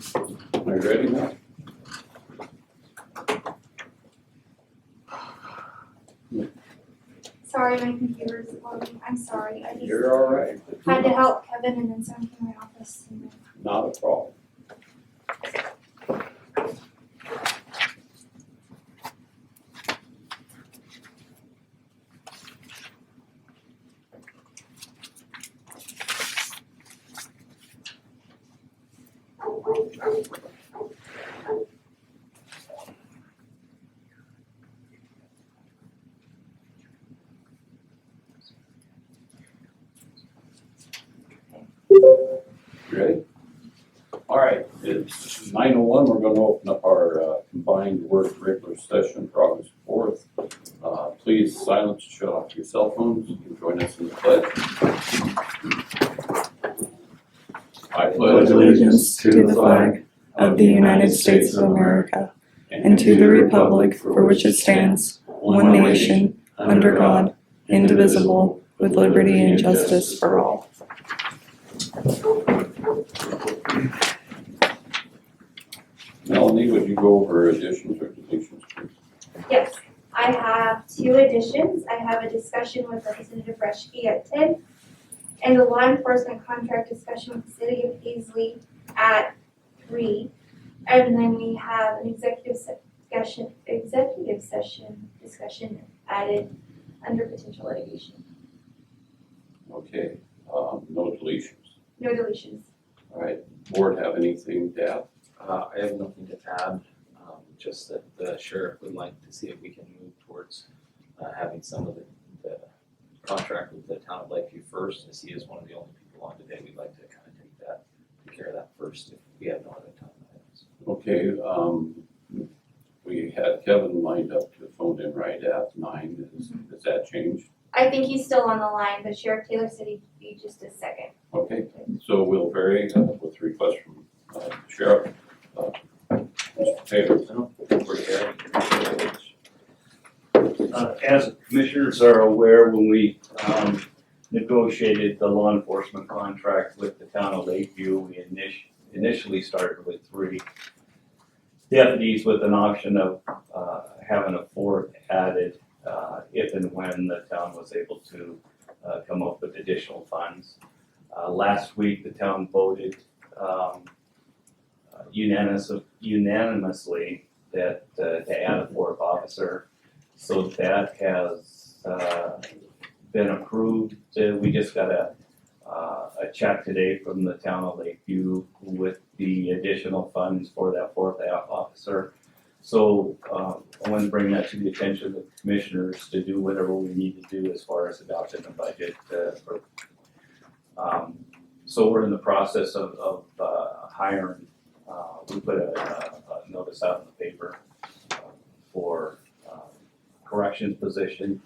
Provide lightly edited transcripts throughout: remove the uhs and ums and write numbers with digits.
Are you ready now? Sorry, my computer's loading. I'm sorry. I just You're all right. had to help Kevin and then someone came to my office. And Not a problem. Ready? All right, it's 9:01. We're going to open up our combined work regular session for August 4th. Please silence, shut off your cell phones. You can join us in the pledge. I Pledge allegiance to the flag of the United States of America and to the republic for which it stands, one nation, under God, indivisible, with liberty and justice for all. Melanie, would you go over additions or deletions, please? yes, I have 2 additions. I have a discussion with Representative Reschke at 10 and a law enforcement contract discussion with the city of Paisley at 3. And then we have an executive session discussion added under potential litigation. Okay, no deletions. No deletions. All right, board have anything to add? I have nothing to add, just that the sheriff would like to see if we can move towards having some of the contract with the town of Lakeview first, as he is one of the only people on today. We'd like to kind of take care of that first if we have no other time items. Okay, we had Kevin lined up to phone in right at 9. Has that changed? I think he's still on the line, but Sheriff Taylor said he'd be just a second. Okay, so we'll vary with request from Sheriff. Mr. Taylor. No, we're there. As the commissioners are aware, when we negotiated the law enforcement contract with the town of Lakeview, we initially started with 3 deputies with an option of having a 4th added if and when the town was able to come up with additional funds. Last week, the town voted unanimously that to add a 4th officer. So that has been approved. We just got a check today from the town of Lakeview with the additional funds for that 4th officer. So I want to bring that to the attention of the commissioners to do whatever we need to do as far as adopting the budget. So we're in the process of hiring. We put a notice out in the paper for corrections position,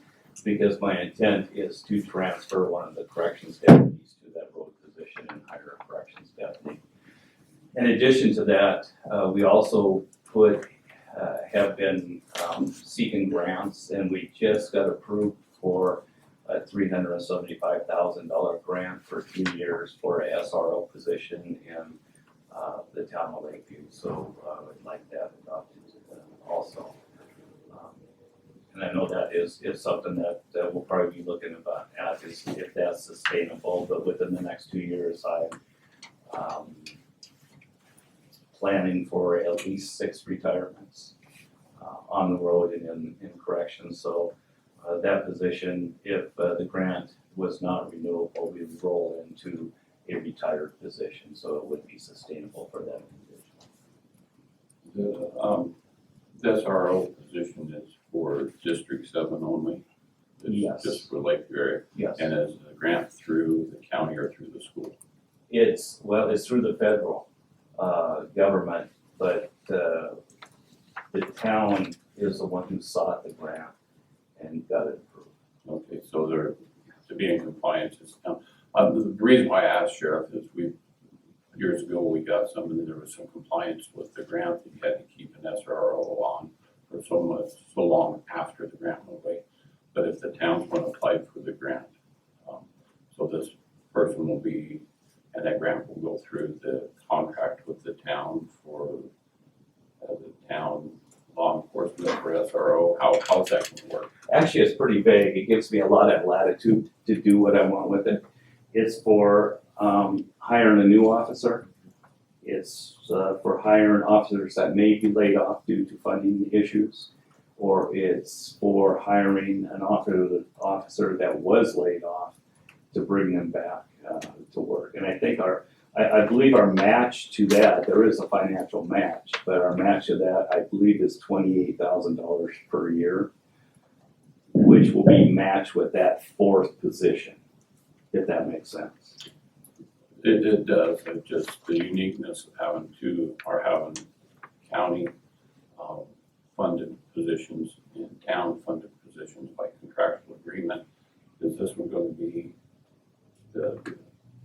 because my intent is to transfer one of the corrections deputies to that road position and hire a corrections deputy. In addition to that, we also have been seeking grants, and we just got approved for a $375,000 grant for 2 years for a SRO position in the town of Lakeview. So I would like that adopted also. And I know that is something that we'll probably be looking at is if that's sustainable, but within the next 2 years, I'm planning for at least 6 retirements on the road and in corrections. So that position, if the grant was not renewable, we would roll into a retired position, so it would be sustainable for that individual. The SRO position is for District 7 only? It's Yes. just for Lakeview area? Yes. And is the grant through the county or through the school? It's through the federal government, but the town is the one who sought the grant and got it approved. Okay, so they're to be in compliance. The reason why I asked, Sheriff, is years ago we got something, there was some compliance with the grant that you had to keep an SRO on for so long after the grant went away. But if the town's going to apply for the grant, so this person will be, and that grant will go through the contract with the town as a town law enforcement for SRO? How's that gonna work? Actually, it's pretty vague. It gives me a lot of latitude to do what I want with it. It's for hiring a new officer. It's for hiring officers that may be laid off due to funding issues. Or it's for hiring an officer that was laid off to bring them back to work. And I think I believe our match to that, there is a financial match, but our match to that, I believe, is $28,000 per year, which will be matched with that fourth position, if that makes sense. It does, it just the uniqueness of having county funded positions and town funded positions by contractual agreement. Is this one going to be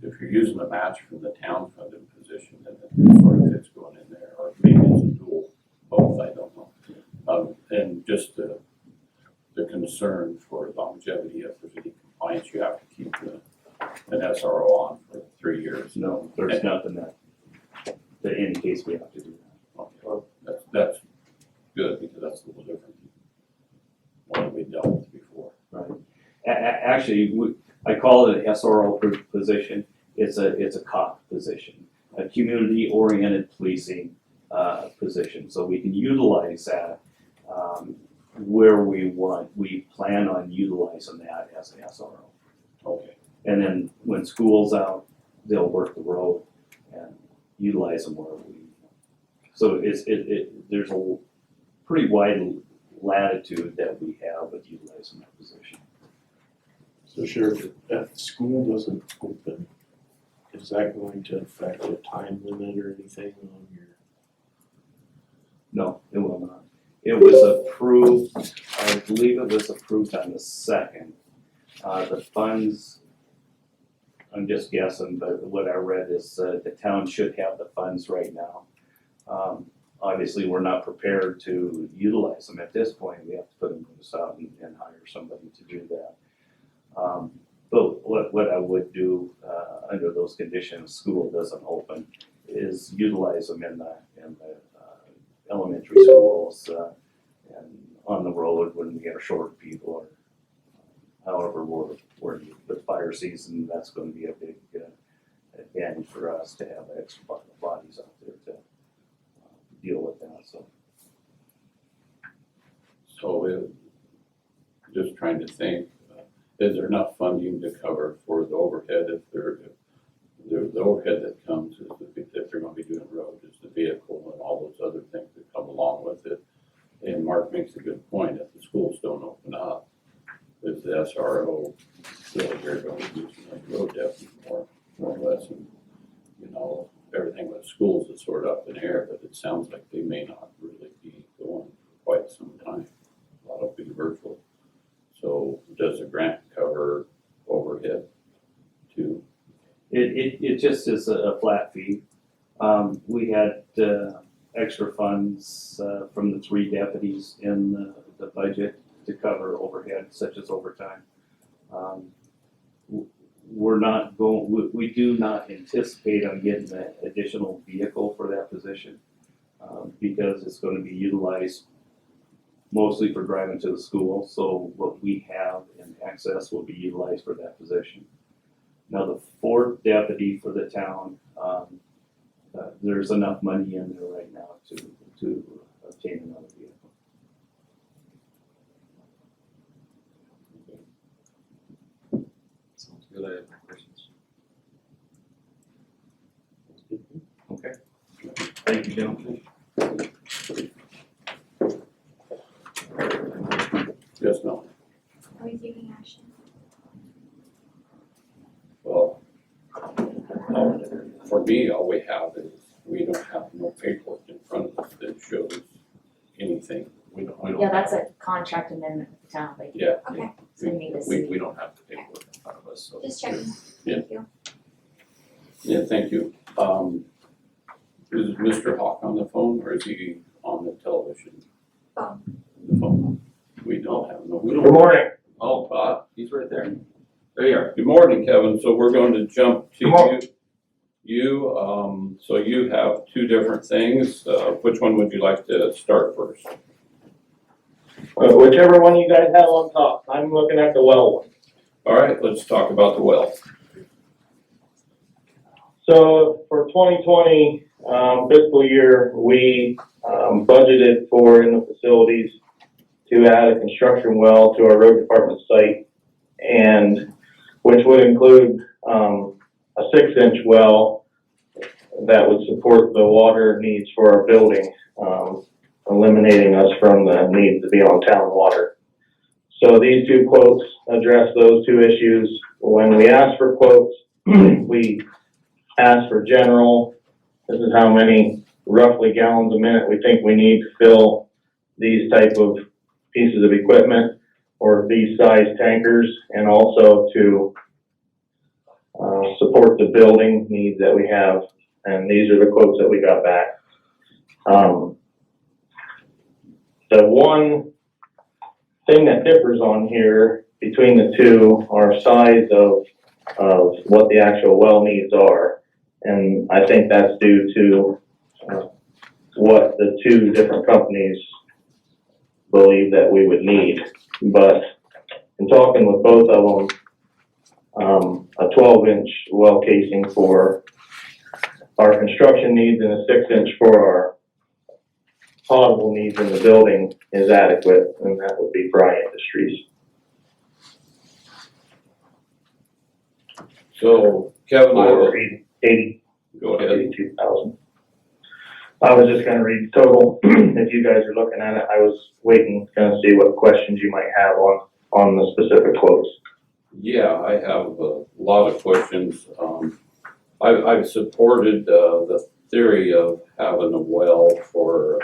if you're using the match from the town funded position, then it sort of fits going in there, or maybe it's a dual, both, I don't know. And just the concern for longevity, if there's any compliance, you have to keep an SRO on for 3 years. No, there's nothing that indicates we have to do that. Okay, well, that's good, because that's a little different than what we dealt with before. Right. Actually, I call it an SRO position. It's a COP position, a community-oriented policing position. So we can utilize that where we want. We plan on utilizing that as an SRO. Okay. And then when school's out, they'll work the road and utilize them where we. So there's a pretty wide latitude that we have with utilizing that position. So Sheriff, if the school doesn't open, is that going to affect the time limit or anything on your? No, it will not. It was approved, I believe it was approved on the 2nd. The funds, I'm just guessing, but what I read is the town should have the funds right now. Obviously, we're not prepared to utilize them at this point. We have to put them out and hire somebody to do that. But what I would do under those conditions, school doesn't open, is utilize them in the elementary schools and on the road when we are short people, or however we're with fire season. That's going to be a big advantage for us to have extra bodies out there to deal with that. So just trying to think, is there enough funding to cover for the overhead if the overhead that comes is if they're going to be doing road, is the vehicle and all those other things that come along with it. And Mark makes a good point, if the schools don't open up, with the SRO, really they're going to be using like road deputy more or less, and everything with schools is sort of up in the air, but it sounds like they may not really be going for quite some time. A lot of it will be virtual. So does the grant cover overhead too? It just is a flat fee. We had extra funds from the 3 deputies in the budget to cover overhead, such as overtime. We do not anticipate on getting an additional vehicle for that position because it's going to be utilized mostly for driving to the school. So what we have in excess will be utilized for that position. Now the 4th deputy for the town, there's enough money in there right now to obtain another vehicle. Sounds good. I have no questions. Okay. Thank you, gentlemen. Yes, no. Are we taking action? Well, for me, all we have is, we don't have no paperwork in front of us that shows anything. We don't. Yeah, that's a contract amendment with the town, like, Yeah. Okay. so you need to see. We don't have the paperwork in front of us, so. Just checking. Yeah. Thank you. Yeah, thank you. Is Mr. Hawk on the phone, or is he on the television? Phone. The phone. We don't have no. Good morning. Oh, he's right there. There you are. Good morning, Kevin. So we're going to jump to Good morning. you. So you have two different things. Which one would you like to start first? Whichever one you guys have on top. I'm looking at the well one. All right, let's talk about the well. So for 2020 fiscal year, we budgeted for in the facilities to add a construction well to our road department site, and which would include a 6-inch well that would support the water needs for our building, eliminating us from the need to be on town water. So these two quotes address those two issues. When we asked for quotes, we asked for general, this is how many roughly gallons a minute we think we need to fill these type of pieces of equipment or these size tankers, and also to support the building needs that we have. And these are the quotes that we got back. The one thing that differs on here between the two are size of what the actual well needs are. And I think that's due to what the two different companies believe that we would need. But in talking with both of them, a 12-inch well casing for our construction needs and a 6-inch for our potable needs in the building is adequate, and that would be Fry Industries. So Kevin, Or 80, go ahead. 82,000. I was just gonna read the total. If you guys are looking at it, I was waiting, gonna see what questions you might have on the specific quotes. Yeah, I have a lot of questions. I've supported the theory of having a well for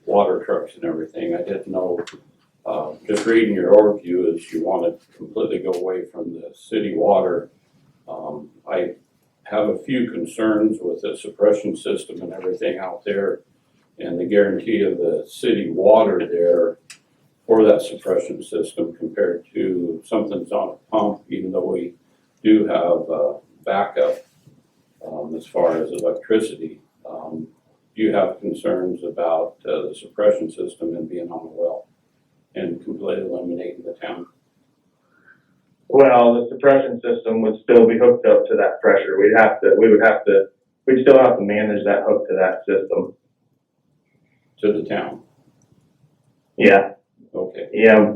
water trucks and everything. I didn't know, just reading your overview, is you want to completely go away from the city water. I have a few concerns with the suppression system and everything out there, and the guarantee of the city water there for that suppression system compared to something that's on a pump, even though we do have backup as far as electricity. Do you have concerns about the suppression system and being on a well and completely eliminating the town? Well, the suppression system would still be hooked up to that pressure. We'd still have to manage that hook to that system. To the town? Yeah, Okay. yeah.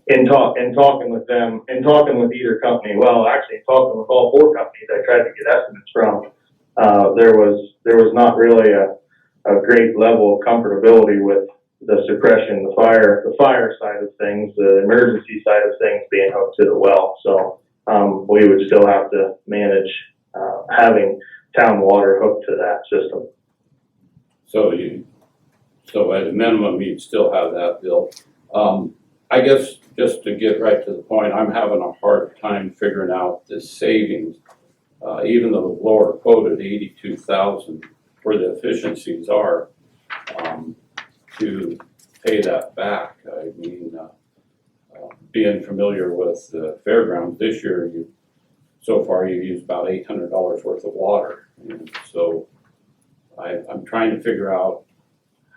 In talking with them, in talking with either company, well, actually talking with all four companies I tried to get estimates from, there was not really a great level of comfortability with the suppression, the fire side of things, the emergency side of things being hooked to the well. So we would still have to manage having town water hooked to that system. So at a minimum, you'd still have that bill. I guess just to get right to the point, I'm having a hard time figuring out the savings, even though the lower quote at 82,000 where the efficiencies are, to pay that back. I mean, being familiar with the fairgrounds this year, so far you've used about $800 worth of water. And so I'm trying to figure out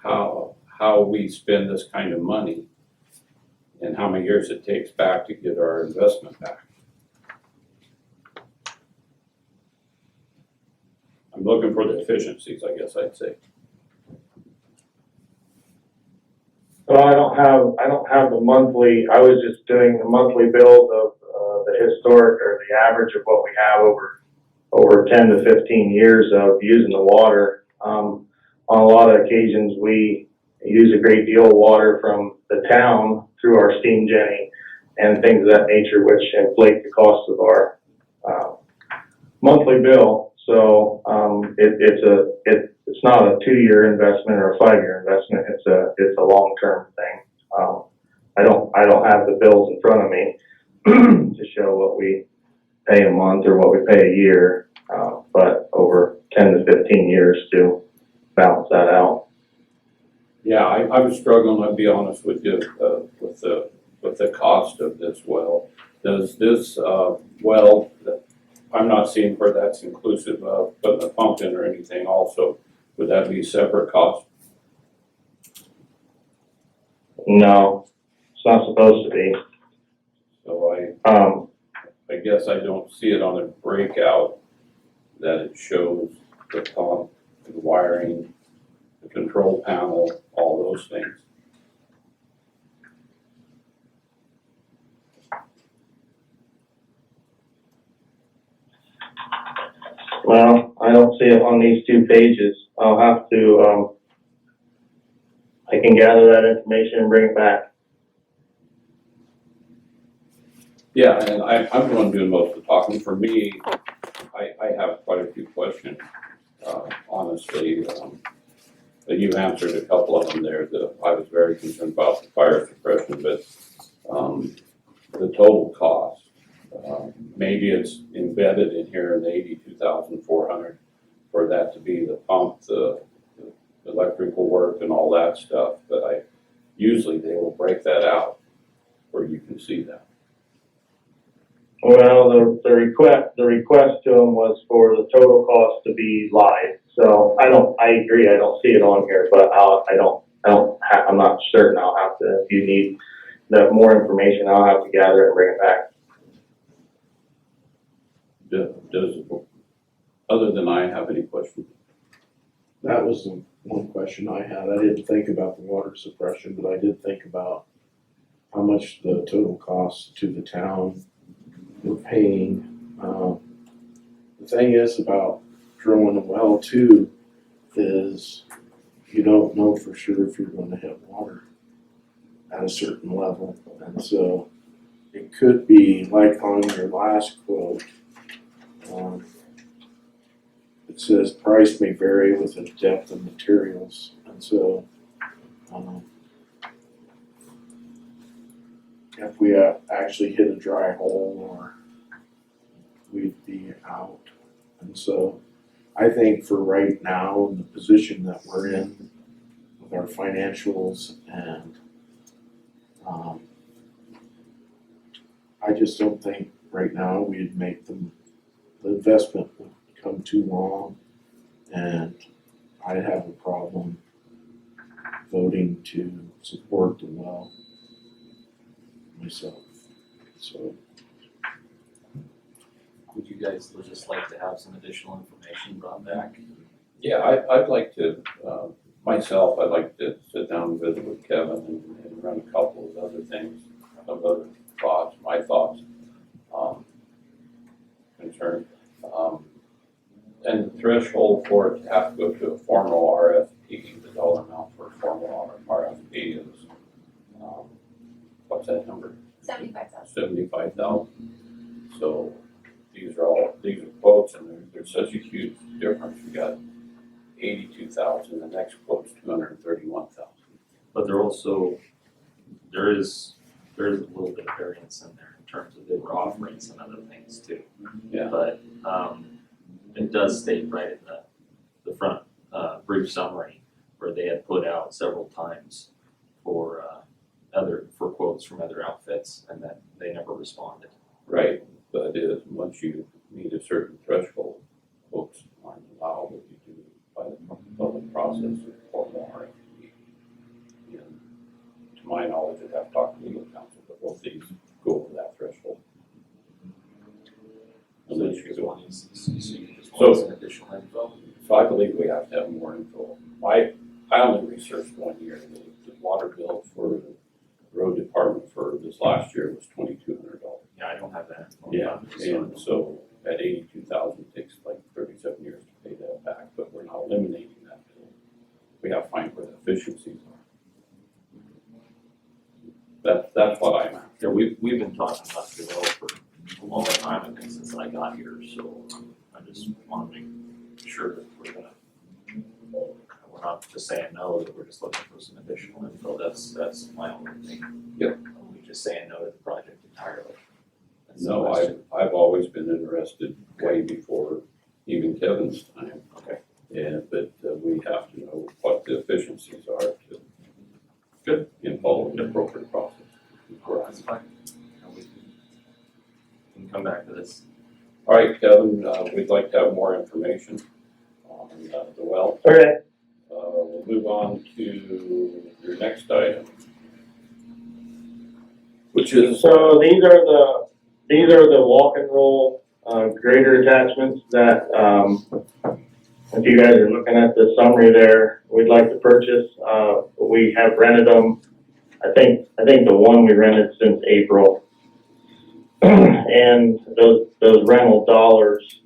how we spend this kind of money and how many years it takes back to get our investment back. I'm looking for the efficiencies, I guess I'd say. Well, I don't have the monthly. I was just doing the monthly bills of the historic or the average of what we have over 10 to 15 years of using the water. On a lot of occasions, we use a great deal of water from the town through our steam genny and things of that nature, which inflate the cost of our monthly bill. So it's not a 2-year investment or a 5-year investment. It's a long-term thing. I don't have the bills in front of me to show what we pay a month or what we pay a year, but over 10 to 15 years to balance that out. Yeah, I was struggling, I'll be honest with you, with the cost of this well. Does this well I'm not seeing where that's inclusive of putting a pump in or anything also. Would that be separate cost? No, it's not supposed to be. So I guess I don't see it on the breakout that it shows the pump, the wiring, the control panel, all those things. Well, I don't see it on these 2 pages. I'll have to, I can gather that information and bring it back. Yeah, and I'm the one doing most of the talking. For me, I have quite a few questions, honestly. But you've answered a couple of them there that I was very concerned about the fire suppression, but the total cost, maybe it's embedded in here in the 82,400 for that to be the pump, the electrical work and all that stuff, but usually they will break that out where you can see that. Well, the request to them was for the total cost to be live. So I agree, I don't see it on here, but I'm not certain. I'll have to, if you need more information, I'll have to gather it and bring it back. Does, other than I have any questions? That was the one question I had. I didn't think about the water suppression, but I did think about how much the total cost to the town we're paying. The thing is about drilling a well too, is you don't know for sure if you're gonna have water at a certain level. And so it could be like on your last quote, it says price may vary with the depth of materials. And so, if we actually hit a dry hole, or we'd be out. And so I think for right now, in the position that we're in with our financials, and I just don't think right now we'd make the investment would become too long, and I'd have a problem voting to support the well myself. So Would you guys just like to have some additional information brought back? Yeah, I'd like to, myself, I'd like to sit down and visit with Kevin and run a couple of other things, some other thoughts, my thoughts, concerns. And the threshold for it to have to go to a formal RFP, the dollar amount for a formal RFP is, what's that number? 75,000. 75,000. So these are quotes, and there's such a huge difference. You got 82,000, the next quote's 231,000. But there is a little bit of variance in there in terms of they were offering some other things too. Yeah. But it does state right in the front brief summary where they had put out several times for quotes from other outfits, and that they never responded. Right, but once you meet a certain threshold, quotes aren't allowed if you do by the public process or more RFP. And to my knowledge, I'd have to talk to legal counsel, but both these go over that threshold. So you just want some additional info? So I believe we have to have more info. I only researched 1 year. The water bill for the road department for this last year was $2,200. Yeah, I don't have that. Yeah, and so at 82,000, it takes like 37 years to pay that back, but we're not eliminating that bill. We have to find where the efficiencies are. That's what I'm at. Yeah, we've been talking about the well for a long time, I think, since I got here, so I just want to make sure that we're not just saying no, that we're just looking for some additional info. That's my only thing. Yep. We're just saying no to the project entirely. That's the No, question. I've always been interested way before even Kevin's time. Okay. Yeah, but we have to know what the efficiencies are to follow the appropriate process. That's fine. And we can come back to this. All right, Kevin, more information on the well. Okay, We'll move on to your next item, which is, so these are the walk and roll, grader attachments that, if you guys are looking at the summary there, we'd like to purchase. We have rented them, I think the one we rented since April. And those rental dollars,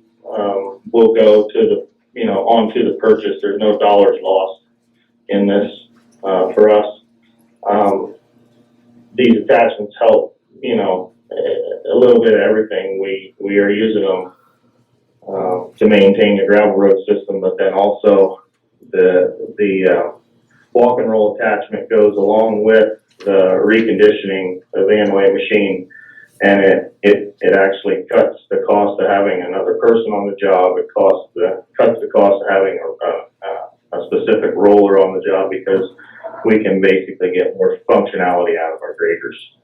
will go to the, onto the purchase. There's no dollars lost in this, for us. These attachments help, a little bit of everything. We are using them, to maintain the gravel road system, but then also the walk and roll attachment goes along with the reconditioning of the Van machine, and it actually cuts the cost of having another person on the job. It cuts the cost of having a specific roller on the job, because we can basically get more functionality out of our graders.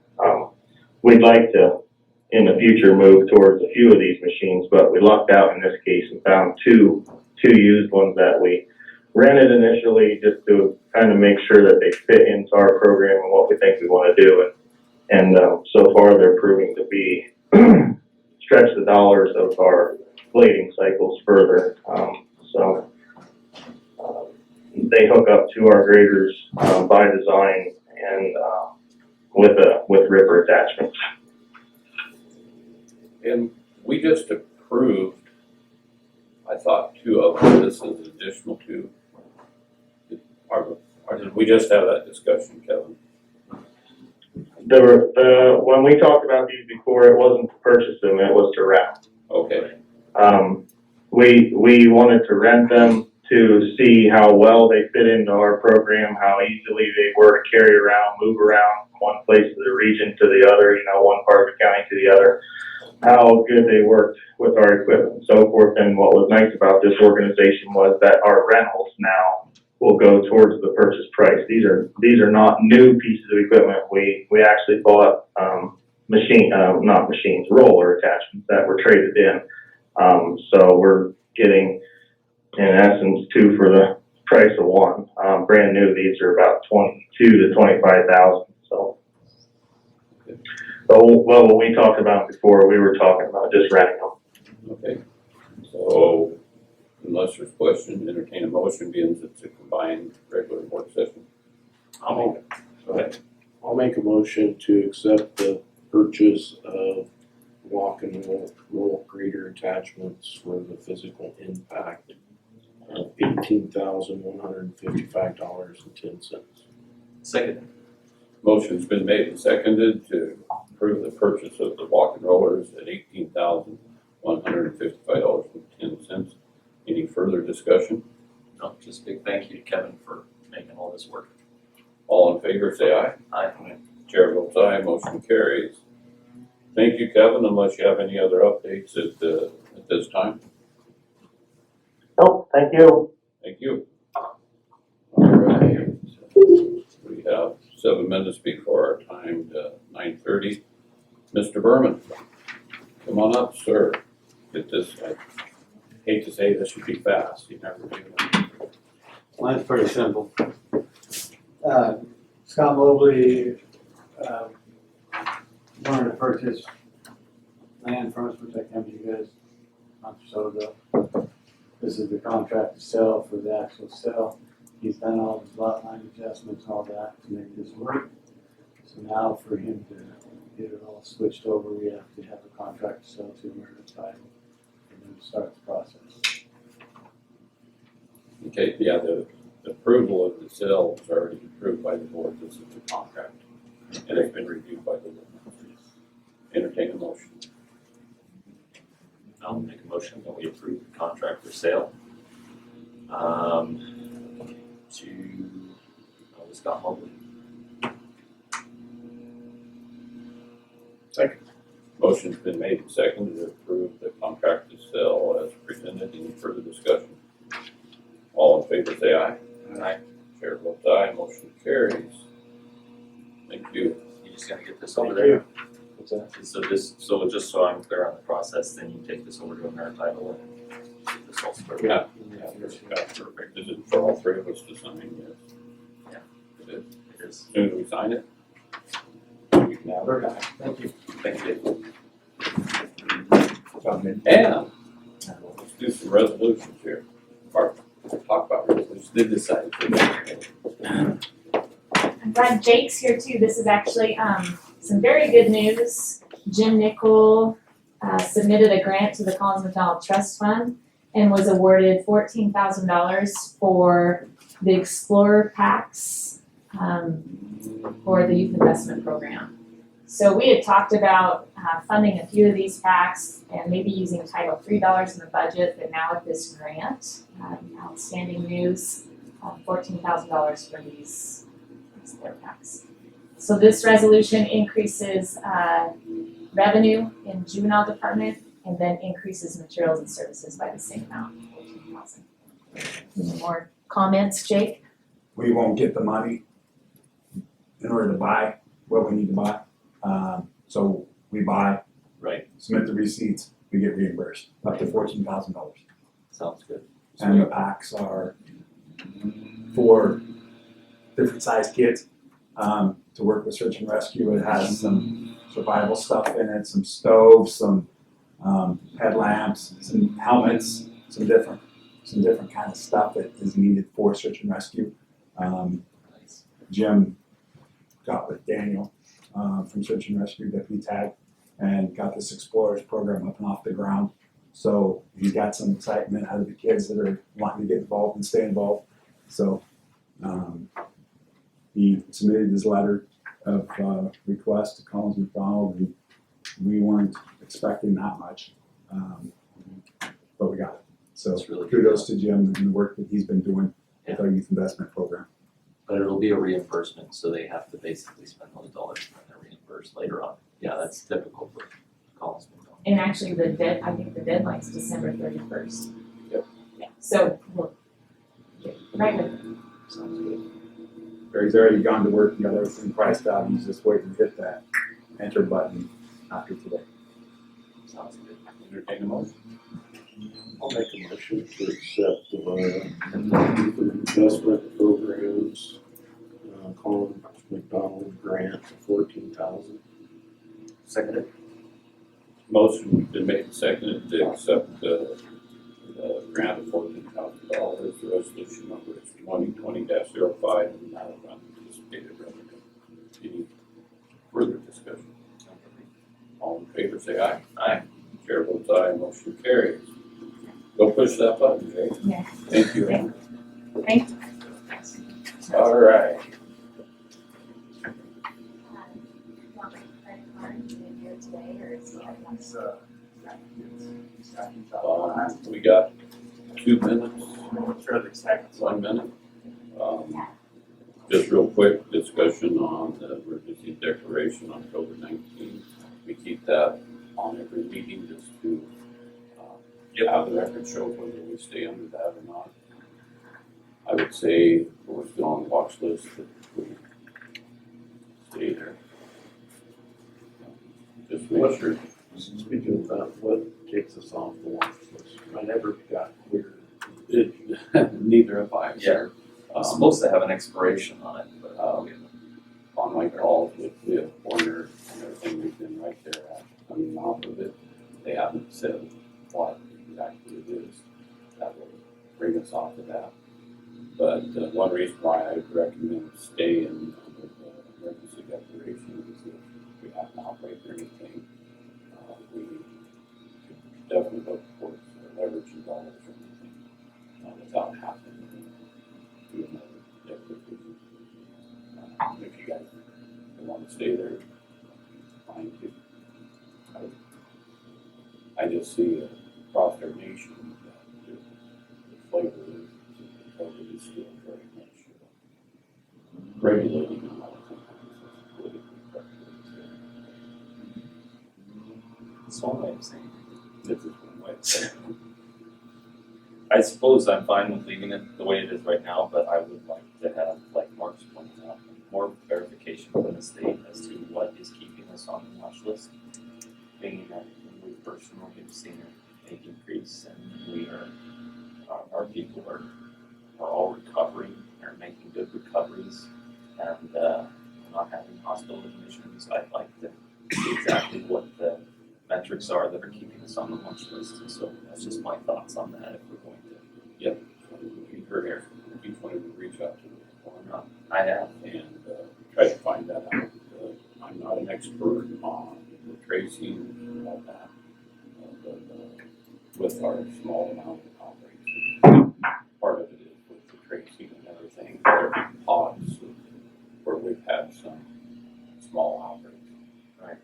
We'd like to, in the future, move towards a few of these machines, but we lucked out in this case and found two used ones that we rented initially, just to kind of make sure that they fit into our program and what we think we want to do. And so far they're proving to be stretch the dollars of our blading cycles further. They hook up to our graders by design, and with ripper attachments. and we just approved, I thought, 2 of them. This is additional 2. Or did we just have that discussion, Kevin? When we talked about these before, it wasn't to purchase them, it was to rent. Okay, We wanted to rent them to see how well they fit into our program, how easily they were to carry around, move around from one place of the region to the other, one part of the county to the other, how good they worked with our equipment and so forth. And what was nice about this organization was that our rentals now will go towards the purchase price. These are not new pieces of equipment. We actually bought roller attachments that were traded in. So we're getting, in essence, 2 for the price of 1. Brand new, these are about 22 to 25,000. So, what we talked about before, we were talking about just renting them. okay. So, unless there's question, entertain a motion, being that it's a combined regular work session. I'll make Go ahead. I'll make a motion to accept the purchase of walk and roll grader attachments for the physical impact of $18,155.10. Second. Motion's been made and seconded to approve the purchase of the walk and rollers at $18,155.10. Any further discussion? No, just big thank you to Kevin for making all this work. All in favor, say aye. Aye. Chair votes aye, motion carries. Thank you, Kevin, unless you have any other updates at this time. Oh, thank you. Thank you. All right. We have 7 minutes before our time to 9:30. Mr. Berman, come on up, sir. Get this, I hate to say this should be fast, you never do that. Mine's pretty simple. Scott Mobley, wanted to purchase land from us, which I came to you guys a month or so ago. This is the contract to sell for the actual sale. He's done all his lot line adjustments and all that to make this work. So now for him to get it all switched over, we have to have a contract to sell to him or a title, and then start the process. Okay, yeah, the approval of the sale was already approved by the board. This is the contract, and it's been reviewed by the board. Entertain a motion. I'll make a motion that we approve the contract for sale. To Scott Mobley. Second. Motion's been made and seconded to approve the contract to sell as presented. Any further discussion? All in favor, say aye. Aye. Chair votes aye, motion carries. Thank you. You just gonna get this over Thank there? So just so I'm clear on the process, then you take this over to Amerititle. this also. Yeah, that's perfect. Is it for all three of us to sign? Yes. Yeah. It is. It is. As soon as we sign it, we can have it. Thank you. Thank you. And let's do some resolutions here. Or talk about resolutions. They decided. I'm glad Jake's here too. This is actually, some very good news. Jim Nickel, submitted a grant to the Collins McDonald Trust Fund and was awarded $14,000 for the Explorer packs, for the Youth Investment Program. So we had talked about funding a few of these packs and maybe using Title III dollars in the budget, but now with this grant, outstanding news, $14,000 for these Explorer packs. So this resolution increases revenue in juvenile department and then increases materials and services by the same amount, $14,000. Any more comments, Jake? We won't get the money in order to buy what we need to buy. So we buy, Right, submit the receipts, we get reimbursed up to $14,000. sounds good. And the packs are for different sized kids, to work with search and rescue. It has some survival stuff in it, some stoves, some headlamps, some helmets, some different kind of stuff that is needed for search and rescue. Nice. Jim got with Daniel from Search and Rescue Deputy Tag and got this Explorers program up and off the ground. So he got some excitement out of the kids that are wanting to get involved and stay involved. So he submitted his letter of request to Collins McDonald, and we weren't expecting that much, but we got it. So That's really good. kudos to Jim and the work that he's been doing with our youth investment program. But it'll be a reimbursement, so they have to basically spend those dollars and they're reimbursed later on. Yeah, that's typical for Collins McDonald. And actually I think the deadline's December 31st. Yep. Yeah, so we'll get right with it. Sounds good. He's already gone to work and got everything priced out. He's just waiting to hit that enter button after today. Sounds good. Entertain a motion. I'll make a motion to accept the investment programs, Collins McDonald grant for $14,000. Seconded. Motion been made and seconded to accept the grant of $14,000. The resolution number is 2020-05 and not unanticipated revenue. Any further discussion? All in favor, say aye. Aye. Chair votes aye, motion carries. Go push that button, Jay. Yeah. Thank you. Thank you. All right. Want my credit card in here today, or is he having one? We got 2 minutes. 1 minute. Just real quick discussion on the emergency declaration on COVID-19. We keep that on every meeting just to have the record show whether we stay under that or not. I would say we're still on the watch list that we stay there. Just make sure. Speaking of that, what takes us off the watch list? I never got clear. Neither have I, Yeah. sir. It's supposed to have an expiration on it, but we haven't. On my calls with the coroner and everything, we've been right there at coming off of it. They haven't said what exactly it is that will bring us off of that. But one reason why I recommend staying under the emergency declaration is if we have an outbreak or anything, we could definitely look towards leveraging dollars or anything without having to do another declaration. If you guys want to stay there, fine too. I just see across our nation that the flavor of COVID is still very much regulating a lot of things. It's politically correct. It's one way of saying This is one way. I suppose I'm fine with leaving it the way it is right now, but I would like to have, like Mark's pointed out, more verification from the state as to what is keeping us on the watch list. Being that we personally have seen a big increase and we are our people are all recovering, are making good recoveries, and not having hospital admissions. I'd like to see exactly what the metrics are that are keeping us on the watch list, and so that's just my thoughts on that, if we're going to. You've heard here, if you wanted to reach out to them or not, I have. and try to find that out. I'm not an expert on the tracing and all that, but with our small amount of operations, part of it is with the tracing and everything. There are pods where we've had some small outbreaks. Right.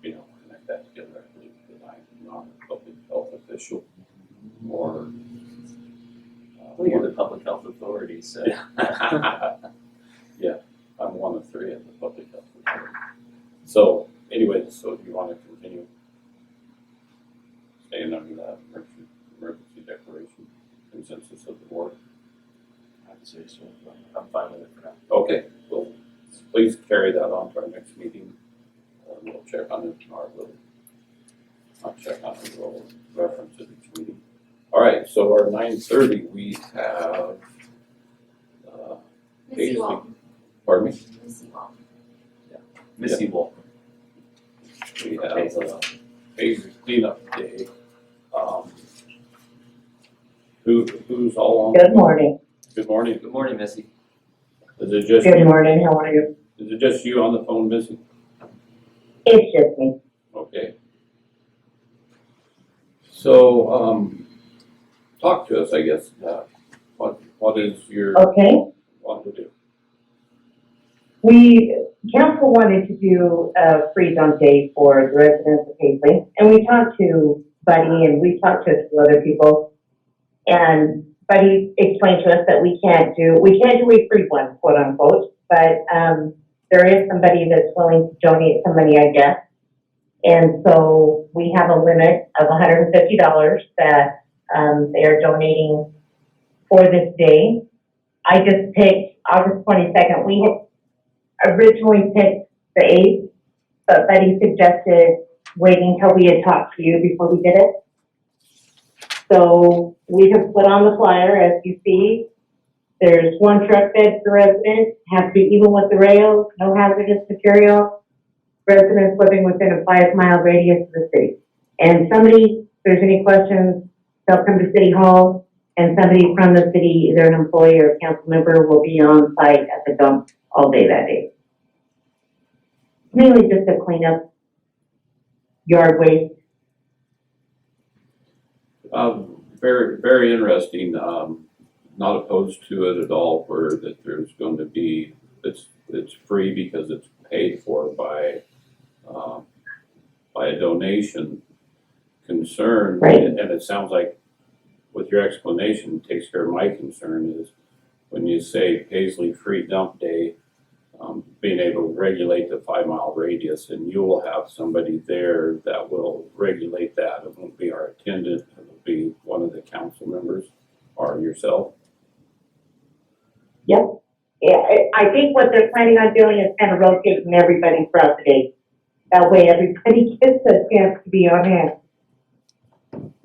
Connect that together. I believe that I'm not a public health official or. Well, you're the public health authority, so. Yeah, I'm one of three at the public health authority. So anyway, so if you want to continue staying under that emergency declaration consensus of the board. I'd say so. I'm fine with it for now. Okay, well, please carry that on to our next meeting. We'll check on it tomorrow. We'll not check on it, we'll reference it each meeting. All right, so our 9:30, we have, Missy Paisley. Walton. Pardon me? Missy Walton. Missy Wolf. We have Paisley cleanup day. Who's all on? Good morning. Good morning. Good morning, Missy. Is it just Good you? morning. How are you? Is it just you on the phone, Missy? It's just me. Okay. So, talk to us, I guess. What is your Okay. want to do? Council wanted to do a free dump day for the residents of Paisley, and we talked to Buddy and we talked to a few other people, and Buddy explained to us that we can't do a free one, quote unquote, but there is somebody that's willing to donate some money, I guess. And so we have a limit of $150 that they are donating for this day. I just picked August 22nd. We had originally picked the 8th, but Betty suggested waiting until we had talked to you before we did it. So we have put on the flyer, as you see. There's one truck bed per resident, has to be even with the rails, no hazardous material, residents living within a 5-mile radius of the city. And somebody, if there's any questions, they'll come to City Hall, and somebody from the city, either an employee or a council member, will be on site at the dump all day that day. Mainly just to clean up yard waste. Very, very interesting. Not opposed to it at all. Where that there's going to be it's free because it's paid for by a donation. Concern, Right. and it sounds like with your explanation takes care of my concern is when you say Paisley Free Dump Day, being able to regulate the 5-mile radius, and you will have somebody there that will regulate that. It won't be our attendant, it will be one of the council members or yourself. Yep. Yeah, I think what they're planning on doing is kind of rotating everybody throughout the day. That way everybody gets a chance to be on hand.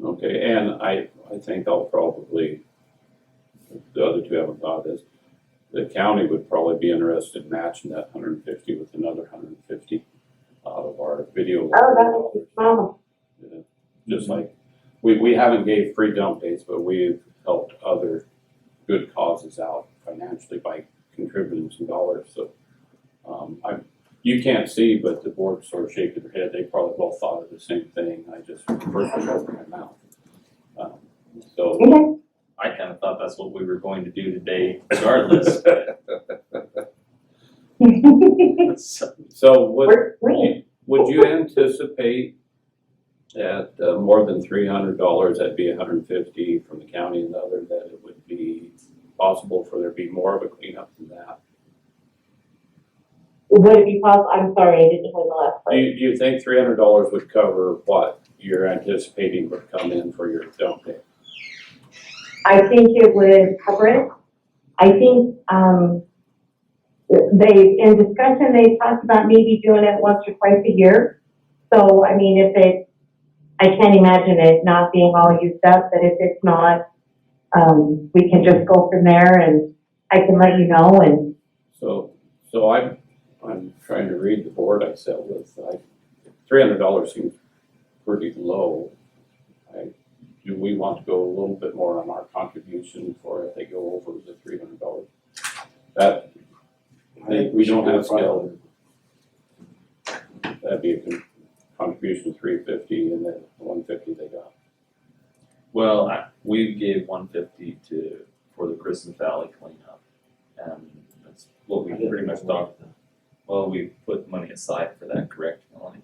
Okay, and I think I'll probably, the other two haven't thought of this, the county would probably be interested in matching that 150 with another 150 out of our video. Oh, that was phenomenal. Just like, we haven't gave free dump days, but we've helped other good causes out financially by contributing some dollars, so, you can't see, but the board sort of shaking their head, they probably both thought of the same thing, I just personally opened my mouth. So, Okay. I kind of thought that's what we were going to do today regardless, but so We're clean. would you anticipate at more than $300, that'd be $150 from the county and the other, that it would be possible for there to be more of a cleanup than that? Would it be possible? I'm sorry, I didn't hear the last part. Do you think $300 would cover what you're anticipating would come in for your dump day? I think it would cover it. I think in discussion, they talked about maybe doing it once or twice a year. So, I mean, I can't imagine it not being all used up, but if it's not, we can just go from there and I can let you know and, So I'm trying to read the board I set with, $300 seems pretty low. Do we want to go a little bit more on our contribution for if they go over the $300? That, we don't have scale. That'd be a contribution of $350 and then $150 they got. Well, we gave 150 for the Christmas Valley cleanup, and that's what we pretty much talked. Well, we put money aside for that, correct, Melanie?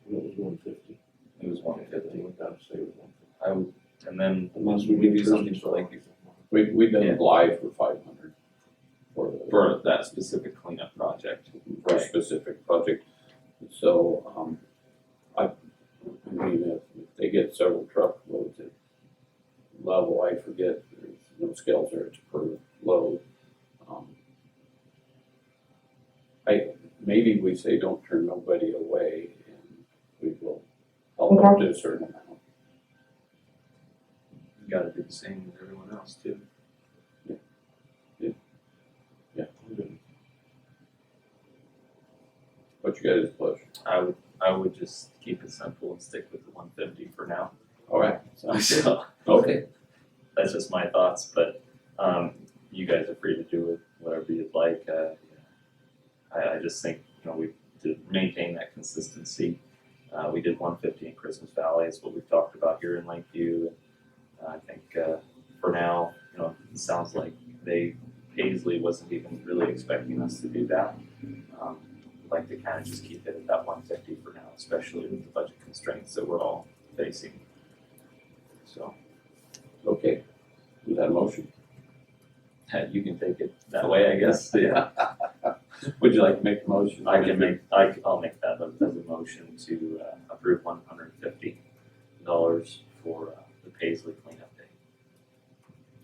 It was 150. It was 150. We gotta say it was 150. I would, and then Unless we do get something Christmas for like We done Yeah. live for 500 for that specific cleanup project. for a specific project. So, I mean, if they get several truckloads at level, I forget, there's no scales there, it's per load. Maybe we say don't turn nobody away and we will help up to a certain amount. You gotta do the same with everyone else too. What you guys push? I would just keep it simple and stick with the 150 for now. All right, So, okay. that's just my thoughts, but, you guys are free to do it, whatever you'd like, I just think, to maintain that consistency, we did 150 in Christmas Valley, is what we've talked about here in Lakeview, and I think, for now, it sounds like Paisley wasn't even really expecting us to do that. I'd like to kind of just keep it at that 150 for now, especially with the budget constraints that we're all facing. So, Okay, is that a motion? you can take it that way, I guess, yeah. Would you like to make a motion? I'll make that as a motion to approve $150 for the Paisley cleanup day.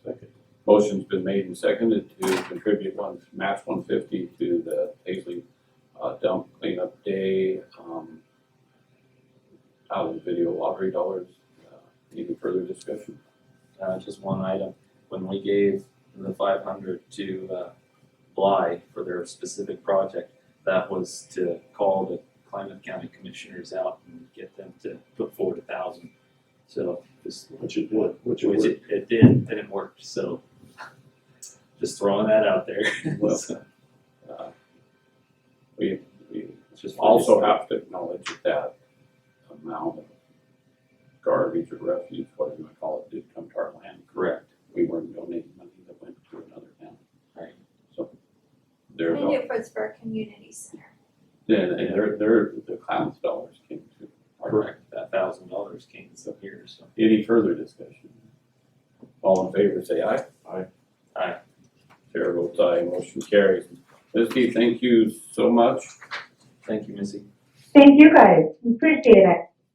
Second. Motion's been made and seconded to contribute match 150 to the Paisley dump cleanup day, out of the video lottery dollars. Any further discussion? Just one item, when we gave the 500 to Bly for their specific project, that was to call the Klamath County Commissioners out and get them to put forward 1,000. So this, Which it did. which it did, and it worked. So just throwing that out there. Well, So, We it's just also have to acknowledge that amount of garbage or refuse, whatever you want to call it, did come to our land. correct. We weren't donating money that went to another town. Right. So there's And it was for a community center. the Klamath dollars came to our. Correct. That $1,000 came from here. So Any further discussion? All in favor, say aye. Aye. Aye. Chair votes aye, motion carries. Misty, thank you so much. thank you, Missy. thank you guys, appreciate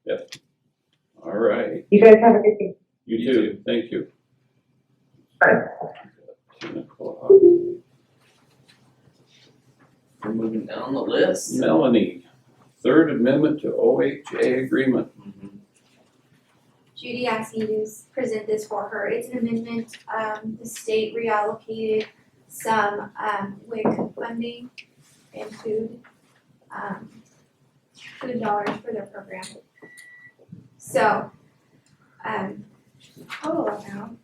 it. All right, You guys have a good day. you You too, thank you. Bye. 10 o'clock. We're moving down the list. Melanie, third amendment to OHA agreement. Judy asked me to present this for her. It's an amendment, the state reallocated some, WIC funding and food dollars for their program. So, total amount.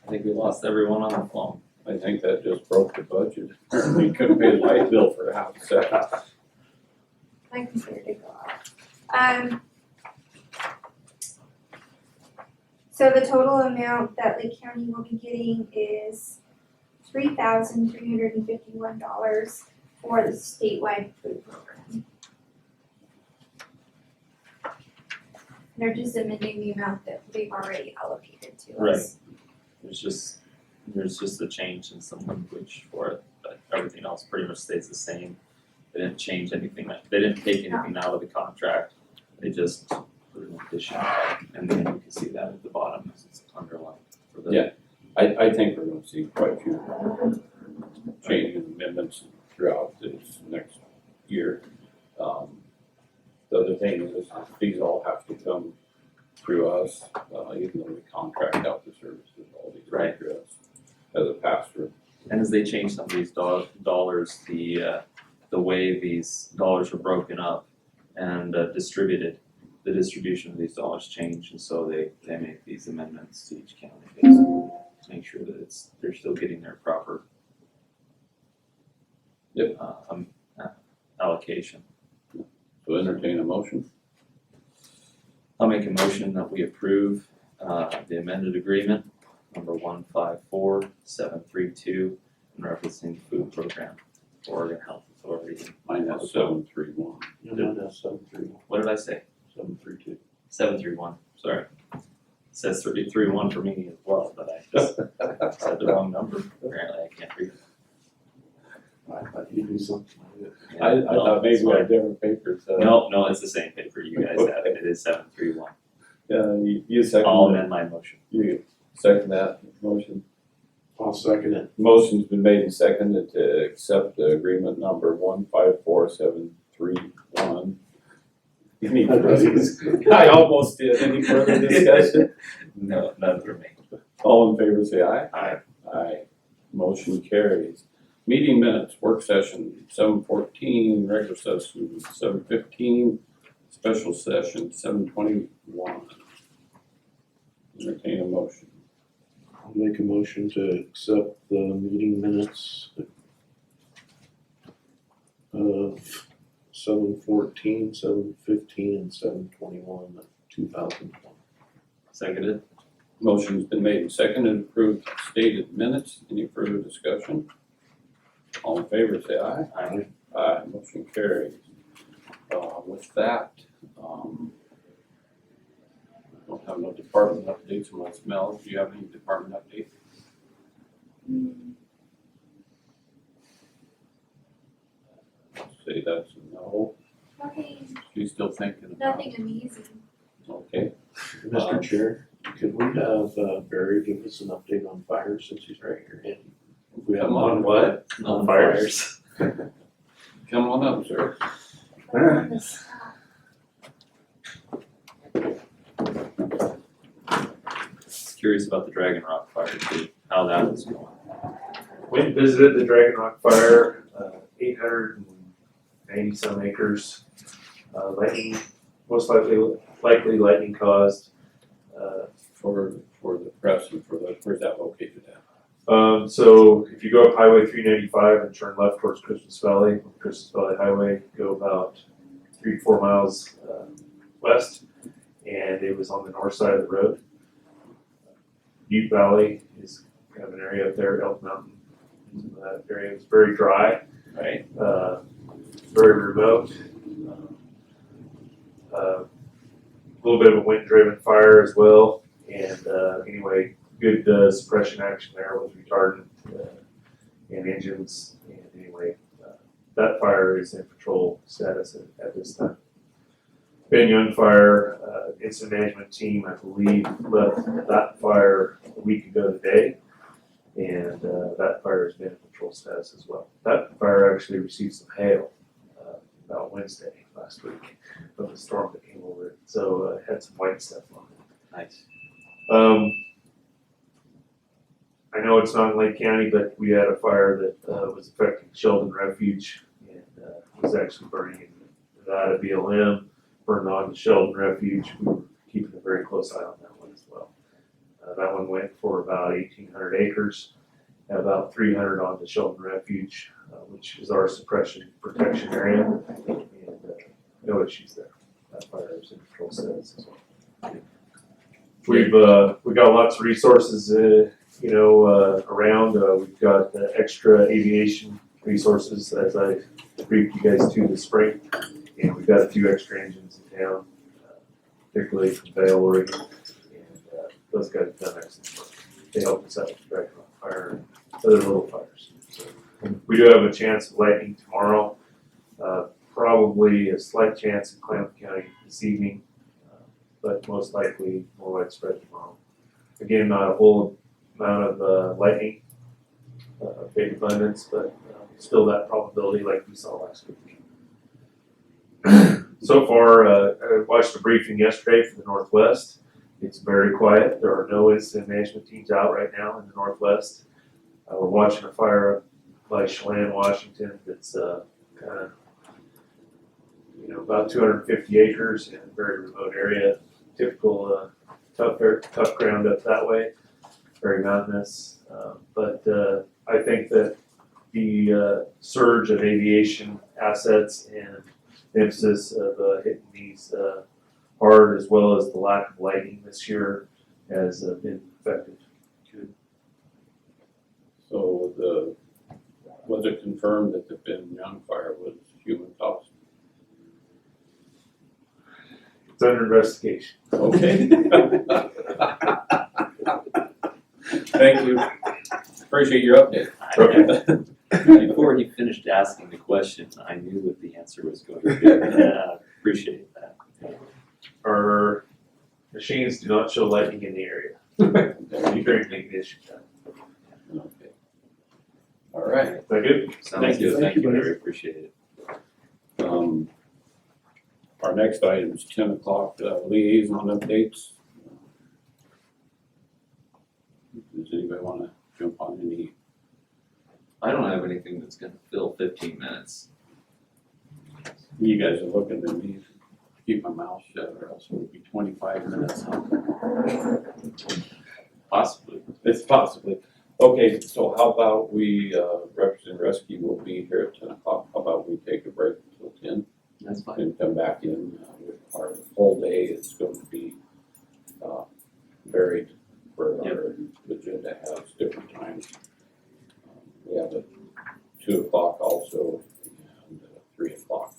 I think we lost everyone on the phone. I think that just broke the budget. We couldn't pay the light bill for half a second. My computer did go off. So the total amount that Lake County will be getting is $3,351 for the statewide food program. They're just amending the amount that they've already allocated to us. There's just a change in some language for it, but everything else pretty much stays the same. They didn't change anything, they didn't take anything out of the contract, they just put an addition, and then you can see that at the bottom as it's underlined for the. Yeah. I think we're gonna see quite a few changes and amendments throughout this next year. The other thing is, these all have to come through us, even though we contract out the service. they changed some of these dollars, the way these dollars were broken up and distributed. The distribution of these dollars changed, and so they make these amendments to each county basically to make sure that they're still getting their proper allocation. So entertain a motion. I'll make a motion that we approve the amended agreement number 154732 in referencing the food program for Oregon Health Authority. Mine has 731. You know, that's 731. What did I say? 732. 731, sorry. It says 331 for me as well, but I just said the wrong number. Apparently I can't read it. I thought you knew something like that. I No, thought maybe it's we had fine. different papers. No, it's the same paper you guys have. It is 731. You second I'll that. amend my motion. You second that motion. I'll second it. Motion's been made and seconded to accept the agreement number 154731. Any further I almost did. Any further discussion? No, none for me. All in favor, say aye. Aye. Aye. Motion carries. Meeting minutes, work session, 7:14, regular session, 7:15, special session, 7:21. Entertain a motion. I'll make a motion to accept the meeting minutes of 7:14, 7:15, and 7:21 of 2020. Seconded. Motion's been made and seconded, approved stated minutes. Any further discussion? All in favor, say aye. Aye. Aye, motion carries. With that, don't have no department updates unless Mel, do you have any department updates? Say that's a no. Nothing, She's still thinking about nothing amazing. Okay. Mr. Chair, could we have Barry give us an update on fire since he's right here handy? If we have Come on, what? On fires. Come on up, sir. Curious about the Dragon Rock fire too, how that was going. Went and visited the Dragon Rock Fire, 890 some acres. Lightning, most likely lightning caused. For the press and for the, where's that located at? So if you go up Highway 395 and turn left towards Christmas Valley, Highway, go about 3 to 4 miles west, and it was on the north side of the road. Butte Valley is kind of an area up there, Elk Mountain. That area was very dry, Right. very remote. A little bit of a wind-driven fire as well, and anyway, good suppression action there with retardant and engines. And anyway, that fire is in control status at this time. Ben Young Fire incident management team, I believe, left that fire a week ago today, and that fire has been in control status as well. That fire actually received some hail about Wednesday last week from the storm that came over it, so it had some white stuff on it. Nice. I know it's not in Lake County, but we had a fire that was affecting Sheldon Refuge and was actually burning in Nevada BLM, burned on to Sheldon Refuge. We were keeping a very close eye on that one as well. That one went for about 1,800 acres, and about 300 on the Sheldon Refuge, which is our suppression protection area, and no issues there. That fire is in control status as well. We got lots of resources, around. We've got extra aviation resources, as I briefed you guys to this spring, and we've got a few extra engines in town, particularly from Vail, Oregon, and those guys have done excellent work. They helped us out with the Dragon Rock Fire and other little fires. So we do have a chance of lightning tomorrow, probably a slight chance in Klamath County this evening, but most likely more widespread tomorrow. Again, not a whole amount of lightning, big abundance, but still that probability like we saw last week. So far, I watched a briefing yesterday for the Northwest. It's very quiet. There are no incident management teams out right now in the Northwest. We're watching a fire by Chelan, Washington, that's, kind of, about 250 acres in a very remote area, typical, tough ground up that way, very mountainous. But I think that the surge of aviation assets and the emphasis of hitting these hard, as well as the lack of lighting this year, has been effective. So was it confirmed that the Ben Young fire was human caused? It's under investigation. Okay. Thank you. Appreciate your update. Before he finished asking the question, I knew what the answer was going to be. Yeah, appreciate that. Our machines do not show lightning in the area. You very big issue. Okay. All right. Is that good? Sounds good. Thank Thank you, you, buddy. Larry. Appreciate it. Our next item is 10 o'clock, liaison updates. Does anybody want to jump on any? I don't have anything that's gonna fill 15 minutes. You guys are looking at me to keep my mouth shut, or else it would be 25 minutes. Possibly. It's possibly. Okay, so how about we, Representative Rescue will be here at 10 o'clock. How about we take a break until 10 That's fine. and come back in with our whole day. It's going to be varied for our agenda has different times. We have a 2 o'clock also and 3 o'clock.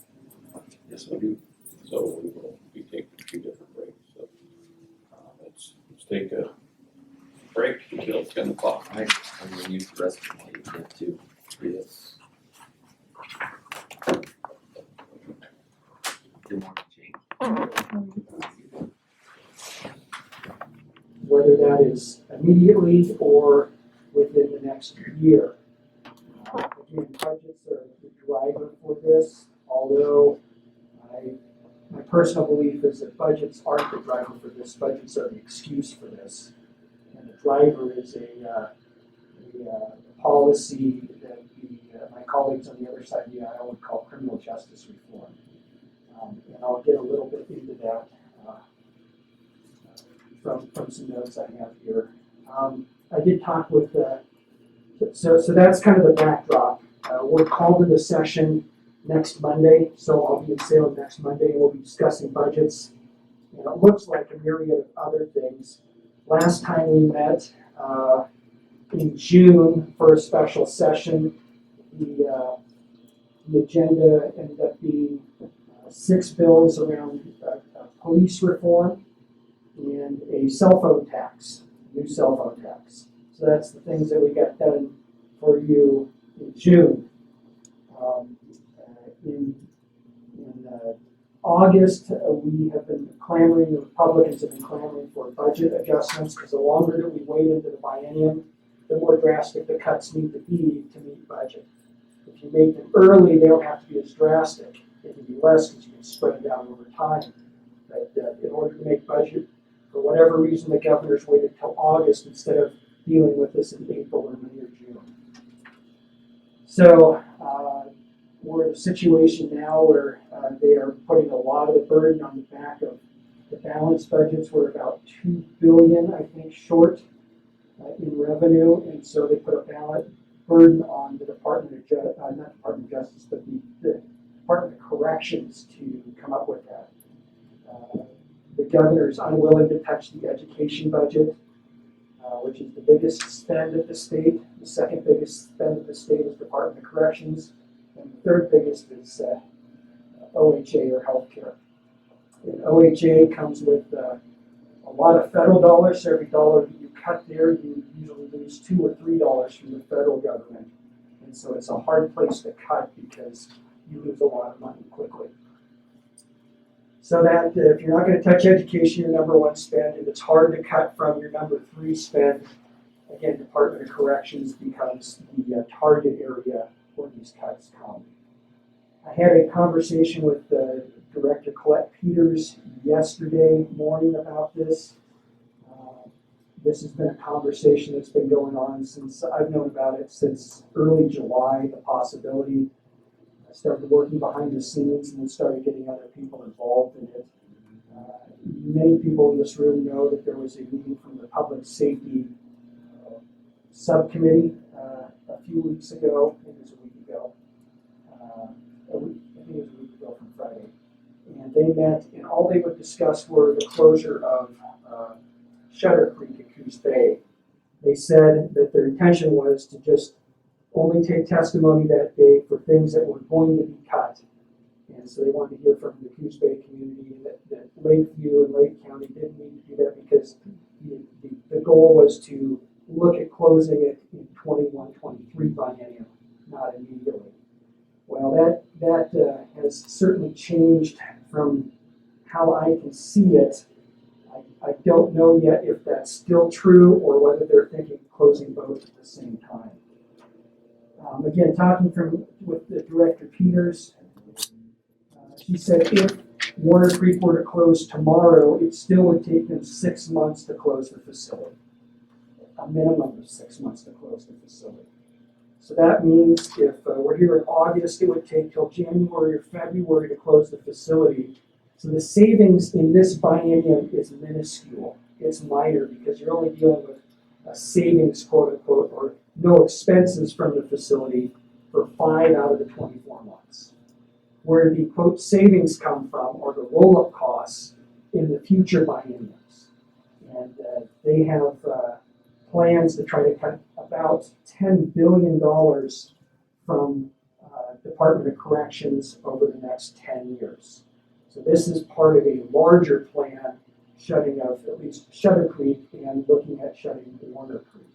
Yes, we do. So we will be taking 2 different breaks. So let's take a break until 10 o'clock. I'm gonna use the rest of my evening too. Yes. Good morning, Gene. Whether that is immediately or within the next year. Again, budgets are the driver for this, although my personal belief is that budgets aren't the driver for this, budgets are the excuse for this. And the driver is a policy that my colleagues on the other side of the aisle would call criminal justice reform. And I'll get a little bit into that from some notes I have here. I did talk with, so that's kind of the backdrop. We're called into session next Monday, so I'll be in Salem next Monday, and we'll be discussing budgets. And it looks like a myriad of other things. Last time we met in June for a special session, the agenda ended up being 6 bills around police reform and a cell phone tax, new cell phone tax. So that's the things that we got done for you in June. In August, we have been clamoring, the Republicans have been clamoring for budget adjustments, because the longer that we wait into the biennium, the more drastic the cuts need to be to meet budget. If you make them early, they don't have to be as drastic. They can be less because you can spread it out over time. But in order to make budget, for whatever reason, the governor's waited till August instead of dealing with this in April or May or June. So we're in a situation now where they are putting a lot of the burden on the back of the balanced budgets. We're about $2 billion, I think, short in revenue, and so they put a burden on the Department of Justice, not Department of Justice, but the Department of Corrections to come up with that. The governor is unwilling to touch the education budget, which is the biggest spend of the state. The second biggest spend of the state is Department of Corrections, and the third biggest is OHA or healthcare. And OHA comes with a lot of federal dollars. So every dollar that you cut there, you usually lose $2 or $3 from the federal government. And so it's a hard place to cut because you lose a lot of money quickly. So that if you're not going to touch education, your number 1 spend, if it's hard to cut from your number 3 spend, again, Department of Corrections becomes the target area where these cuts come. I had a conversation with Director Colette Peters yesterday morning about this. This has been a conversation that's been going on since, I've known about it since early July, the possibility. I started working behind the scenes and then started getting other people involved in it. Many people in this room know that there was a meeting from the Public Safety Subcommittee a few weeks ago, I think it was a week ago. I think it was a week ago from Friday. And they met, and all they would discuss were the closure of Shutter Creek at Coos Bay. They said that their intention was to just only take testimony that day for things that were going to be cut. And so they wanted to hear from the Coos Bay community that Lakeview and Lake County didn't need to do that because the goal was to look at closing it in 21-23 biennium, not immediately. Well, that has certainly changed from how I can see it. I don't know yet if that's still true or whether they're thinking of closing both at the same time. Again, talking with the Director Peters, she said if Warner Creek were to close tomorrow, it still would take them 6 months to close the facility. A minimum of 6 months to close the facility. So that means if we're here in August, it would take till January or February to close the facility. So the savings in this biennium is minuscule. It's minor because you're only dealing with a savings, quote unquote, or no expenses from the facility for 5 out of the 24 months. Where the quote savings come from are the roll-up costs in the future bienniums. And they have plans to try to cut about $10 billion from Department of Corrections over the next 10 years. So this is part of a larger plan shutting of at least Shutter Creek and looking at shutting Warner Creek.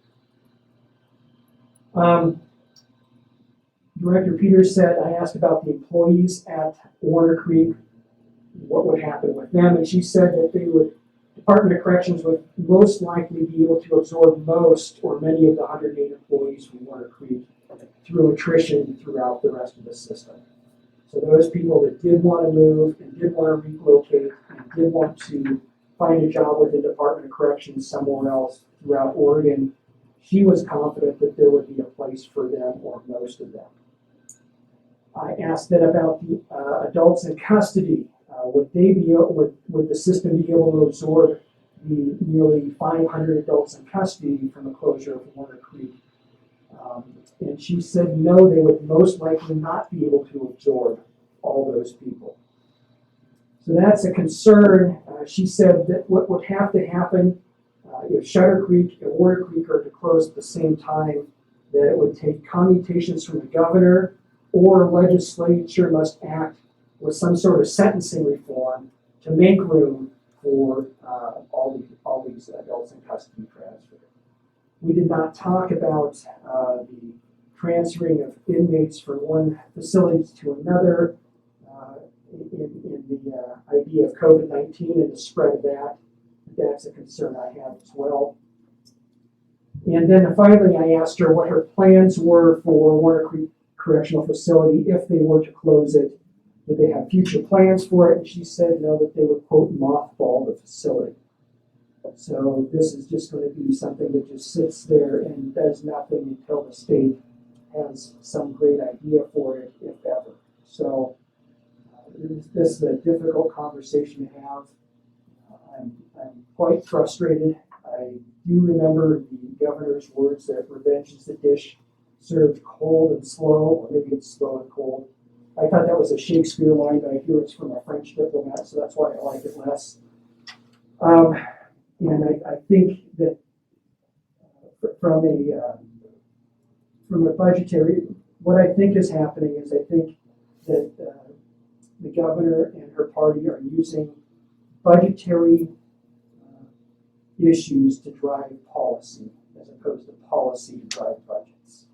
Director Peters said, I asked about the employees at Warner Creek, what would happen with them, and she said that Department of Corrections would most likely be able to absorb most or many of the 108 employees from Warner Creek through attrition throughout the rest of the system. So those people that did want to move and did want to relocate and did want to find a job with the Department of Corrections somewhere else throughout Oregon, she was confident that there would be a place for them or most of them. I asked then about the adults in custody. Would the system be able to absorb the nearly 500 adults in custody from the closure of Warner Creek? And she said no, they would most likely not be able to absorb all those people. So that's a concern. She said that what would have to happen if Shutter Creek and Warner Creek are to close at the same time, that it would take commutations from the governor or legislature must act with some sort of sentencing reform to make room for all these adults in custody transfer. We did not talk about the transferring of inmates from one facility to another in the idea of COVID-19 and the spread of that. That's a concern I have as well. And then finally, I asked her what her plans were for Warner Creek Correctional Facility if they were to close it. Did they have future plans for it? And she said no, that they would, quote, mothball the facility. So this is just going to be something that just sits there and does nothing until the state has some great idea for it, if ever. So this is a difficult conversation to have. I'm quite frustrated. I do remember the governor's words that revenge is the dish served cold and slow, or maybe it's slow and cold. I thought that was a Shakespeare line, but I hear it's from a French diplomat, so that's why I like it less. And I think that from a budgetary, what I think is happening is I think that the governor and her party are using budgetary issues to drive policy as opposed to policy to drive budgets.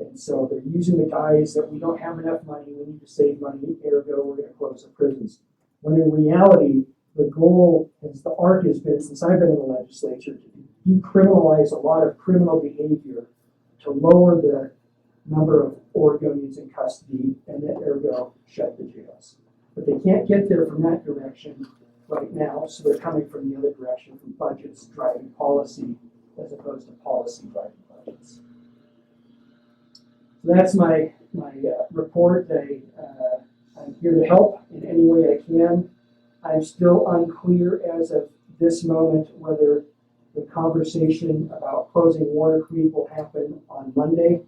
And so they're using the guise that we don't have enough money, we need to save money, ergo we're going to close the prisons. When in reality, the goal, as the arc has been since I've been in the legislature, to decriminalize a lot of criminal behavior, to lower the number of Oregonians in custody, and then ergo shut the jails. But they can't get there from that direction right now, so they're coming from the other direction, from budgets driving policy as opposed to policy driving budgets. So that's my report. I'm here to help in any way I can. I'm still unclear as of this moment whether the conversation about closing Warner Creek will happen on Monday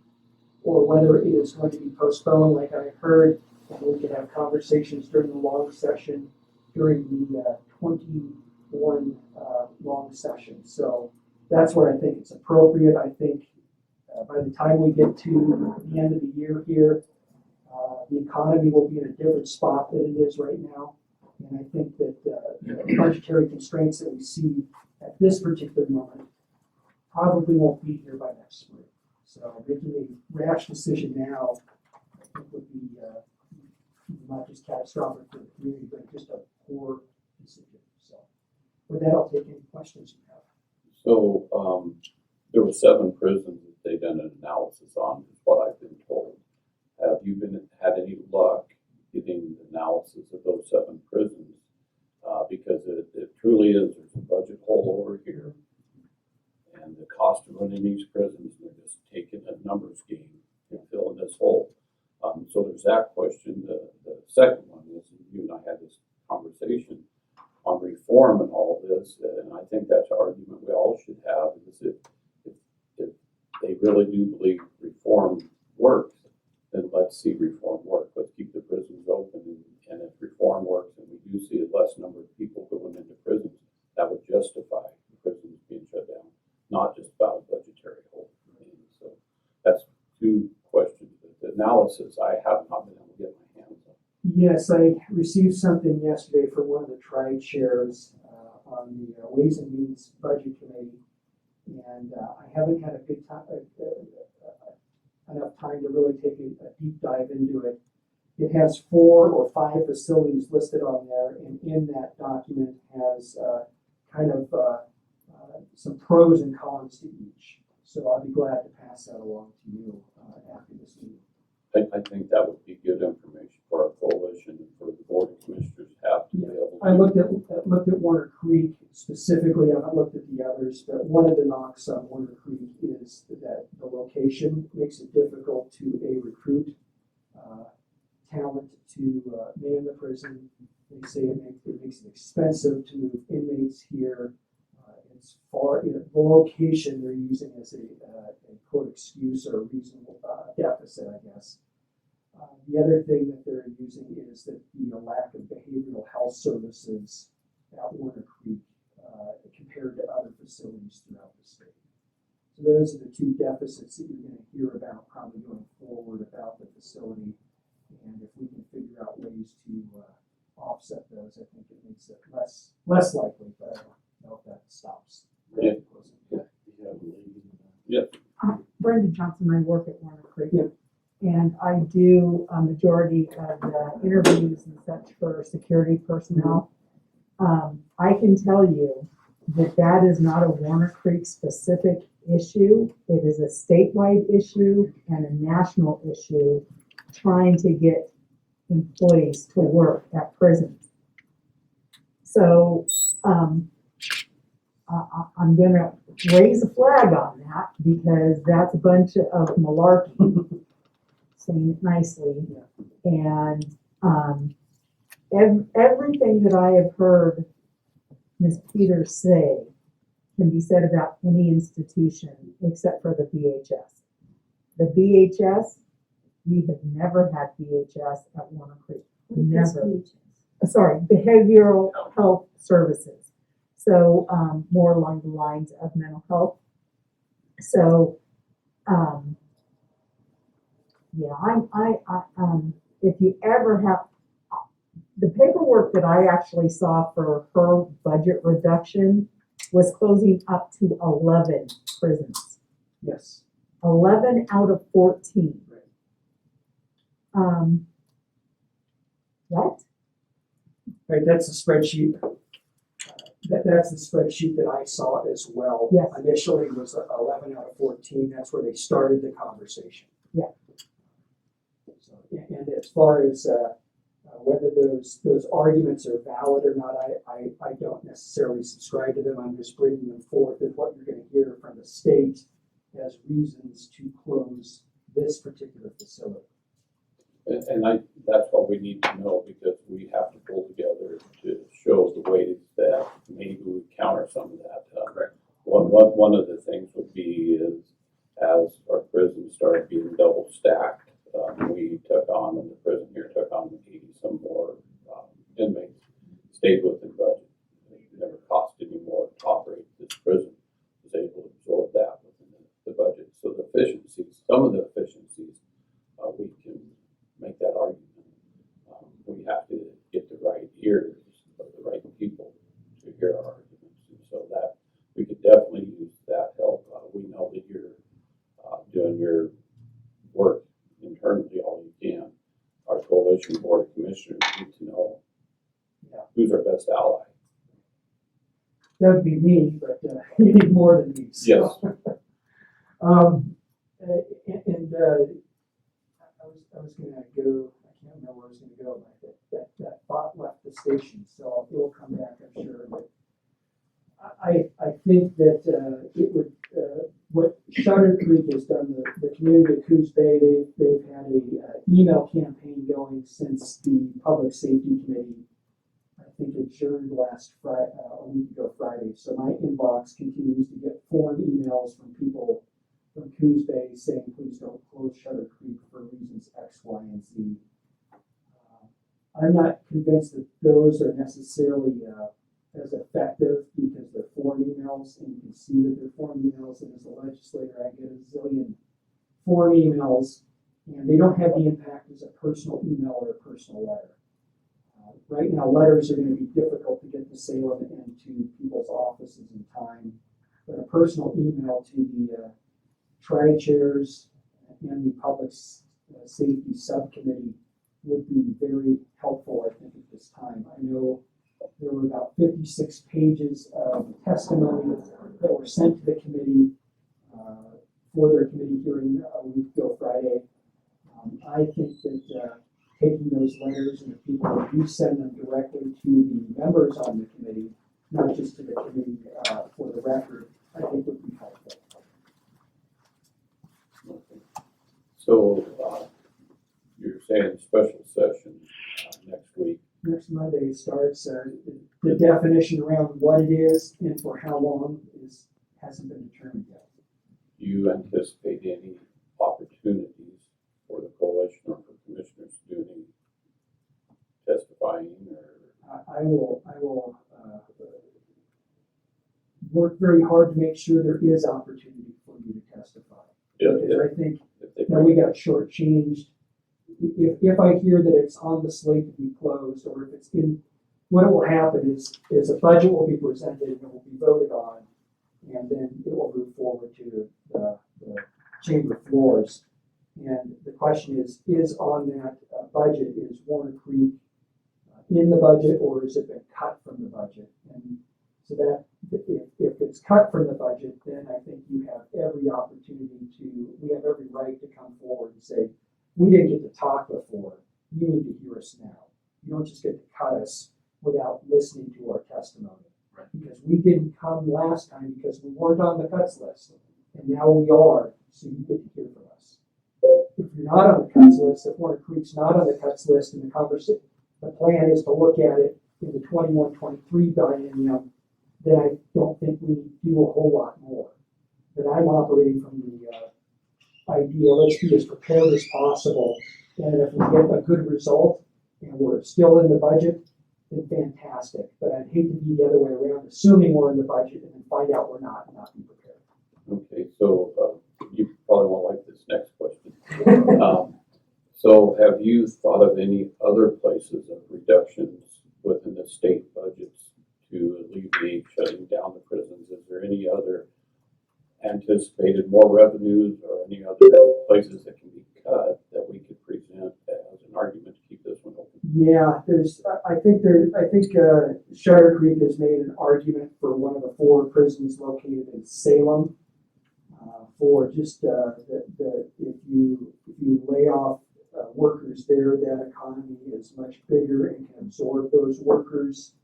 or whether it is going to be postponed like I heard, and we can have conversations during the long session, during the 21 long session. So that's where I think it's appropriate. I think by the time we get to the end of the year here, the economy will be in a different spot than it is right now. And I think that the budgetary constraints that we see at this particular moment probably won't be here by next spring. So making a rash decision now, I think would be not just catastrophic for the community, but just a poor decision. So with that, I'll take any questions you have. So, there were 7 prisons that they done an analysis on, is what I've been told. Have you had any luck getting the analysis of those 7 prisons? Because it truly is, there's a budget hole over here. And the cost of running these prisons, they're just taking a numbers game and filling this hole. So there's that question. The second one is, you and I had this conversation on reform and all this, and I think that's an argument we all should have, is if they really do believe reform works, then let's see reform work. Let's keep the prisons open, and if reform works and we do see a less number of people going into prisons, that would justify the prisons being shut down, not just about a budgetary hole. So that's 2 questions. The analysis, I have not been able to get my hands on. Yes, I received something yesterday from one of the tribe chairs on the Ways and Means Budget Committee, and I haven't had a good time, enough time to really take a deep dive into it. It has 4 or 5 facilities listed on there, and in that document has kind of some pros and cons to each. So I'll be glad to pass that along to you after this meeting. I think that would be good information for our coalition and for the board of commissioners have to be able to. I looked at Warner Creek specifically. I haven't looked at the others, but one of the knocks on Warner Creek is that the location makes it difficult to recruit talent to man the prison. They say it makes it expensive to move inmates here. It's far, the location they're using as a quote excuse or a reasonable deficit, I guess. The other thing that they're using is that the lack of behavioral health services at Warner Creek compared to other facilities throughout the state. So those are the 2 deficits that you're going to hear about probably going forward about the facility. And if we can figure out ways to offset those, I think it makes it less likely, but I don't know if that stops. Yeah. Yeah. Brenda Johnson, I work at Warner Creek. Yeah. And I do a majority of the interviews and such for security personnel. I can tell you that that is not a Warner Creek specific issue. It is a statewide issue and a national issue trying to get employees to work at prisons. So I'm going to raise a flag on that because that's a bunch of malarkey, saying it nicely. And everything that I have heard Ms. Peters say can be said about any institution except for the BHS. The BHS, we have never had BHS at Warner Creek. Never. Sorry, Behavioral Health Services. So more along the lines of mental health. So if you ever have the paperwork that I actually saw for her budget reduction was closing up to 11 prisons. Yes. 11 out of 14. What? Right, that's the spreadsheet. That's the spreadsheet that I saw as well. Yes. Initially it was 11 out of 14. That's where they started the conversation. Yeah. So, and as far as Whether those arguments are valid or not, I don't necessarily subscribe to them. I'm just bringing them forth as what you're going to hear from the state as reasons to close this particular facility. And that's what we need to know, because we have to pull together to show the ways that maybe we counter some of that. Correct. One of the things would be is, as our prisons started being double stacked, we took on, and the prison here took on 80 some more inmates, stayed within budget. It never cost any more to operate this prison, was able to absorb that within the budget. So the efficiencies, some of the efficiencies, we can make that argument. We have to get the right ears of the right people to hear our arguments, and so that we could definitely use that help. We know that you're doing your work internally all you can. Our coalition board of commissioners need to know who's our best ally. That would be me, but you need more than me. So. Yes. I was gonna go, I can't remember where I was gonna go, but that thought left the station, so it will come back, I'm sure. But I think that it would, what Shutter Creek has done, the community of Coos Bay, they've had a email campaign going since the Public Safety Committee, I think, adjourned last Friday, a week ago Friday. So my inbox continues to get foreign emails from people from Coos Bay saying, please don't close Shutter Creek for reasons X, Y, and Z. I'm not convinced that those are necessarily as effective, because they're foreign emails, and you can see that they're foreign emails, and as a legislator I get a zillion foreign emails, and they don't have the impact as a personal email or a personal letter. Right now, letters are going to be difficult to get to Salem and to people's offices in time, but a personal email to the tri-chairs and the public safety subcommittee would be very helpful, I think, at this time. I know there were about 56 pages of testimony that were sent to the committee for their committee hearing a week ago Friday. I think that taking those letters, and if people do send them directly to the members on the committee, not just to the committee for the record, I think would be helpful. So you're saying special session next week. Next Monday starts, the definition around what it is and for how long hasn't been determined yet. Do you anticipate any opportunities for the coalition or for commissioners to do any testifying, or? I will work very hard to make sure there is opportunity for you to testify. Because I think that we got shortchanged. If I hear that it's on the slate to be closed, or if it's in, what will happen is a budget will be presented and it will be voted on, and then it will move forward to the chamber floors. And the question is on that budget, is Warner Creek in the budget, or has it been cut from the budget? And so that if it's cut from the budget, then I think you have every opportunity we have every right to come forward and say, we didn't get to talk before, you need to hear us now. You don't just get to cut us without listening to our testimony. Right. Because we didn't come last time because we weren't on the cuts list, and now we are, so you get to hear from us. If you're not on the cuts list, if Warner Creek's not on the cuts list, and the plan is to look at it in the 21-23 biennium, then I don't think we do a whole lot more. But I'm operating from the idea, let's be as prepared as possible, and if we get a good result and we're still in the budget, then fantastic. But I'd hate to be the other way around, assuming we're in the budget and then find out we're not and not be prepared. Okay, so you probably won't like this next question. So have you thought of any other places of reductions within the state budgets to alleviate shutting down the prisons? Is there any other anticipated more revenues or any other places that can be cut that we could present as an argument to keep this one open? Yeah, I think Shutter Creek has made an argument for one of the 4 prisons located in Salem, for just if you lay off workers there. That economy is much bigger and can absorb those workers.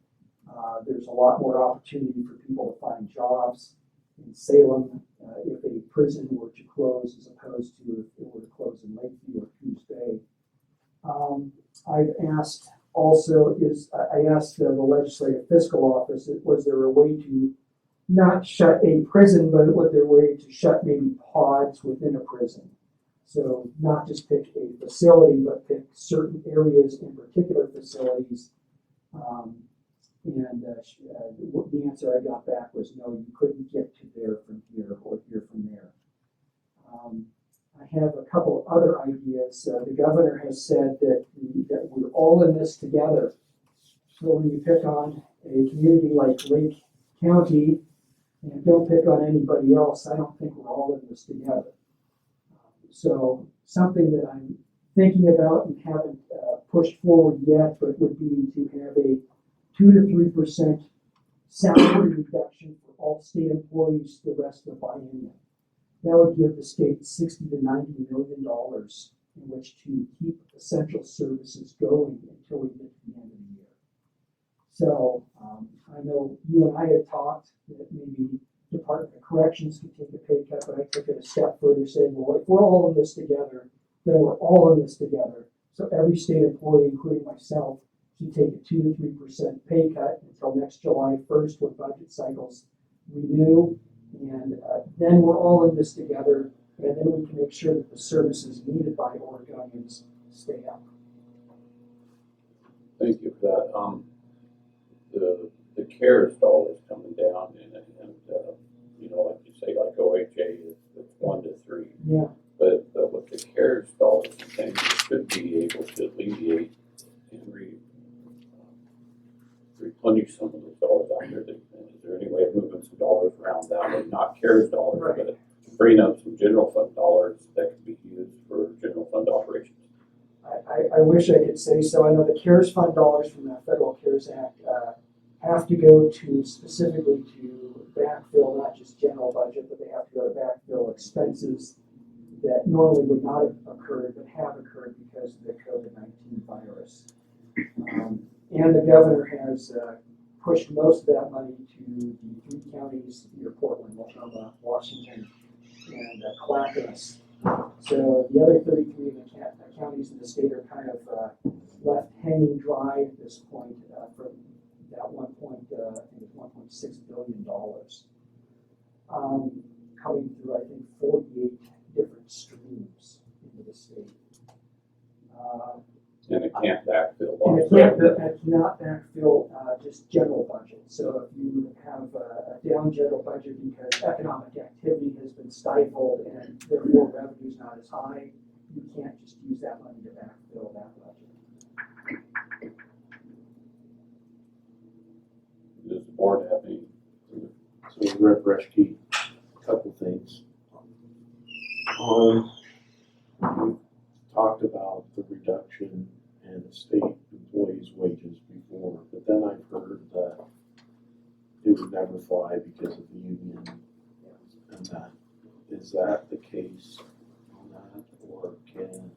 There's a lot more opportunity for people to find jobs in Salem if a prison were to close as opposed to if it were to close in Lakeview or Coos Bay. I've asked also I asked the Legislative Fiscal Office, was there a way to not shut a prison, but was there a way to shut maybe pods within a prison? So not just pick a facility, but pick certain areas in particular facilities. The answer I got back was no, you couldn't get to there from here or here from there. I have a couple of other ideas. The governor has said that we're all in this together. So when you pick on a community like Lake County and don't pick on anybody else, I don't think we're all in this together. So something that I'm thinking about and haven't pushed forward yet, but would be to have a 2 to 3% salary reduction for all state employees the rest of the biennium. That would give the state $60 to $90 million in which to keep essential services going until we get to the end of the year. So I know you and I had talked that maybe Department of Corrections could take a pay cut, but I took it a step further, saying, well, if we're all in this together, then we're all in this together. So every state employee, including myself, should take a 2 to 3% pay cut until next July 1st when budget cycles renew. And then we're all in this together, and then we can make sure that the services needed by Oregonians stay up. Thank you for that. The CARES dollars coming down, and like you say, like OHA is 1 to 3. Yeah. But with the CARES dollars and things, it should be able to alleviate and replenish some of those dollars out there. Is there any way of moving some dollars around that way? Not CARES dollars, Right. but freeing up some general fund dollars that could be used for general fund operations? I wish I could say so. I know the CARES Fund dollars from the Federal CARES Act have to go to specifically to backfill, not just general budget, but they have to go to backfill expenses that normally would not have occurred, but have occurred because of the COVID-19 virus. And the governor has pushed most of that money to the 3 counties near Portland, Multnomah, Washington, and Clackamas. So the other 33 counties in the state are kind of left hanging dry at this point from that I think it's $1.6 billion coming through, I think, 48 different streams into the state. And it can't backfill. And it cannot backfill just general budget. So if you have a down general budget because economic activity has been stifled and therefore revenue is not as high, you can't just use that money to backfill that budget. Does the board have any? So Rep. Reschke, a couple things. We talked about the reduction in the state employees' wages before, but then I've heard that it would never fly because of the union and that. Is that the case on that, or can?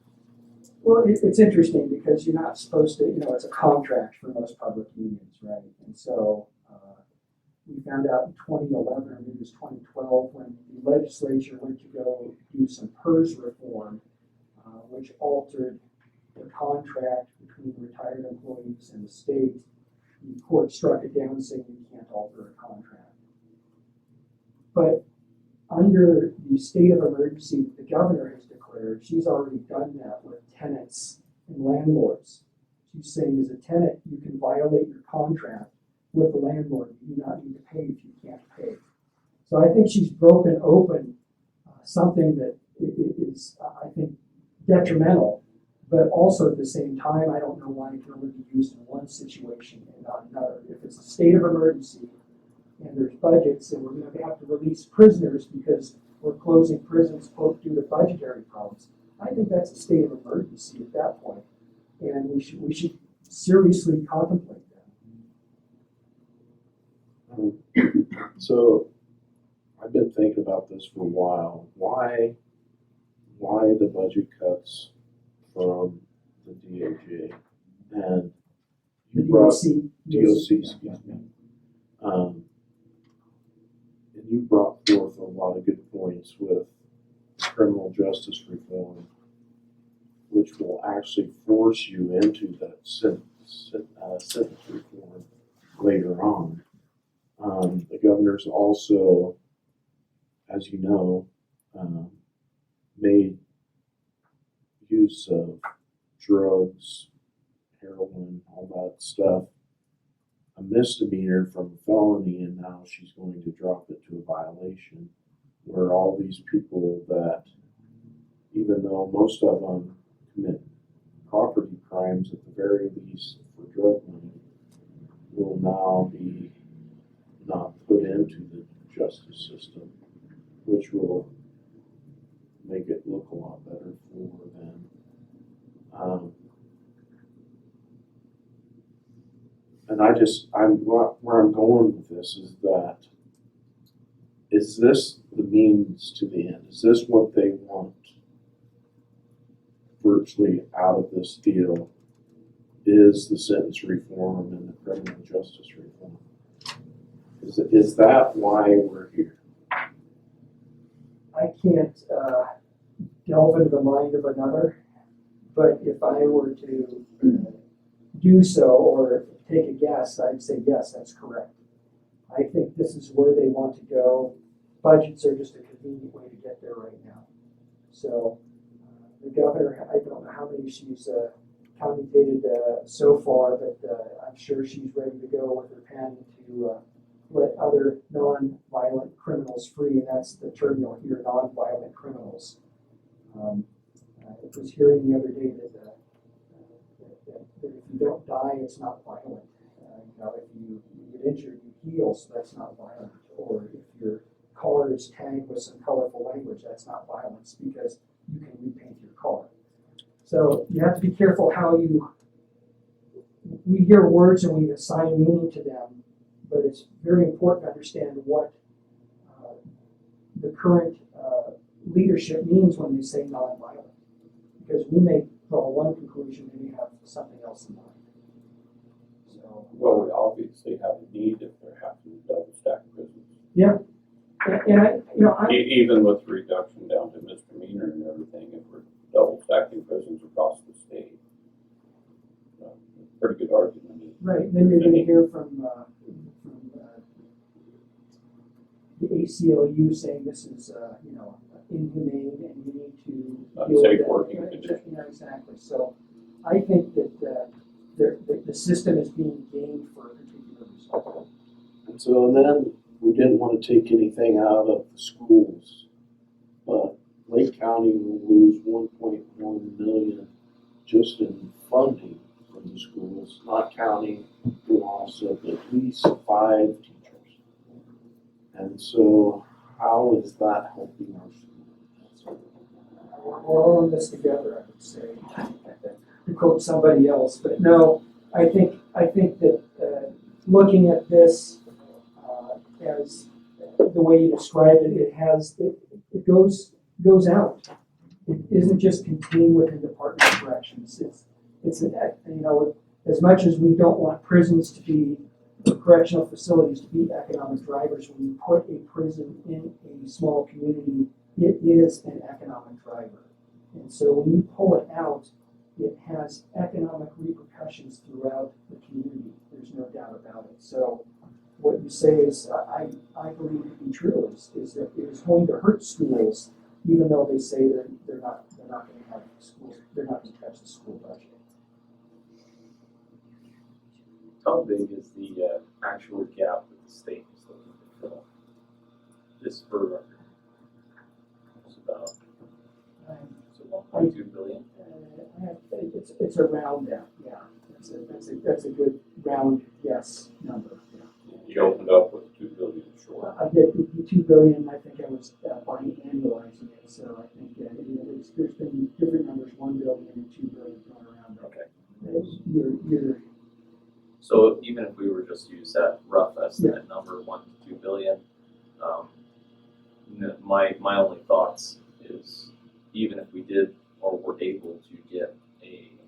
Well, it's interesting because you're not supposed to, it's a contract for most public unions, right? And so we found out in 2011, or maybe it was 2012, when the legislature went to go do some PERS reform, which altered the contract between retired employees and the state. The court struck it down saying you can't alter a contract. But under the state of emergency that the governor has declared, she's already done that with tenants and landlords. She's saying as a tenant, you can violate your contract with the landlord. You do not need to pay if you can't pay. So I think she's broken open something that is, I think, detrimental, but also at the same time, I don't know why it can only be used in one situation and not another. If it's a state of emergency and there's budgets and we're going to have to release prisoners because we're closing prisons due to budgetary problems, I think that's a state of emergency at that point, and we should seriously contemplate that. So I've been thinking about this for a while. Why the budget cuts from the DAJ, and The you brought DOC. DOC, excuse me. And you brought forth a lot of good points with criminal justice reform, which will actually force you into that sentence reform later on. The governor's also, as you know, made use of drugs, heroin, all that stuff, a misdemeanor from a felony, and now she's going to drop it to a violation, where all these people that, even though most of them commit property crimes at the very least for drug money, will now be not put into the justice system, which will make it look a lot better for them. And where I'm going with this is this the means to the end? Is this what they want virtually out of this deal? Is the sentence reform and the criminal justice reform? Is that why we're here? I can't delve into the mind of another, but if I were to do so or take a guess, I'd say yes, that's correct. I think this is where they want to go. Budgets are just a convenient way to get there right now. So the governor, I don't know how many she's commutated so far, but I'm sure she's ready to go with her pen to let other non-violent criminals free, and that's the term you'll hear, non-violent criminals. I was hearing the other day that if you don't die, it's not violent. If you get injured, you heal, so that's not violent. Or if your car is tagged with some colorful language, that's not violence because you can repaint your car. So you have to be careful how we hear words and we assign meaning to them, but it's very important to understand what the current leadership means when they say nonviolent. Because we may draw one conclusion, they may have something else in mind. So, Well, we obviously have a need if they're having double stack prisons. yeah, and I Even with reduction down to misdemeanor and everything, if we're double stacking prisons across the state, pretty good argument. right. Then you're going to hear from the ACLU saying this is inhumane and you need to Unsafe working conditions. Yeah, exactly. So I think that the system is being gamed for a particular result. And so then we didn't want to take anything out of the schools, but Lake County will lose 1.1 million just in funding from the schools, not counting the loss of at least 5 teachers. And so how is that helping our schools? We're all in this together, I would say, to quote somebody else. But no, I think that looking at this as the way you describe it, it goes out. It isn't just contained within Department of Corrections. It's as much as we don't want prisons to be correctional facilities to be economic drivers, when you put a prison in a small community, it is an economic driver. And so when you pull it out, it has economic repercussions throughout the community. There's no doubt about it. So what you say is, I believe to be true, is that it is going to hurt schools, even though they say they're not going to have schools, they're not going to touch the school budget. How big is the actual gap that the state is looking to fill? This per record. It's about 1.2 billion. It's around that, yeah. That's a good round yes number. Yeah. You opened up with 2 billion short. I did the 2 billion. I think I was annualizing it, so I think there's been different numbers, 1 billion and 2 billion thrown around. Okay. So even if we were just to use that rough estimate number, 1 to 2 billion, my only thoughts is even if we did or were able to get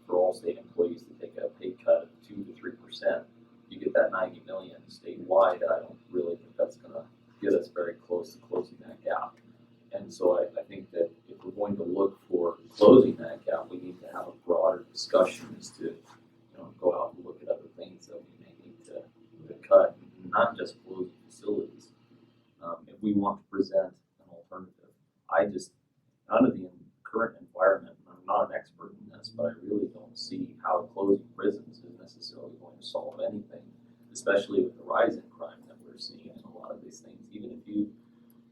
for all state employees to take a pay cut of 2 to 3%, you get that 90 million statewide. I don't really think that's gonna get us very close to closing that gap. And so I think that if we're going to look for closing that gap, we need to have a broader discussion as to, go out and look at other things that we may need to cut, not just closing facilities. If we want to present an alternative, out of the current environment, I'm not an expert in this, but I really don't see how closing prisons is necessarily going to solve anything, especially with the rise in crime that we're seeing in a lot of these things. Even if you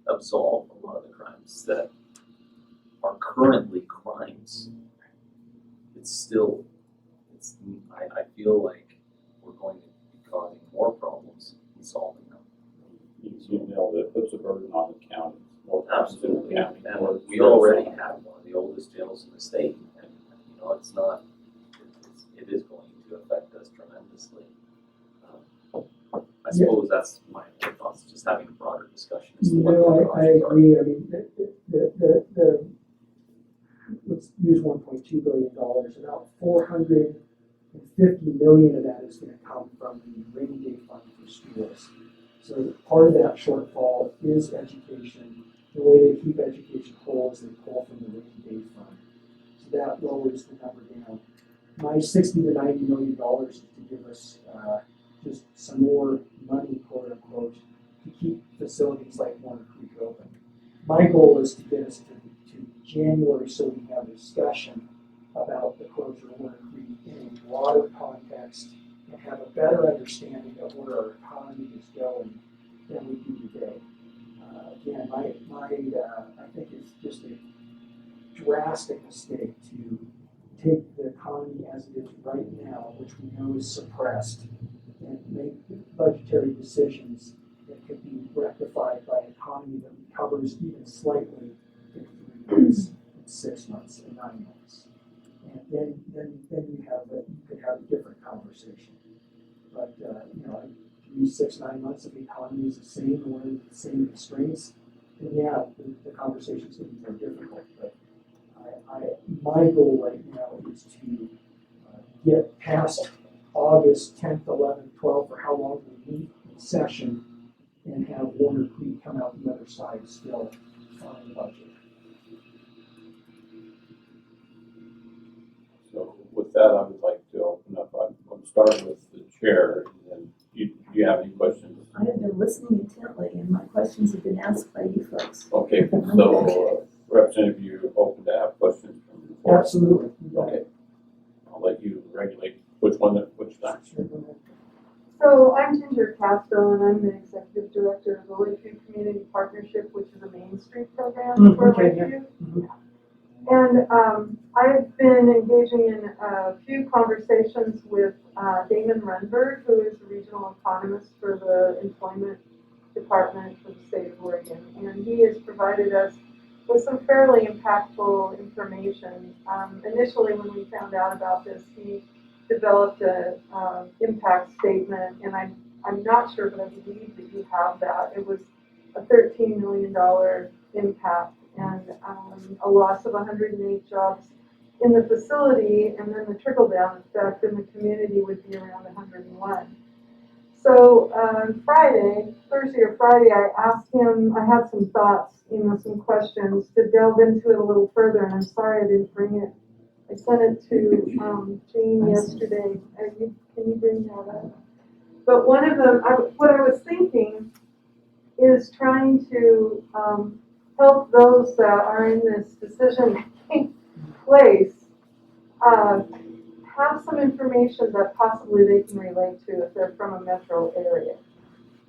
absolve a lot of the crimes that are currently crimes, I feel like we're going to be causing more problems in solving them. You nailed it, puts a burden on the county, more problems in the county. And we already have one of the oldest jails in the state, and it is going to affect us tremendously. I suppose that's my thoughts, just having a broader discussion as to what the No, I options are. agree. I mean, let's use $1.2 billion, about 450 million of that is gonna come from the rainy day fund for schools. So part of that shortfall is education. The way they keep education whole is they pull from the rainy day fund. So that lowers the number down. My 60 to 90 million dollars is to give us just some more money, quote unquote, to keep facilities like Warner Creek open. My goal is to get us to January so we have a discussion about the closure of Warner Creek in a broader context and have a better understanding of where our economy is going than we do today. Again, I think it's just a drastic mistake to take the economy as it is right now, which we know is suppressed, and make budgetary decisions that could be rectified by an economy that recovers even slightly in 3 months, in 6 months, in 9 months. And then you could have a different conversation. But 3, 6, 9 months if the economy is the same or the same constraints, then yeah, the conversation's gonna be more difficult. But my goal right now is to get past August 10th, 11th, 12th, or how long we meet in session, and have Warner Creek come out the other side still on the budget. So with that, I would like to open up, I'm going to start with the chair, and then do you have any questions? I have been listening intently, and my questions have been asked by you folks. Okay, so Representative, you're open to have questions from the floor? Absolutely. Okay. I'll let you regulate which time. Sure, go ahead. So I'm Ginger Castro, and I'm the Executive Director of the Lakeview Community Partnership, which is a Main Street program for Lakeview. And I've been engaging in a few conversations with Damon Renberg, who is the Regional Economist for the Employment Department for the state of Oregon. And he has provided us with some fairly impactful information. Initially, when we found out about this, he developed an impact statement, and I'm not sure, but I believe that you have that. It was a $13 million impact and a loss of 108 jobs in the facility, and then the trickle-down effect in the community would be around 101. So Thursday or Friday, I asked him, I had some thoughts, some questions to delve into it a little further, and I'm sorry I didn't bring it. I sent it to Jean yesterday. Can you bring that up? But one of them, what I was thinking is trying to help those that are in this decision-making place have some information that possibly they can relate to if they're from a metro area.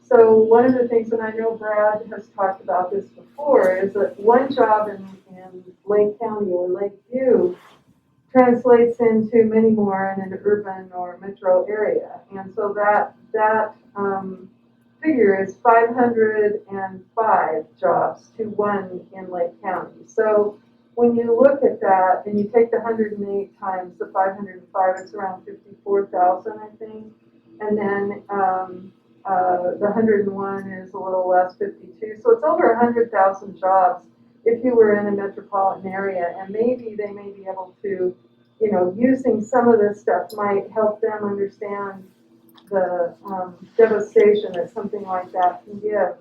So one of the things, and I know Brad has talked about this before, is that one job in Lake County or Lakeview translates into many more in an urban or metro area. And so that figure is 505 jobs to 1 in Lake County. So when you look at that and you take the 108 times the 505, it's around 54,000, I think. And then the 101 is a little less, 52. So it's over 100,000 jobs if you were in a metropolitan area, and maybe they may be able to, using some of this stuff might help them understand the devastation that something like that can give.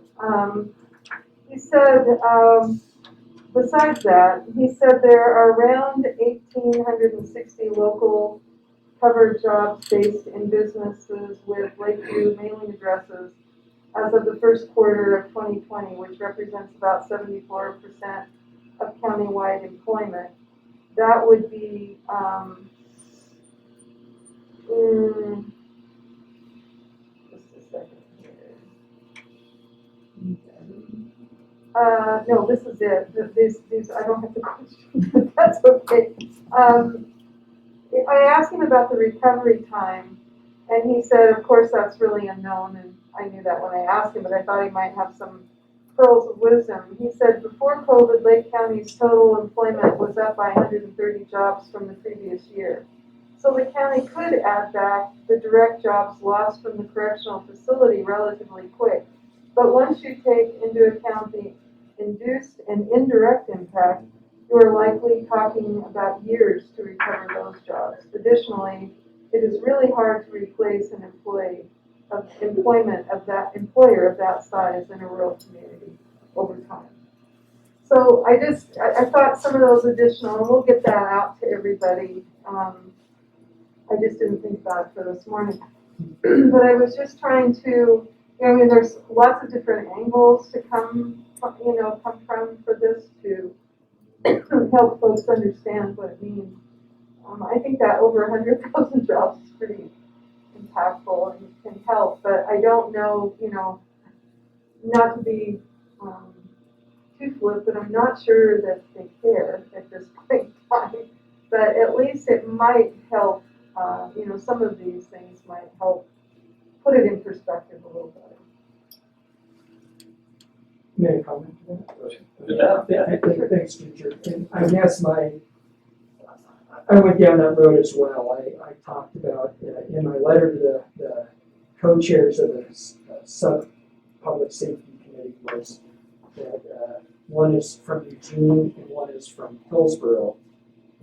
He said, besides that, he said there are around 1,860 local covered jobs based in businesses with Lakeview mailing addresses as of the first quarter of 2020, which represents about 74% of countywide employment. That would be, just a second here. No, this is it. These, I don't have the questions, but that's okay. I asked him about the recovery time, and he said, of course, that's really unknown, and I knew that when I asked him, but I thought he might have some pearls of wisdom. He said, before COVID, Lake County's total employment was up by 130 jobs from the previous year. So the county could add back the direct jobs lost from the correctional facility relatively quick. But once you take into account the induced and indirect impact, you are likely talking about years to recover those jobs. Additionally, it is really hard to replace an employer of that size in a rural community over time. So I thought some of those additional, and we'll get that out to everybody. I just didn't think about it for this morning. But I was just trying to, there's lots of different angles to come from for this to help folks understand what it means. I think that over 100,000 jobs is pretty impactful and can help, but I don't know, not to be too flip, but I'm not sure that they care at this point in time. But at least it might help, some of these things might help put it in perspective a little better. May I comment to Yeah. that? Thanks, Ginger. And I guess I went down that road as well. I talked about, in my letter to the co-chairs of the sub-public safety committee, was that one is from Eugene and one is from Hillsborough.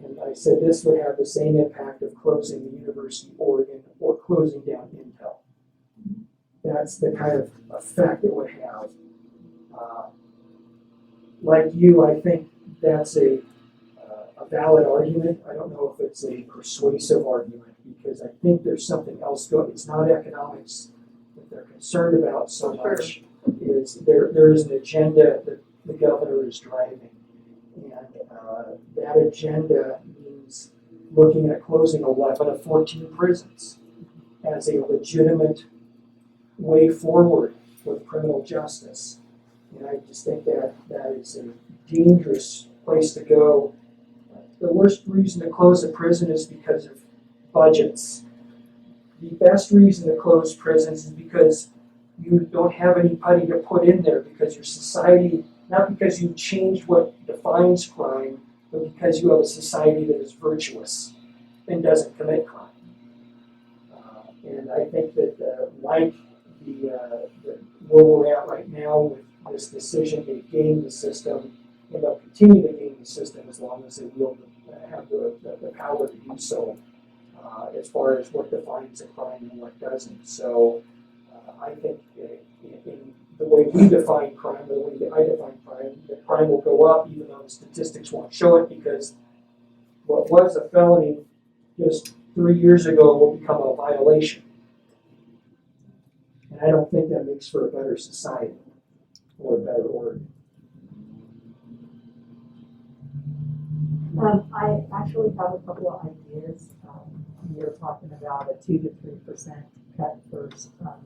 And I said this would have the same impact of closing the University of Oregon or closing down Intel. That's the kind of effect it would have. Like you, I think that's a valid argument. I don't know if it's a persuasive argument, because I think there's something else going. It's not economics that they're concerned about so much. Is there is an agenda that the governor is driving, and that agenda means looking at closing 11 of 14 prisons as a legitimate way forward with criminal justice. And I just think that is a dangerous place to go. The worst reason to close a prison is because of budgets. The best reason to close prisons is because you don't have anybody to put in there, because your society, not because you've changed what defines crime, but because you have a society that is virtuous and doesn't commit crime. And I think that like where we're at right now with this decision, they game the system, and they'll continue to game the system as long as they will have the power to do so, as far as what defines a crime and what doesn't. So I think in the way we define crime, the way that I define crime, the crime will go up even though the statistics won't show it, because what was a felony just 3 years ago will become a violation. And I don't think that makes for a better society or a better order. I actually have a couple of ideas. You're talking about a 2 to 3% cut for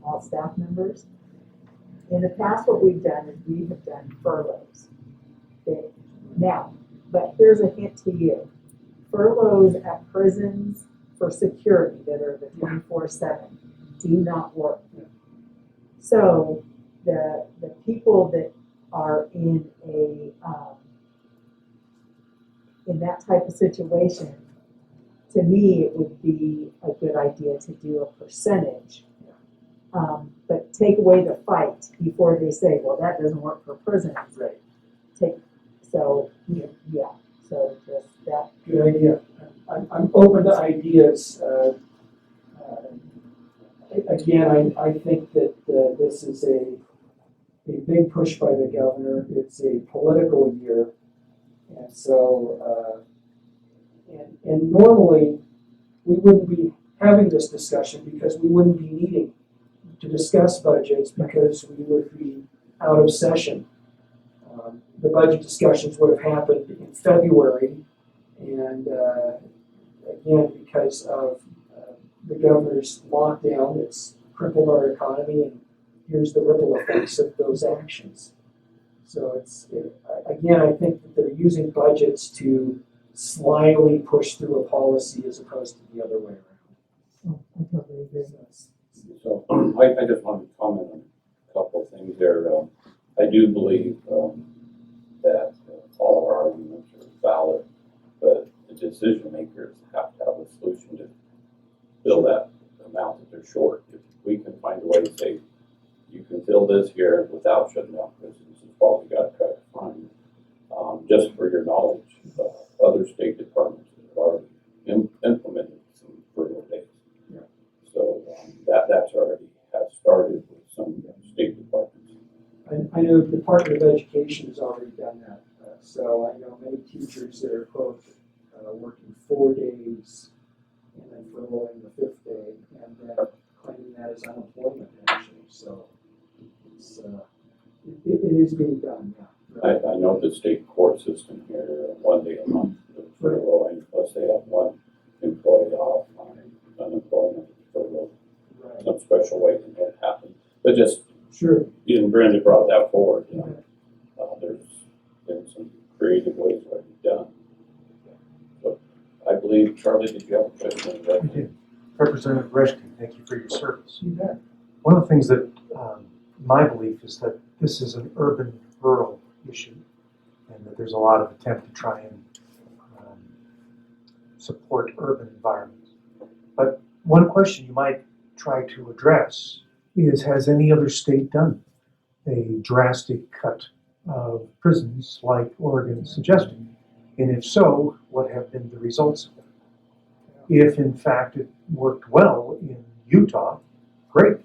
all staff members. In the past, what we've done is we have done furloughs. Okay. Now, but here's a hint to you. Furloughs at prisons for security that are the 24/7 do not work. So the people that are in that type of situation, to me, it would be a good idea to do a percentage. But take away the fight before they say, well, that doesn't work for prisons. Right. So, so just that. Good idea. I'm open to ideas. Again, I think that this is a big push by the governor. It's a political year. And so, and normally we wouldn't be having this discussion because we wouldn't be needing to discuss budgets because we would be out of session. The budget discussions would have happened in February, and again, because of the governor's lockdown, it's crippled our economy, and here's the ripple effects of those actions. So again, I think that they're using budgets to slyly push through a policy as opposed to the other way around. I totally agree. So I just wanted to comment on a couple of things there. I do believe that all of our arguments are valid, but the decision makers have to have a solution to fill that amount that they're short. If we can find a way to say, you can fill this here without shutting down prisons, is all we got to try to find. Just for your knowledge, other state departments have already implemented some furlough days. Yeah. So that's already has started with some state departments. I know the Department of Education has already done that. So I know many teachers that are quote working 4 days and then furloughing the 5th day and then claiming that as unemployment actually. So it's, it is being done, yeah. I know the state court system here, 1 day a month furloughing, plus they have one employee off on unemployment furlough. Right. Some special way to make it happen. But just, Sure. even Brenda brought that forward, you know, there's been some creative ways already done. But I believe, Charlie, did you have a question? I did. Representative Reschke, thank you for your service. You bet. One of the things that my belief is that this is an urban-rural issue, and that there's a lot of attempt to try and support urban environments. But one question you might try to address is, has any other state done a drastic cut of prisons like Oregon is suggesting? And if so, what have been the results of it? If in fact it worked well in Utah, great,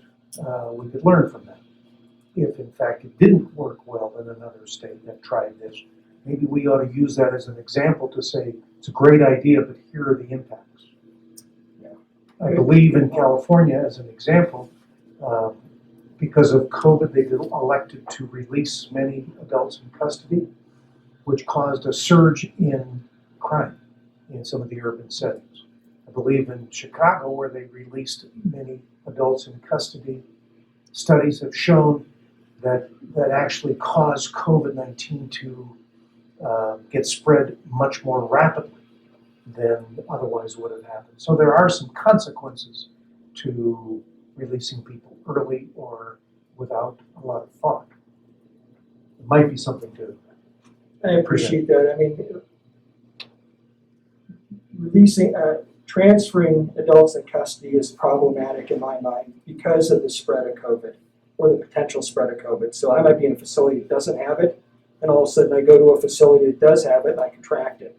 we could learn from that. If in fact it didn't work well in another state that tried this, maybe we ought to use that as an example to say, it's a great idea, but here are the impacts. I believe in California, as an example, because of COVID, they elected to release many adults in custody, which caused a surge in crime in some of the urban settings. I believe in Chicago, where they released many adults in custody, studies have shown that actually caused COVID-19 to get spread much more rapidly than otherwise would have happened. So there are some consequences to releasing people early or without a lot of thought. It might be something to I appreciate that. I mean, transferring adults in custody is problematic in my mind because of the spread of COVID or the potential spread of COVID. So I might be in a facility that doesn't have it, and all of a sudden I go to a facility that does have it and I contract it.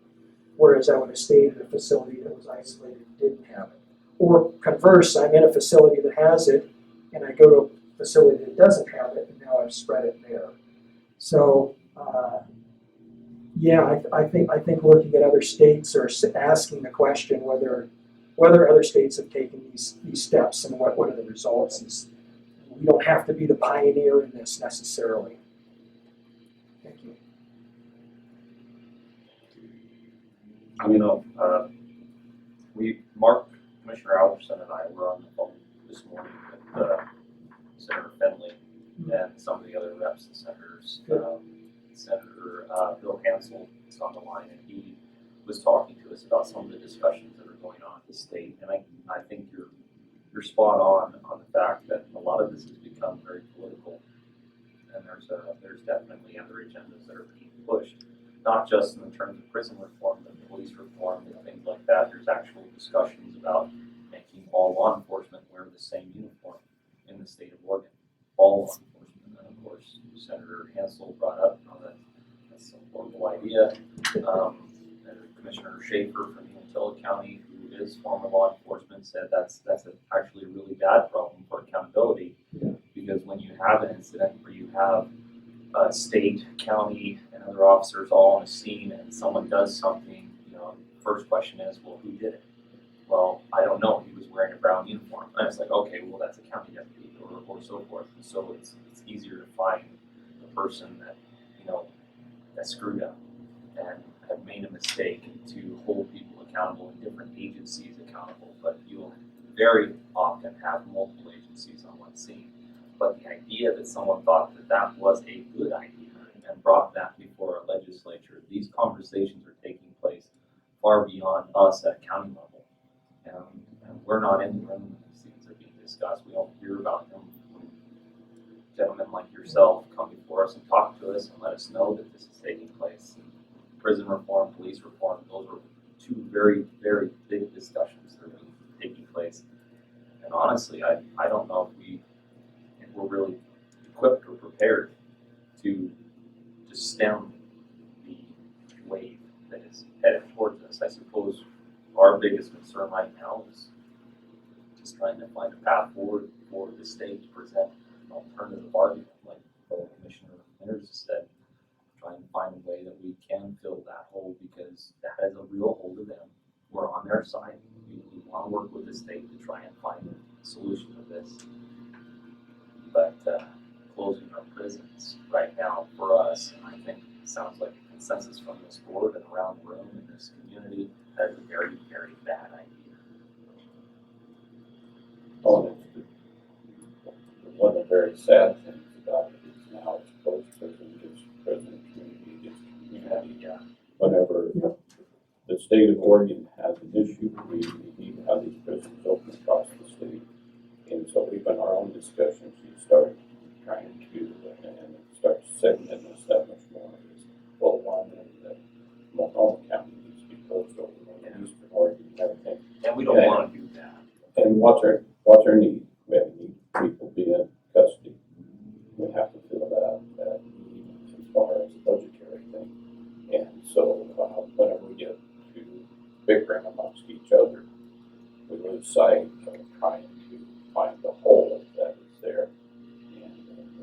Whereas I would have stayed in a facility that was isolated and didn't have it. Or converse, I'm in a facility that has it and I go to a facility that doesn't have it and now I've spread it there. So yeah, I think looking at other states or asking the question whether other states have taken these steps and what are the results is, we don't have to be the pioneer in this necessarily. Thank you. Commissioner Alderson and I were on the phone this morning with Senator Finley and some of the other reps and senators. Senator Bill Hansel is on the line, and he was talking to us about some of the discussions that are going on at the state. And I think you're spot on the fact that a lot of this has become very political, and there's definitely other agendas that are being pushed, not just in terms of prison reform, but police reform and things like that. There's actual discussions about making all law enforcement wear the same uniform in the state of Oregon, all law enforcement. And of course, Senator Hansel brought up the it's a horrible idea. Commissioner Schaefer from Umatilla County, who is former law enforcement, said that's actually a really bad problem for accountability. Because when you have an incident where you have state, county, and other officers all on the scene and someone does something, first question is, well, who did it? Well, I don't know. He was wearing a brown uniform. And it's like, okay, well, that's a county deputy or so forth. And so it's easier to find the person that, that screwed up and have made a mistake to hold people accountable and different agencies accountable. But you'll very often have multiple agencies on one scene. But the idea that someone thought that that was a good idea and brought that before our legislature, these conversations are taking place far beyond us at county level. And we're not in the room when these things are being discussed. We don't hear about them. Gentlemen like yourself come before us and talk to us and let us know that this is taking place. Prison reform, police reform, those are two very, very big discussions that are taking place. And honestly, I don't know if we're really equipped or prepared to stem the wave that is headed towards us. I suppose our biggest concern right now is just trying to find a path forward for the state to present an alternative argument, like Commissioner Comissioners said, trying to find a way that we can fill that hole, because that is a real hole to them. We're on their side. We want to work with the state to try and find a solution to this. But closing our prisons right now for us, I think it sounds like a consensus from this board and around the room in this community, that is a very, very bad idea. Oh, one of the very sad things about it is now it's post-prison gets prison, community gets community. Yeah. Whenever the state of Oregon has an issue, we need to have these prisons open across the state. And so even our own discussions, you start trying to, and it starts segmenting us that much more. Well, one, that Multnomah County needs to be closed over, and Eastern Oregon and everything. And we don't want to do that. And what's our need? We have need people be in custody. We have to fill that need as far as a budgetary thing. And so whenever we get to bickering amongst each other, we lose sight of trying to find the whole that is there. And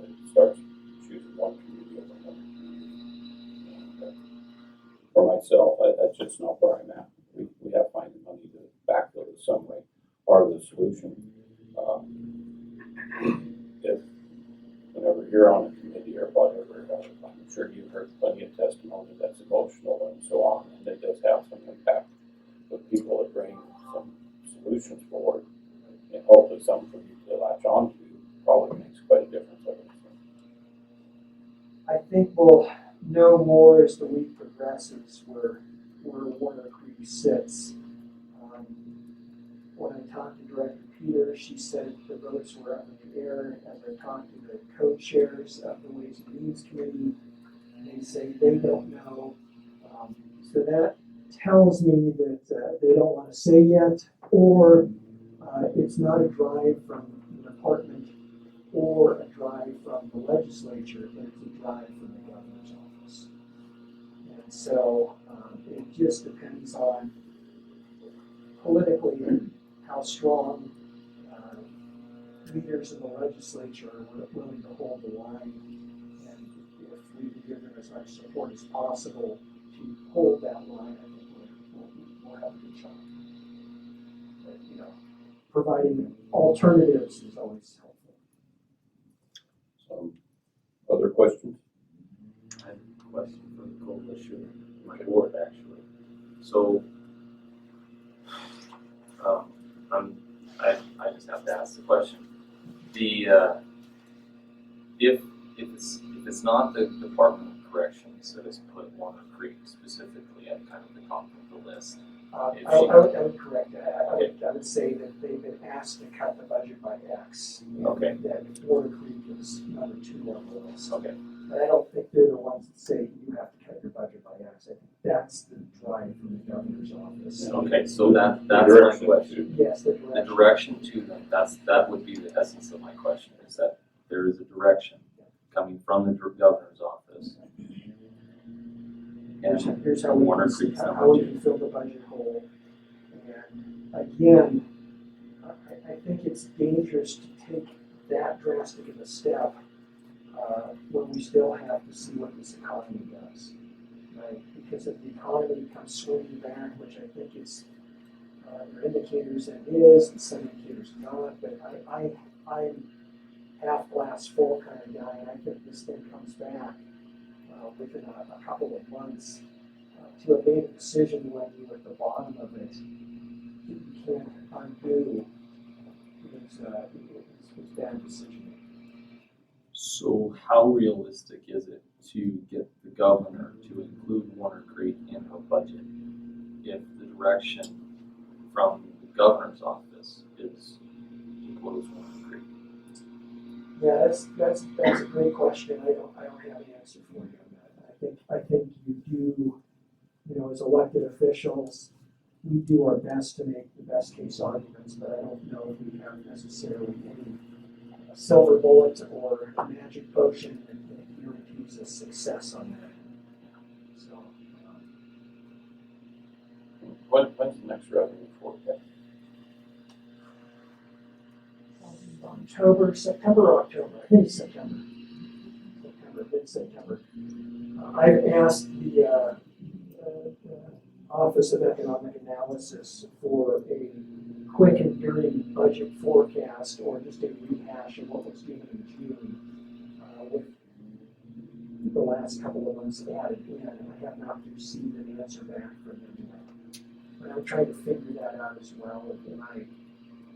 it starts choosing one community over another community. And for myself, that's just not where I'm at. We have to find the money to backfill it some way. Part of the solution, if whenever you're on a committee or whatever, I'm sure you've heard plenty of testimony that's emotional and so on, and it does have some impact. But people that bring some solutions forward, and hopefully something for you to latch on to, probably makes quite a difference. I think we'll know more as the week progresses where Warner Creek sits. When I talked to Director Peter, she said the votes were up in the air. As I talked to the co-chairs of the Ways and Means Committee, they say they don't know. So that tells me that they don't want to say yet, or it's not a drive from the department or a drive from the legislature, but it's a drive from the governor's office. And so it just depends on politically how strong leaders in the legislature are willing to hold the line, and if we can give them as much support as possible to hold that line, I think we'll have a good shot. But, providing alternatives is always helpful. Some other questions? I have a question for the coalition, my board actually. So, I just have to ask the question. If it's not the Department of Corrections that has put Warner Creek specifically at kind of the top of the list, I would correct that. I would say that they've been asked to cut the budget by X. Okay. That Warner Creek is number 2 on the list. Okay. But I don't think they're the ones that say you have to cut your budget by X. I think that's the drive from the governor's office. Okay, so that's my question. Yes, the The direction to them, that would be the essence of my question, is that there is a direction coming from the governor's office here's how we Water can, Creek's how we can fill the budget hole. And again, I think it's dangerous to take that drastic of a step when we still have to see what this economy does, right? Because if the economy comes swinging back, which I think is, there are indicators that it is, and some indicators not, but I'm half glass full kind of guy, and I think this thing comes back within a couple of months. To have made a decision when you're at the bottom of it, you can't undo is bad decision. So how realistic is it to get the governor to include Warner Creek in her budget if the direction from the governor's office is to close Warner Creek? Yeah, that's a great question. I don't have an answer for you on that. I think you do, as elected officials, we do our best to make the best case arguments, but I don't know if we have necessarily any silver bullet or a magic potion that guarantees us success on that. So, When's the next revenue forecast? September, October, I think it's September, mid-September. I've asked the Office of Economic Analysis for a quick and dirty budget forecast or just a rehash of what was given in June with the last couple of months added in, and I have not received an answer back from them yet. But I'm trying to figure that out as well. Am I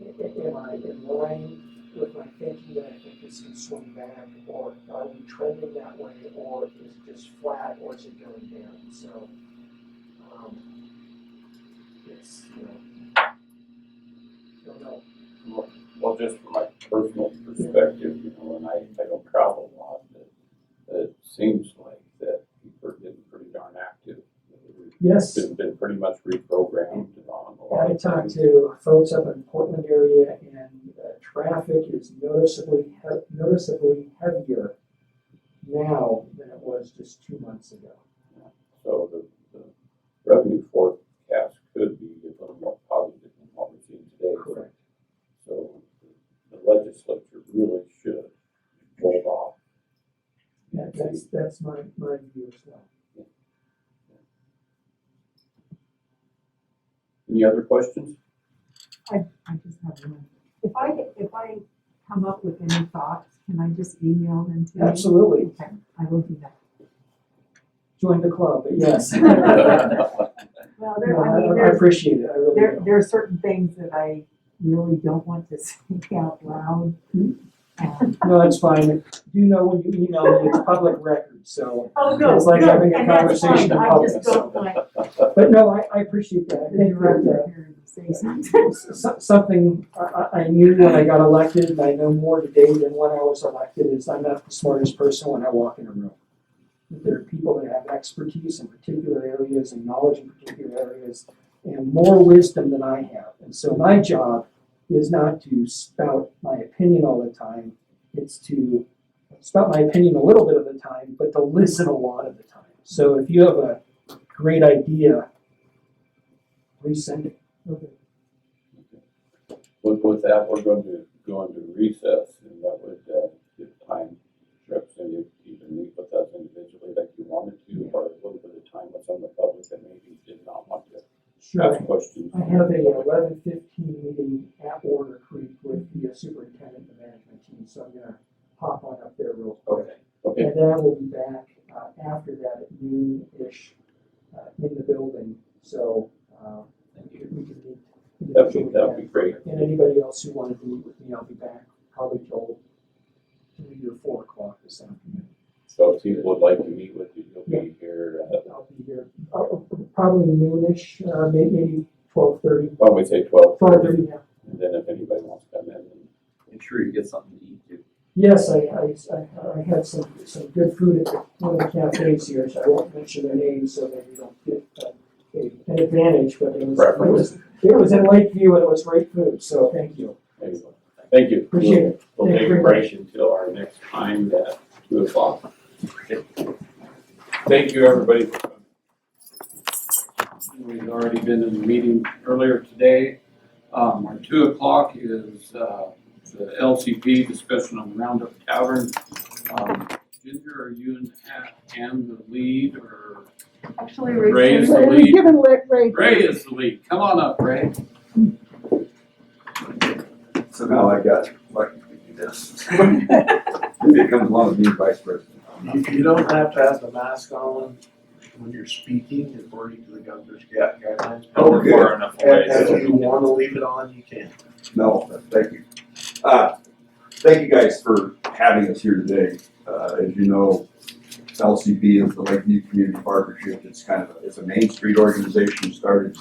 in line with my thinking that I think this can swing back, or are we trending that way, or is it just flat, or is it going down? So it's, don't know. Well, just from my personal perspective, and I don't travel a lot, but it seems like that people are getting pretty darn active. Yes. Been pretty much reprogrammed on a lot I of talked things. to folks up in the Portland area, and traffic is noticeably heavier now than it was just 2 months ago. So the revenue forecast could be a little more positive than what we're seeing today. Correct. So the legislature really should hold off. Yeah, that's my view as well. Any other questions? I just have one. If I come up with any thoughts, can I just email them to you? Absolutely. Okay, I will do that. Join the club, but yes. Well, I appreciate it. I really do. there are certain things that I really don't want to say out loud. No, it's fine. You know, when you email me, it's public record, so Oh, no, it's like no, having a and that's conversation in fine. I public. just don't want But no, I appreciate that. I the think director that, here to say something. something I knew when I got elected, and I know more today than when I was elected, is I'm not the smartest person when I walk in a room. There are people that have expertise in particular areas and knowledge in particular areas and more wisdom than I have. And so my job is not to spout my opinion all the time. It's to spout my opinion a little bit of the time, but to listen a lot of the time. So if you have a great idea, please send it. Okay. With that, we're going to go into recess, and that would give time for Representative to either meet with us individually like you wanted to, or a little bit of time with some of the public that maybe did not want to Sure. ask questions. I have a 11:15 meeting at Warner Creek with the superintendent and the management team, so I'm gonna hop on up there real quick. Okay. And then I will be back after that at noon-ish in the building, so we can meet. That'd be great. And anybody else who wanted to meet with me, I'll be back probably till 3 or 4 o'clock this afternoon. So if people would like to meet with you, you'll be here I'll be here probably noonish, maybe 12:30. why don't we say 12:30? 12:30, yeah. And then if anybody wants to come in, then Make sure you get something to eat too. Yes, I had some good food at one of the cafes here, so I won't mention their names so that you don't get an advantage, but it was in Lakeview and it was great food, so thank you. thank you. Appreciate it. We'll Thank take you a very break until our next time at 2 o'clock. Thank you, everybody, for coming. We've already been in the meeting earlier today. Our 2 o'clock is the LCP discussion on Roundup Tavern. Ginger, are you and the lead, or Actually, Ray is the We're lead? giving Ray. Ray is the lead. Come on up, Ray. So now I got lucky to do this. Maybe it comes along with being vice president. You don't have to have the mask on when you're speaking according to the governor's guidelines. Oh, We're good. far enough away. And if you want to leave it on, you can. No, thank you. Thank you guys for having us here today. As you know, LCP is the Lakeview Community Partnership. It's it's a Main Street organization, started,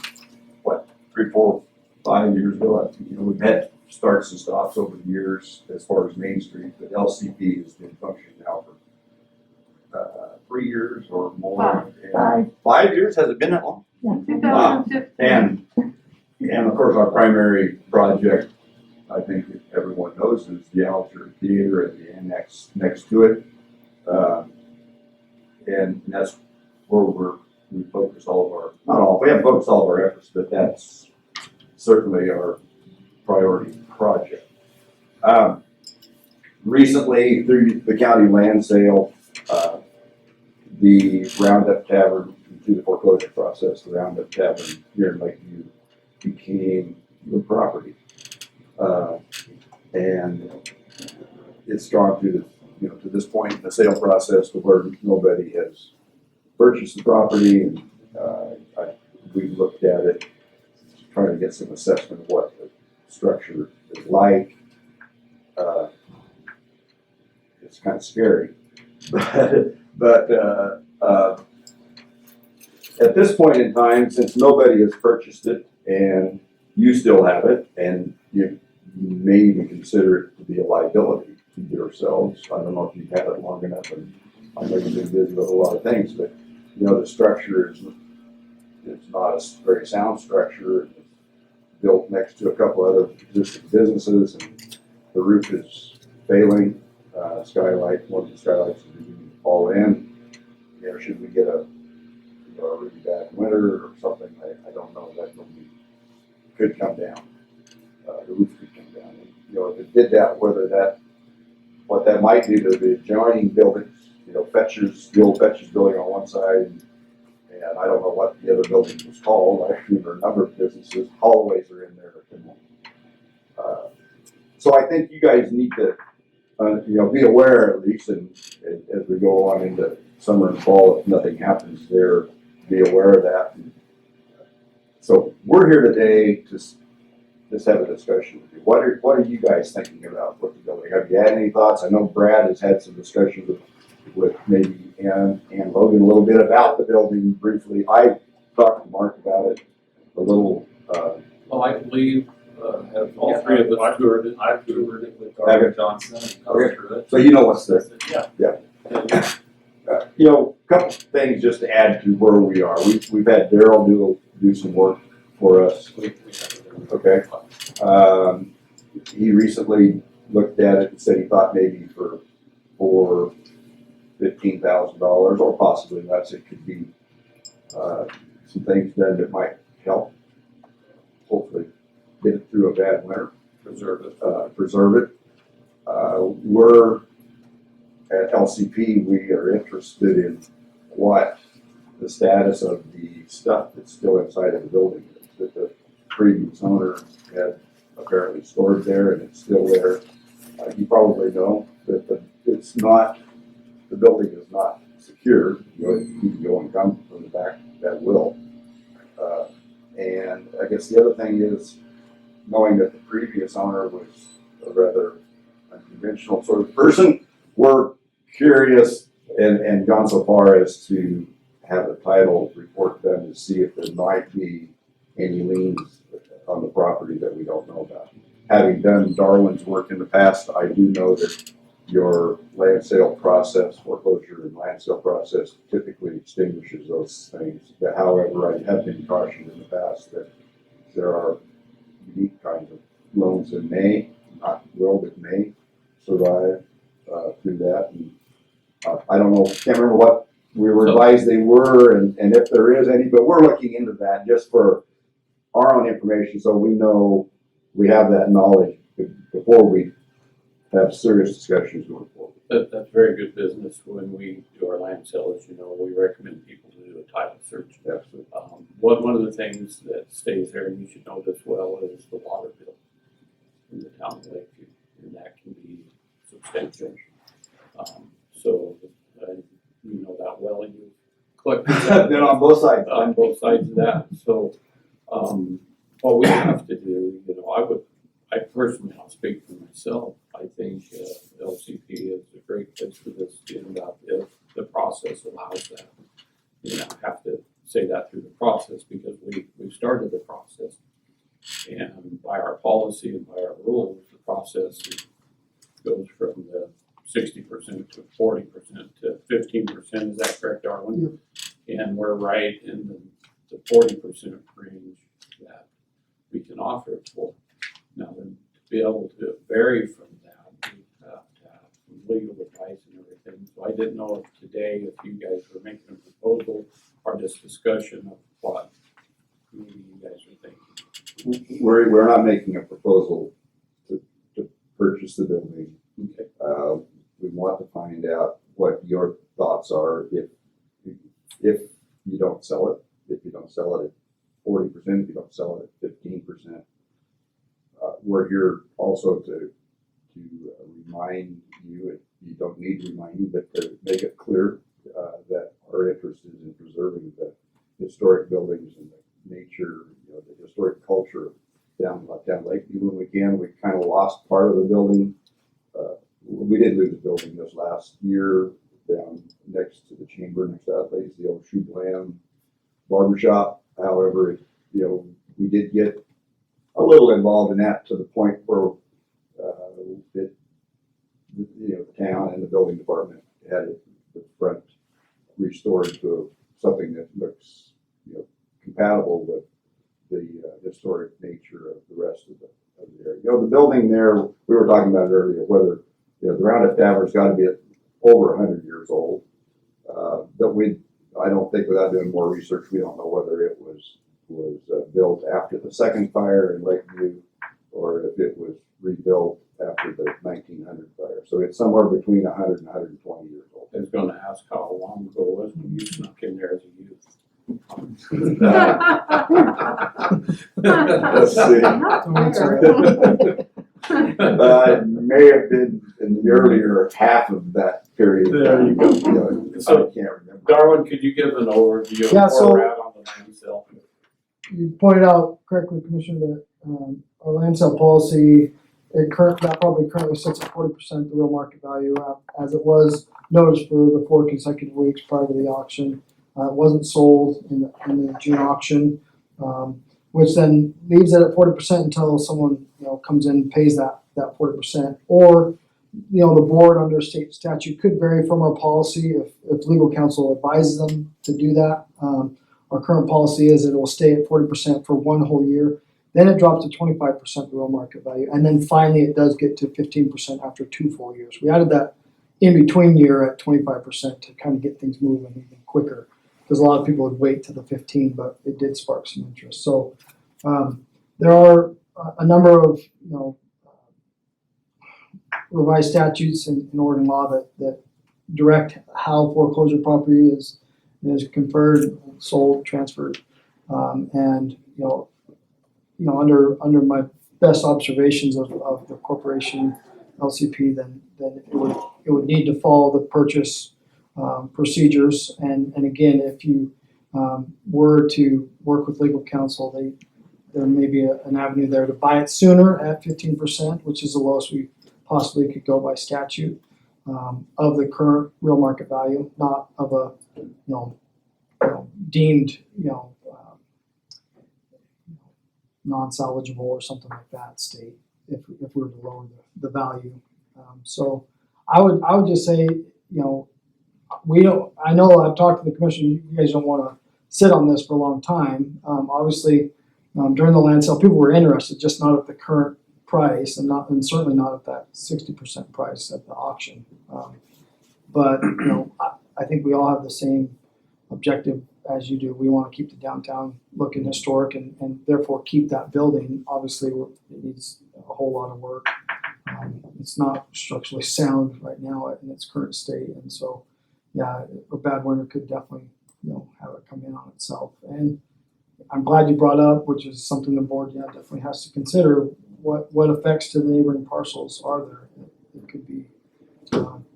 3, 4, 5 years ago. We've had starts and stops over the years as far as Main Street, but LCP has been functioning now for 3 years or more. And 5 years? Has it been that long? 2015. And of course, our primary project, I think everyone knows, is the Alger Theater and the annex next to it. And that's where we focus all of our, not all, we haven't focused all of our efforts, but that's certainly our priority project. Recently, through the county land sale, the Roundup Tavern, through the foreclosure process, the Roundup Tavern here in Lakeview became the property. And it's gone through to this point in the sale process to where nobody has purchased the property, and we looked at it, trying to get some assessment of what the structure is like. It's kind of scary, but at this point in time, since nobody has purchased it and you still have it, and you may even consider it to be a liability to yourselves. I don't know if you've had it long enough, and I know you've been busy with a lot of things, but the structure is not a very sound structure. It's built next to a couple other existing businesses, and the roof is failing. Skylight, one of the skylights is beginning to fall in. Should we get a really bad winter or something, I don't know. That could come down. The roof could come down. And, if it did that, what that might do to the adjoining buildings, Fetcher's, the old Fetcher's building on one side, and I don't know what the other building was called. I remember a number of businesses, hallways are in there. So I think you guys need to, be aware at least, and as we go on into summer and fall, if nothing happens there, be aware of that. So we're here today to just have a discussion with you. What are you guys thinking about with the building? Have you had any thoughts? I know Brad has had some discussions with maybe Ann and Logan a little bit about the building briefly. I talked to Mark about it a little. Well, I believe have all three of us toured it. I've toured it with Darwin Johnson and gone through it. So you know what's there. Yeah. Couple things just to add to where we are. We've had Daryl do some work for us. Okay. He recently looked at it and said he thought maybe for $15,000 or possibly less, it could be some things done that might help. Hopefully, get it through a bad winter. Preserve it. We're at LCP. We are interested in what the status of the stuff that's still inside of the building is, that the previous owner had apparently stored there, and it's still there. You probably know that the building is not secure. You can go and come from the back, that will. And I guess the other thing is, knowing that the previous owner was a rather unconventional sort of person, we're curious and gone so far as to have a title report done to see if there might be any liens on the property that we don't know about. Having done Darwin's work in the past, I do know that your land sale process, foreclosure and land sale process, typically extinguishes those things. But however, I have been cautioned in the past that there are unique kinds of loans that may, not will, but may survive through that. And I don't know, can't remember what we were advised they were, and if there is any, but we're looking into that just for our own information, so we know we have that knowledge before we have serious discussions going forward. That's very good business. When we do our land sales, you know, we recommend people to do a title search. Absolutely. One of the things that stays there, and you should know this well, is the water bill in the town of Lakeview, and that can be substantial. So, you know that well, and you collected that. Been on both sides. On both sides of that. So, what we have to do, you know, I personally, I'll speak for myself. I think LCP is a great place for this to end up if the process allows that. You know, I have to say that through the process because we've started the process. And by our policy and by our rules, the process goes from the 60% to 40% to 15%. Is that correct, Darwin? Yep. And we're right in the 40% range that we can offer it for. Now, then, to be able to vary from that, we have to have some legal advice and everything. So I didn't know if today, if you guys were making a proposal or just discussion of what maybe you guys are thinking. We're not making a proposal to purchase the building. Okay. We want to find out what your thoughts are if you don't sell it. If you don't sell it at 40%, if you don't sell it at 15%. We're here also to remind you, if you don't need reminding, but to make it clear that our interest is in preserving the historic buildings and the nature, you know, the historic culture down Lakeview when we can. We kind of lost part of the building. We did lose a building this last year down next to the chamber, next to that place, the old Shoe Glam barbershop. However, you know, we did get a little involved in that to the point where the town and the building department had the front restored to something that looks, you know, compatible with the historic nature of the rest of the area. You know, the building there, we were talking about it earlier, whether, you know, the Roundup Taver's got to be over 100 years old. But I don't think without doing more research, we don't know whether it was built after the second fire in Lakeview or if it was rebuilt after the 1900 fire. So it's somewhere between 100 and 120 years old. I was going to ask how long ago it was when you snuck in there as a youth. Let's see. It may have been in the earlier half of that period. There you go. You know, So, I can't remember. Darwin, could you give an overview of Yeah, where so- we're at on the land sale? You pointed out correctly, Commissioner, that our land sale policy, that probably currently sits at 40% of the real market value, as it was noticed for the 4 consecutive weeks prior to the auction. It wasn't sold in the June auction, which then leaves it at 40% until someone, you know, comes in and pays that 40%. Or, you know, the board under state statute could vary from our policy if legal counsel advises them to do that. Our current policy is that it will stay at 40% for 1 whole year. Then it drops to 25% real market value. And then finally it does get to 15% after 2 full years. We added that in between year at 25% to kind of get things moving even quicker. Because a lot of people would wait to the 15, but it did spark some interest. So there are a number of, you know, revised statutes in Oregon law that direct how foreclosure property is conferred, sold, transferred, and you know under my best observations of the corporation LCP, then it would need to follow the purchase procedures. And again, if you were to work with legal counsel, there may be an avenue there to buy it sooner at 15%, which is the lowest we possibly could go by statute, of the current real market value, not of a deemed non-salvageable or something like that state if we were to lower the value. So I would just say, you know, I know I've talked to the commission, you guys don't want to sit on this for a long time. Obviously, during the land sale, people were interested, just not at the current price and certainly not at that 60% price at the auction. But, you know, I think we all have the same objective as you do. We want to keep the downtown looking historic and therefore keep that building. Obviously, it needs a whole lot of work. It's not structurally sound right now in its current state, and so, yeah, a bad winter could definitely, have it come in on itself. And I'm glad you brought up, which is something the board, definitely has to consider, what effects to the neighboring parcels are there. It could be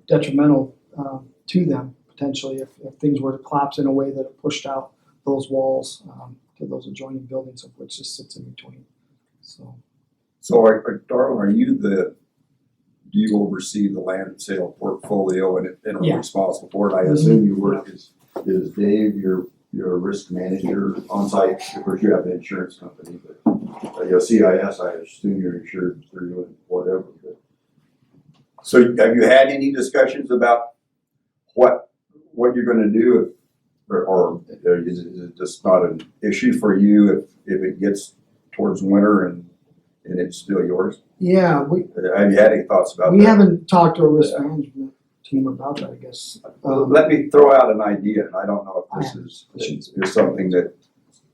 detrimental to them potentially if things were to collapse in a way that it pushed out those walls to those adjoining buildings, of which this sits in between. So Darwin, do you oversee the land sale portfolio and are Yeah. responsible for it? I assume you work, is Dave your risk manager on site? Of course, you have an insurance company, but CIS, I assume you're insured through and whatever. But. So have you had any discussions about what you're gonna do or is it just not an issue for you if it gets towards winter and it's still yours? yeah, Have you had any thoughts about that? we haven't talked to a risk management team about that, I guess. Let me throw out an idea, and I don't know if this is something that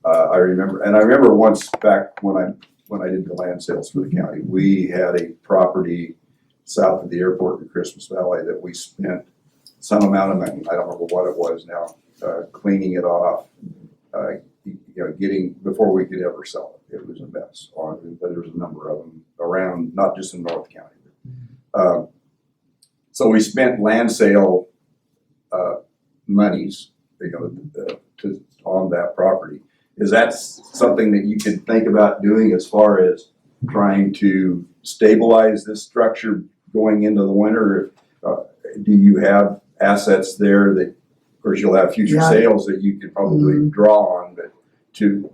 I remember. And I remember once back when I did the land sales for the county, we had a property south of the airport in Christmas Valley that we spent some amount of money, I don't remember what it was now, cleaning it off, getting, before we could ever sell it. It was a mess, but there was a number of them around, not just in North County. So we spent land sale monies, on that property. Is that something that you could think about doing as far as trying to stabilize this structure going into the winter? Do you have assets there that, of course, you'll have future sales that you could probably draw on, but to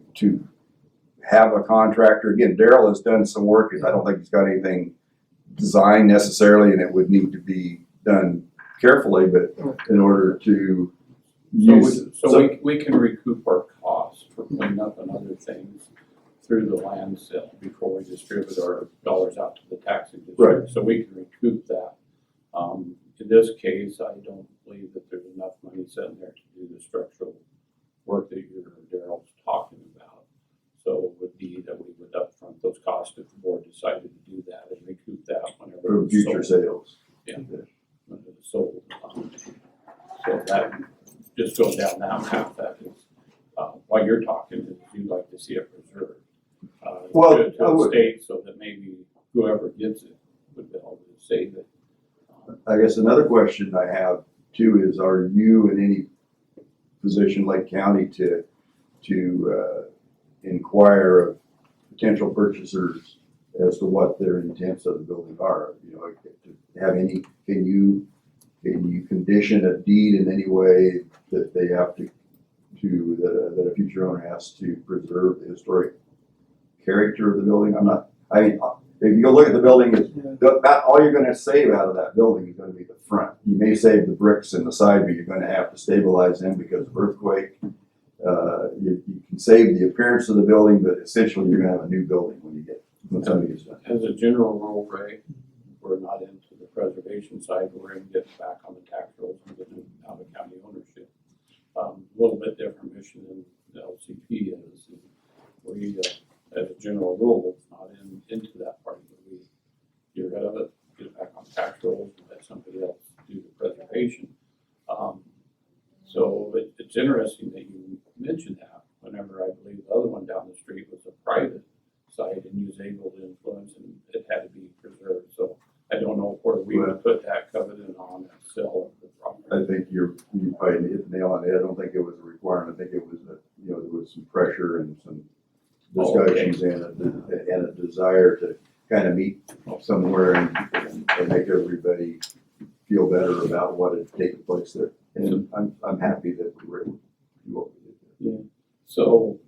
have a contractor, again, Daryl has done some work, and I don't think he's got anything designed necessarily, and it would need to be done carefully, but in order to use. We can recoup our costs for cleanup and other things through the land sale before we distribute our dollars out to the taxing district. Right. So we can recoup that. In this case, I don't believe that there's enough money sitting there to do the structural work that Daryl's talking about. So it would be that we would upfront those costs if the board decided to do that and recoup that whenever For it's future sold. sales. Yeah, when it's sold. So that just goes down that path. That is, what you're talking is you'd like to see it preserved. To a state so that maybe whoever gets it would be able to save it. I guess another question I have too is, are you in any position, Lake County, to inquire of potential purchasers as to what their intents of the building are? To have any, can you condition a deed in any way that they have that a future owner has to preserve the historic character of the building? If you go look at the building, about all you're gonna save out of that building is gonna be the front. You may save the bricks in the side, but you're gonna have to stabilize them because of earthquake. You can save the appearance of the building, but essentially you're gonna have a new building when something is done. As a general rule, Ray, we're not into the preservation side. We're in getting back on the tax rolls and getting out of county ownership. A little bit different mission than the LCP is. We, as a general rule, it's not into that part of it. You're rid of it, get it back on tax rolls, and let somebody else do the preservation. So it's interesting that you mentioned that. Whenever I believe the other one down the street was a private site, and you was able to influence, and it had to be preserved. So I don't know where we would put that covenant on and sell the property. I think you probably hit the nail on the head. I don't think it was a requirement. I think it was there was some pressure and some discussions and a desire to kind of meet somewhere and make everybody feel better about what had taken place there. And I'm happy that we were able to do what we did there. Yeah. So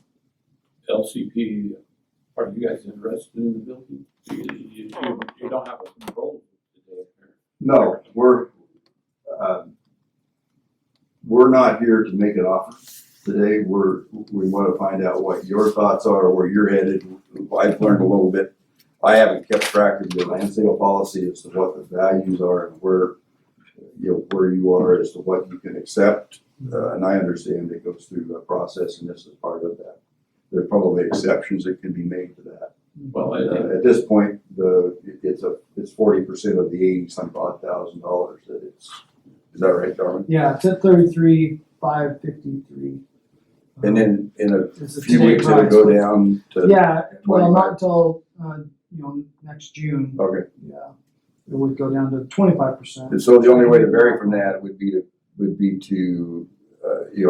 LCP, are you guys interested in the building? You don't have a control today. No, we're not here to make an offer today. We want to find out what your thoughts are, where you're headed. I've learned a little bit. I haven't kept track of your land sale policy as to what the values are and where where you are as to what you can accept. And I understand it goes through a process, and this is part of that. There are probably exceptions that can be made to that. Well, At this point, it's 40% of the $80-some odd thousand that it's. Is that right, Darwin? Yeah, it's at 33,553. And then in It's a few today weeks it'll price, go but- down to. Yeah, well, 25. not until, next June. Okay. Yeah, it would go down to 25%. And so the only way to vary from that would be to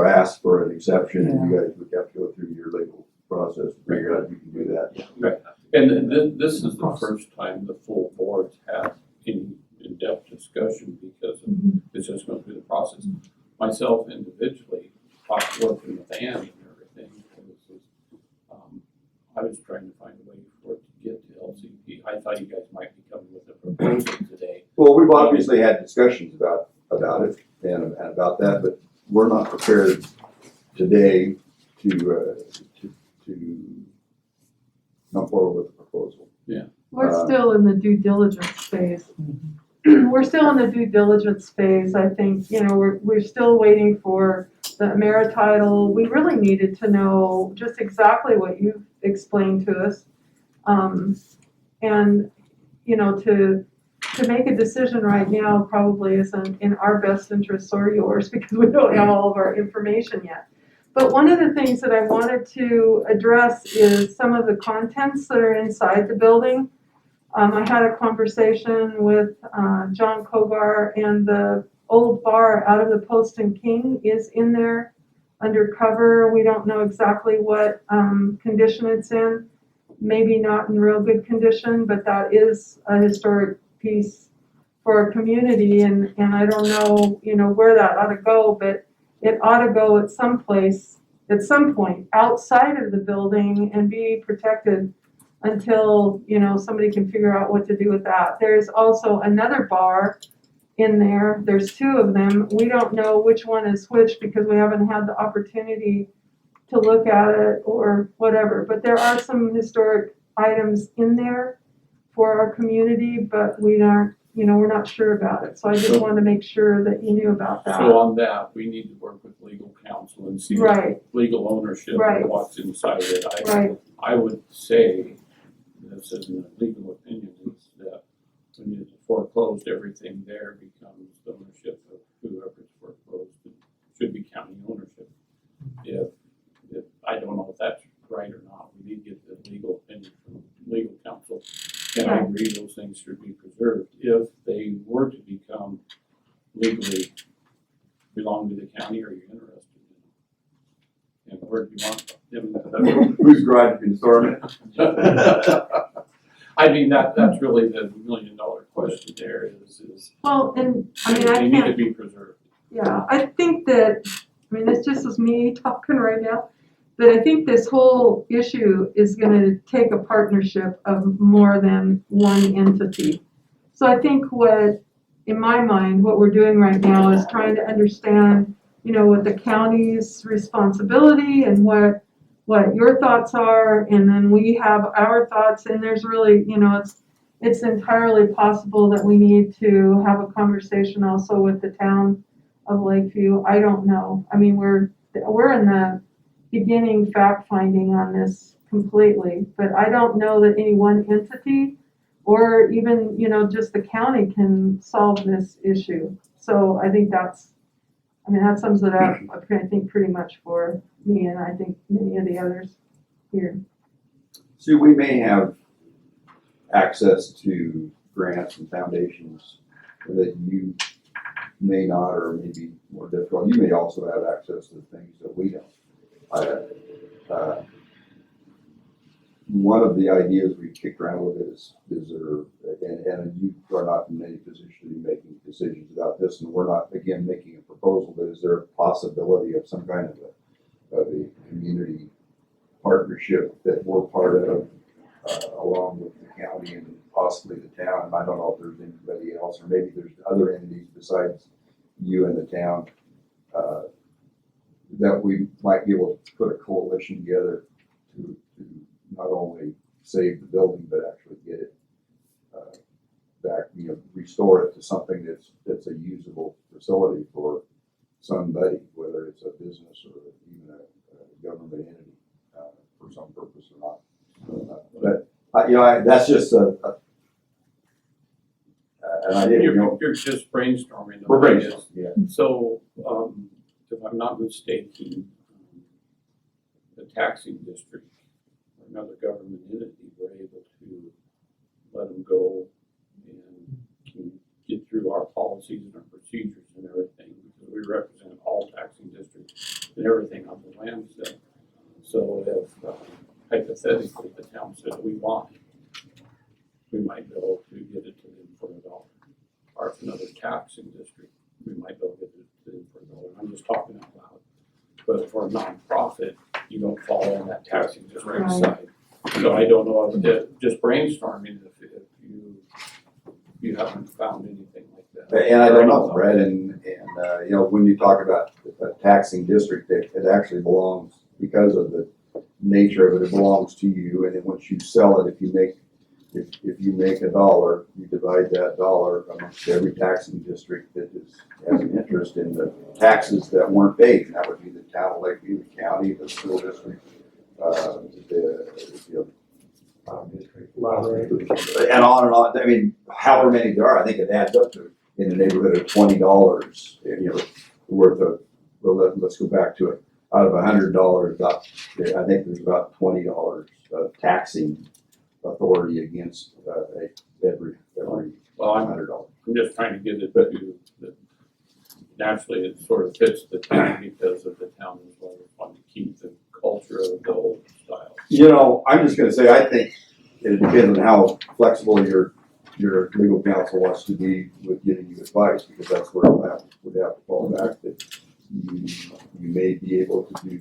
ask for an exception, and you guys would have to go through your legal process to figure out if you can do that. Right. And this is the first time the full board's had any in-depth discussion because it's just going through the process. Myself individually, working with Ann and everything, I was trying to find a way for it to get to LCP. I thought you guys might be coming with a proposal today. Well, we've obviously had discussions about it and about that, but we're not prepared today to come forward with a proposal. Yeah. We're still in the due diligence phase. We're still in the due diligence phase. I think, we're still waiting for the Amerititle. We really needed to know just exactly what you've explained to us. And, to make a decision right now probably isn't in our best interest or yours because we don't have all of our information yet. But one of the things that I wanted to address is some of the contents that are inside the building. I had a conversation with John Kogar, and the old bar out of the Post and King is in there undercover. We don't know exactly what condition it's in. Maybe not in real good condition, but that is a historic piece for our community, and I don't know, where that ought to go, but it ought to go at some place, at some point, outside of the building and be protected until, somebody can figure out what to do with that. There's also another bar in there. There's two of them. We don't know which one is which because we haven't had the opportunity to look at it or whatever. But there are some historic items in there for our community, but we aren't, we're not sure about it. So I just wanted to make sure that you knew about that. So on that, we need to work with legal counsel and see Right. legal ownership Right. and what's inside it. Right. I would say, this isn't a legal opinion, is that when you foreclosed, everything there becomes the ownership of whoever's foreclosed. It should be county ownership. If I don't know if that's right or not, we need to get the legal opinion from legal counsel. And I agree those things should be preserved. If they were to become legally belong to the county, are you interested in them? And where do you want them? Whose garage can storm it? I mean, that's really the $1 million question there is Well, and I mean, they need to be preserved. Yeah, I think that, this just is me talking right now, but I think this whole issue is gonna take a partnership of more than one entity. So I think in my mind, what we're doing right now is trying to understand, what the county's responsibility and what your thoughts are, and then we have our thoughts, and there's really, it's entirely possible that we need to have a conversation also with the town of Lakeview. I don't know. We're in the beginning fact finding on this completely, but I don't know that any one entity or even, just the county can solve this issue. So I think that sums it up, I think, pretty much for me, and I think many of the others here. See, we may have access to grants and foundations that you may not, or may be more difficult. You may also have access to things that we don't. One of the ideas we kicked around with is there, and you are not in any position to be making decisions about this, and we're not, again, making a proposal, but is there a possibility of some kind of a community partnership that we're part of, along with the county and possibly the town? And I don't know if there's anybody else, or maybe there's other entities besides you and the town, that we might be able to put a coalition together to not only save the building, but actually get it back restore it to something that's a usable facility for somebody, whether it's a business or even a government entity, for some purpose or not. But that's just an idea. You're just brainstorming. We're brainstorming, yeah. So, if I'm not mistaken, the taxing district or another government entity were able to let them go and can get through our policies and our procedures and everything, because we represent all taxing districts and everything on the land sale. So if hypothetically the town said we want it, we might be able to get it to them for $1. Or if another taxing district, we might be able to get it to them for $1. I'm just talking out loud. But for a nonprofit, you don't fall in that taxing district Right. side. So I don't know, just brainstorming if you haven't found anything like that. And I don't know, Brett, and when you talk about a taxing district, it actually belongs, because of the nature of it, it belongs to you, and then once you sell it, if you make $1, you divide that dollar amongst every taxing district that has an interest in the taxes that weren't paid, and that would be the town of Lakeview, the county, the school district, and on and on. I mean, however many there are, I think it adds up to in the neighborhood of $20, worth of. Well, let's go back to it. Out of $100, I think there's about $20 of taxing authority against every Well, $100. I'm just trying to get it to, naturally it sort of fits the town because of the town as well. We want to keep the culture of the old style. I'm just gonna say, I think it depends on how flexible your legal counsel wants to be with giving you advice, because that's where it would have to fall back, that you may be able to do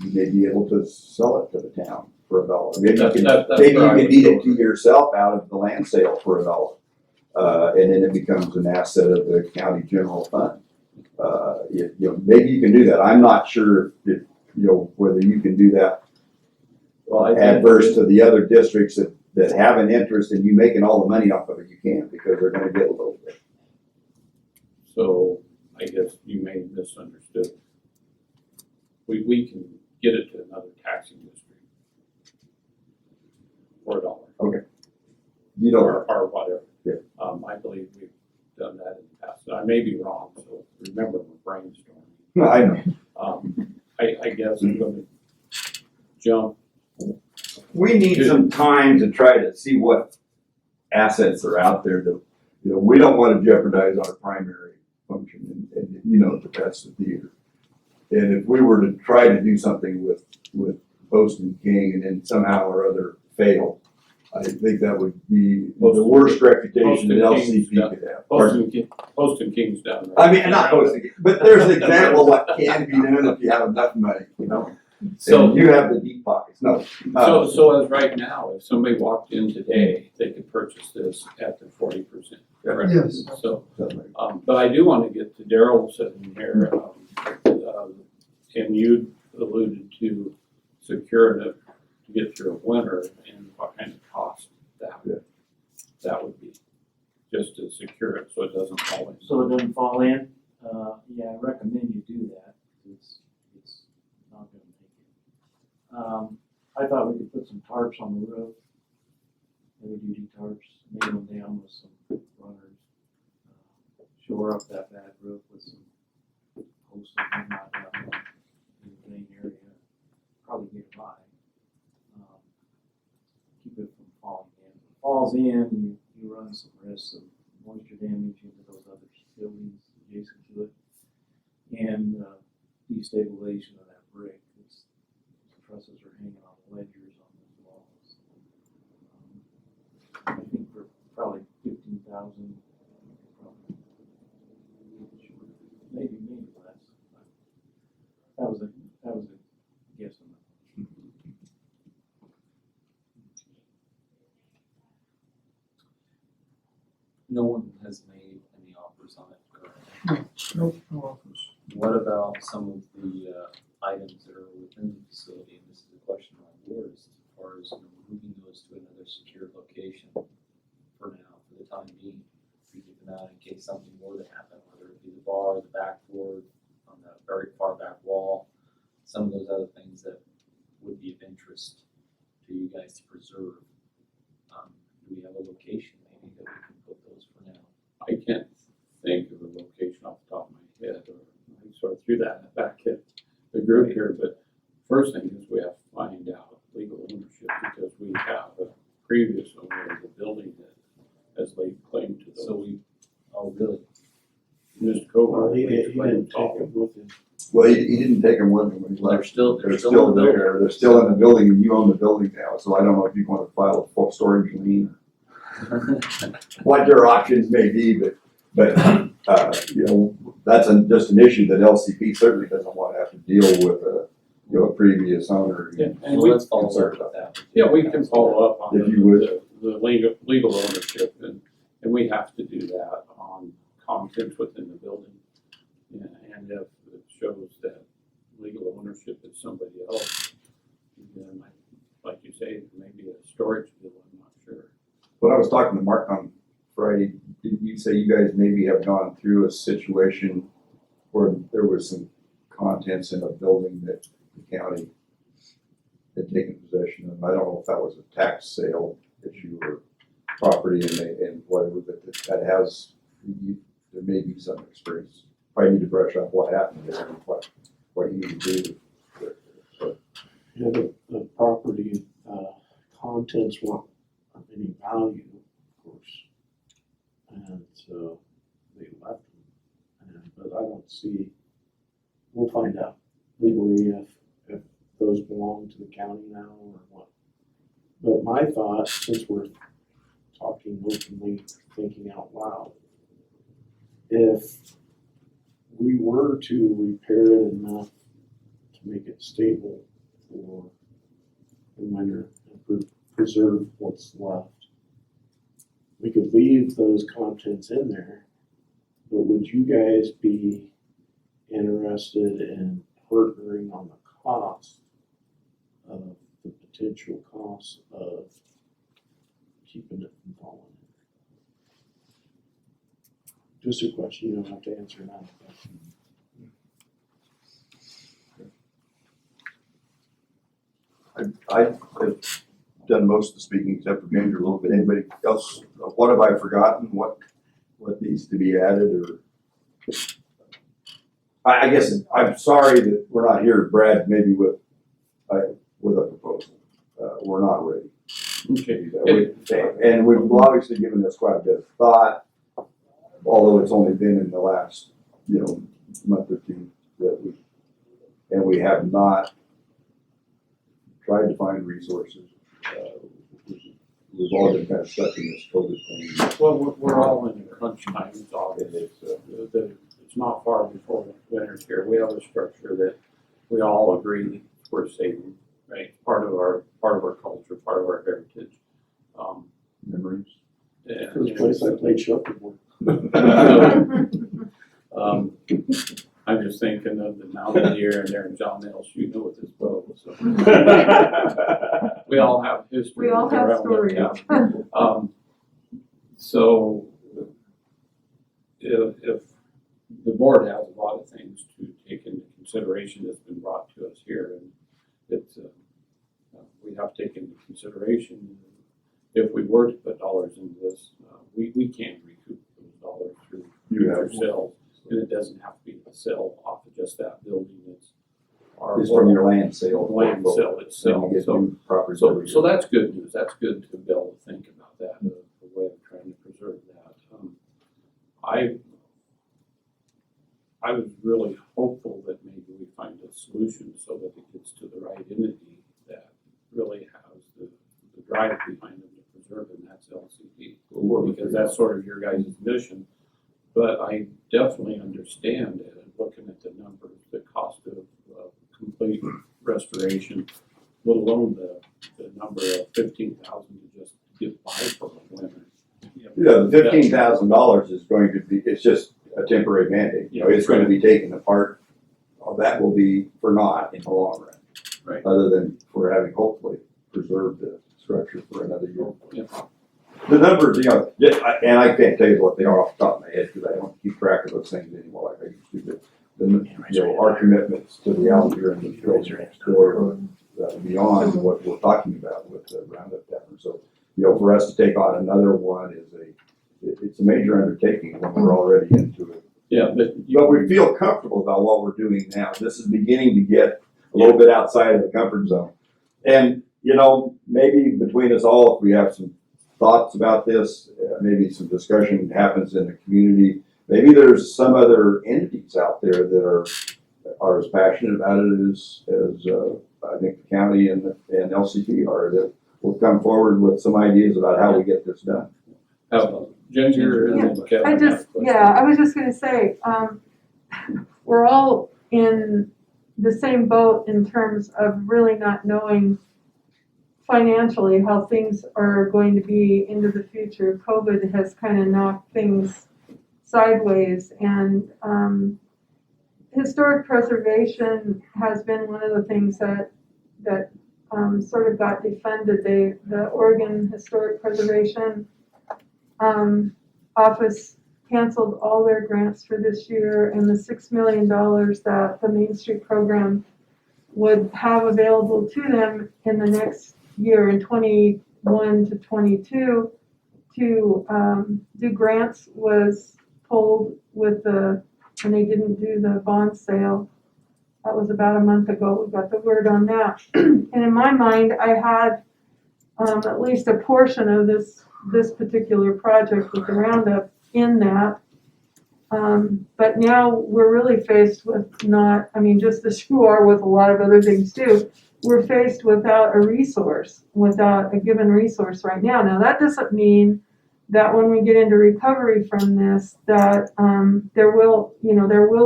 you may be able to sell it to the town for $1. Maybe you can deed it to yourself out of the land sale for $1. And then it becomes an asset of the county general fund. Maybe you can do that. I'm not sure if, whether you can do that adverse to the other districts that have an interest in you making all the money off of it. You can, because they're gonna get a little bit. So I guess you may have misunderstood. We can get it to another taxing district for $1. Okay. Or whatever. Yeah. I believe we've done that in the past. I may be wrong, so remember we're brainstorming. No, I know. I guess I'm gonna jump. We need some time to try to see what assets are out there that, we don't want to jeopardize our primary function, and that's the theater. And if we were to try to do something with Post and King and then somehow or other fail, I think that would be the worst reputation that LCP could have. Post and King's down there. I mean, not Post and King, but there's an example of what can be done if you have enough money, So and you have the deep pockets. No. So as right now, if somebody walked in today, they could purchase this at the 40%. Yes. So, but I do want to get to Daryl sitting here, and you alluded to securing it to get through a winter and what kind of cost that would be, just to secure it so it doesn't fall in. So it doesn't fall in? Yeah, I recommend you do that. It's not gonna make it. I thought we could put some tarps on the roof, heavy duty tarps, nail them down with some runners. Shore up that bad roof with some posts and not down in the main area. Probably get it by. Keep it from falling in. If it falls in, you run some risk of moisture damage into those other buildings adjacent to it, and destabilization of that brick. The trusses are hanging on the ledgers on those walls. I think for probably 15,000, maybe less. That was a guesstimate. No one has made any offers on it currently. No offers. What about some of the items that are within the facility? And this is a question on board as far as moving those to another secure location for now. something were to happen, whether it be the bar, the backboard, on the very far back wall, some of those other things that would be of interest to you guys to preserve. Do we have a location maybe that we can put those for now? I can't think of a location off the top of my head, or I sort of threw that back at the group here, but first thing is we have to find out legal ownership, because we have a previous owner of the building that has laid claim to those. So we, oh really? Mr. Kovar. Well, he didn't take it with him. Well, he didn't take them with him when he They're left. still They're in still the building. there. They're still in the building, and you own the building now, so I don't know if you want to file a full storage lien, what your options may be, but, you know, that's just an issue that LCP certainly doesn't want to have to deal with a previous owner. Yeah, and So we, let's follow up with that. yeah, we can follow up on If you would. the legal ownership, and we have to do that on contents within the building. Yeah, and if it shows that legal ownership is somebody else, then like you say, maybe a storage bill, I'm not sure. When I was talking to Mark on Friday, didn't you say you guys maybe have gone through a situation where there was some contents in a building that the county had taken possession of? I don't know if that was a tax sale issue or property and whatever, but that has, there may be some experience. Probably need to brush up what happened there and what you need to do. Yeah, the property, contents weren't of any value, of course. And so they left them. But I don't see, we'll find out legally if those belong to the county now or what. But my thought, since we're talking openly, thinking out loud, if we were to repair it enough to make it stable for the winter and preserve what's left, we could leave those contents in there, but would you guys be interested in partnering on the cost of the potential cost of keeping it from falling? Just a question, you don't have to answer now. I have done most of the speaking except for Ginger a little bit. Anybody else? What have I forgotten? What needs to be added? Or I guess I'm sorry that we're not here, Brad. Maybe with a proposal. We're not ready. Okay. And we've obviously given this quite a bit of thought, although it's only been in the last month or two that we have not tried to find resources. We've all been kind of stuck in this COVID thing. Well, we're all in a crunch time, it's August. It's not far before winter's here. We have a structure that we all agree we're saving, right? Part of our culture, part of our heritage. Memories. Yeah, First place I played shuffleboard. I'm just thinking of the mountain of the year and there and John Nail shooting with his bow. So. We all have history. We all have around stories. it, yeah. So if the board has a lot of things to take into consideration that's been brought to us here, and it's we have to take into consideration if we were to put dollars into this, we can't recoup those dollars through future sales. And it doesn't have to be a sale off of just that building. It's from your land sale. Land sale itself. So that's good news. That's good to be able to think about that, the way of trying to preserve that. I was really hopeful that maybe we find a solution so that it gets to the right entity that really has the drive behind them to preserve it, and that's LCP. Because that's sort of your guys' mission. But I definitely understand it, and looking at the numbers, the cost of complete restoration, let alone the number of 15,000 to just get by for a winter. Yeah, the $15,000 is going to be, it's just a temporary mandate. It's going to be taken apart. That will be for naught in the long run. Right. Other than for having hopefully preserved the structure for another year. Yeah. the numbers, and I can't tell you what they are off the top of my head, because I don't keep track of those things anymore like I used to, but our commitments to the Alger and the village next door are beyond what we're talking about with the Roundup Tavern. So, for us to take on another one it's a major undertaking when we're already into it. Yeah, but we feel comfortable about what we're doing now. This is beginning to get a little bit outside of the comfort zone. And, maybe between us all, if we have some thoughts about this, maybe some discussion happens in the community. Maybe there's some other entities out there that are as passionate about it as I think the county and LCP are, that will come forward with some ideas about how we get this done. Ginger and then Kevin. I was just gonna say, we're all in the same boat in terms of really not knowing financially how things are going to be into the future. COVID has kind of knocked things sideways, and historic preservation has been one of the things that sort of got defunded. The Oregon Historic Preservation Office canceled all their grants for this year, and the $6 million that the Main Street program would have available to them in the next year, in 21 to 22, to do grants was pulled and they didn't do the bond sale. That was about a month ago. We got the word on that. And in my mind, I had at least a portion of this particular project with the Roundup in that. But now we're really faced with just as you are with a lot of other things too, we're faced without a given resource right now. Now that doesn't mean that when we get into recovery from this, that there will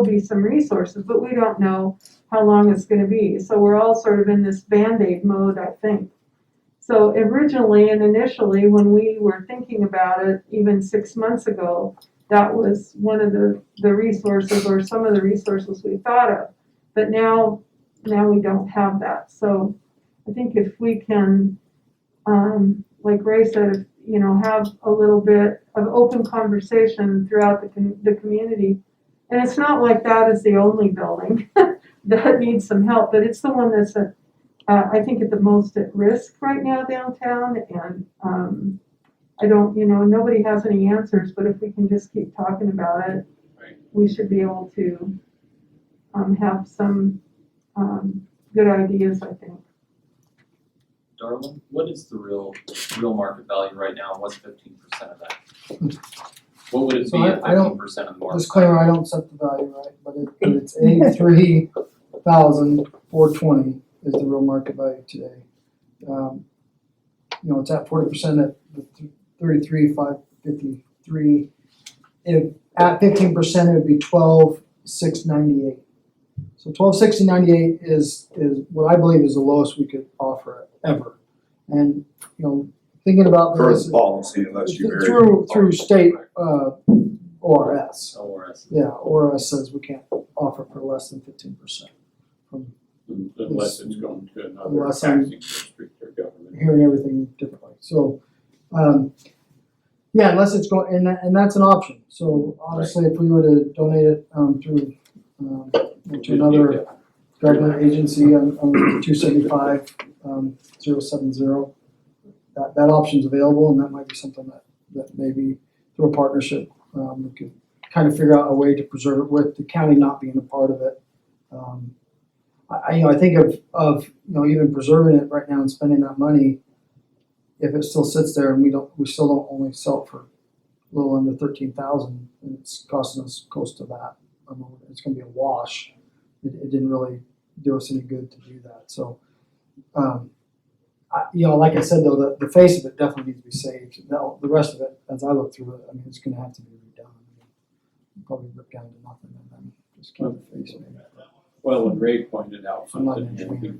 be some resources, but we don't know how long it's going to be. So we're all sort of in this Band-Aid mode, I think. So originally and initially, when we were thinking about it, even 6 months ago, that was one of the resources, or some of the resources we thought of. But now we don't have that. So I think if we can, like Ray said, have a little bit of open conversation throughout the community. And it's not like that is the only building that needs some help, but it's the one that's I think at the most at risk right now downtown. And nobody has any answers, but if we can just keep talking about it, we should be able to have some good ideas, I think. Darwin, what is the real market value right now, and what's 15% of that? What would it be at 15% of the market? Disclaimer, I don't set the value right, but it's 83,420 is the real market value today. It's at 40% at the 33,553. If at 15%, it would be 12,698. So 12,698 is what I believe is the lowest we could offer ever. And thinking about this policy, unless you through state ORS. ORS. Yeah, ORS says we can't offer for less than 15%. Unless it's going to another taxing district or government. Hearing everything differently. So, unless it's going, and that's an option. So obviously, if we were to donate it through to another government agency on 275 070, that option's available, and that might be something that maybe through a partnership we could kind of figure out a way to preserve it with the county not being a part of it. I think of even preserving it right now and spending that money, if it still sits there and we still don't only sell it for a little under 13,000, and it's costing us close to that. It's going to be a wash. It didn't really do us any good to do that. So, like I said though, the face of it definitely needs to be saved. Now the rest of it, as I look through it, it's going to have to be redone. Probably rip down to nothing and then just keep the face maybe. Well, and Ray pointed out something,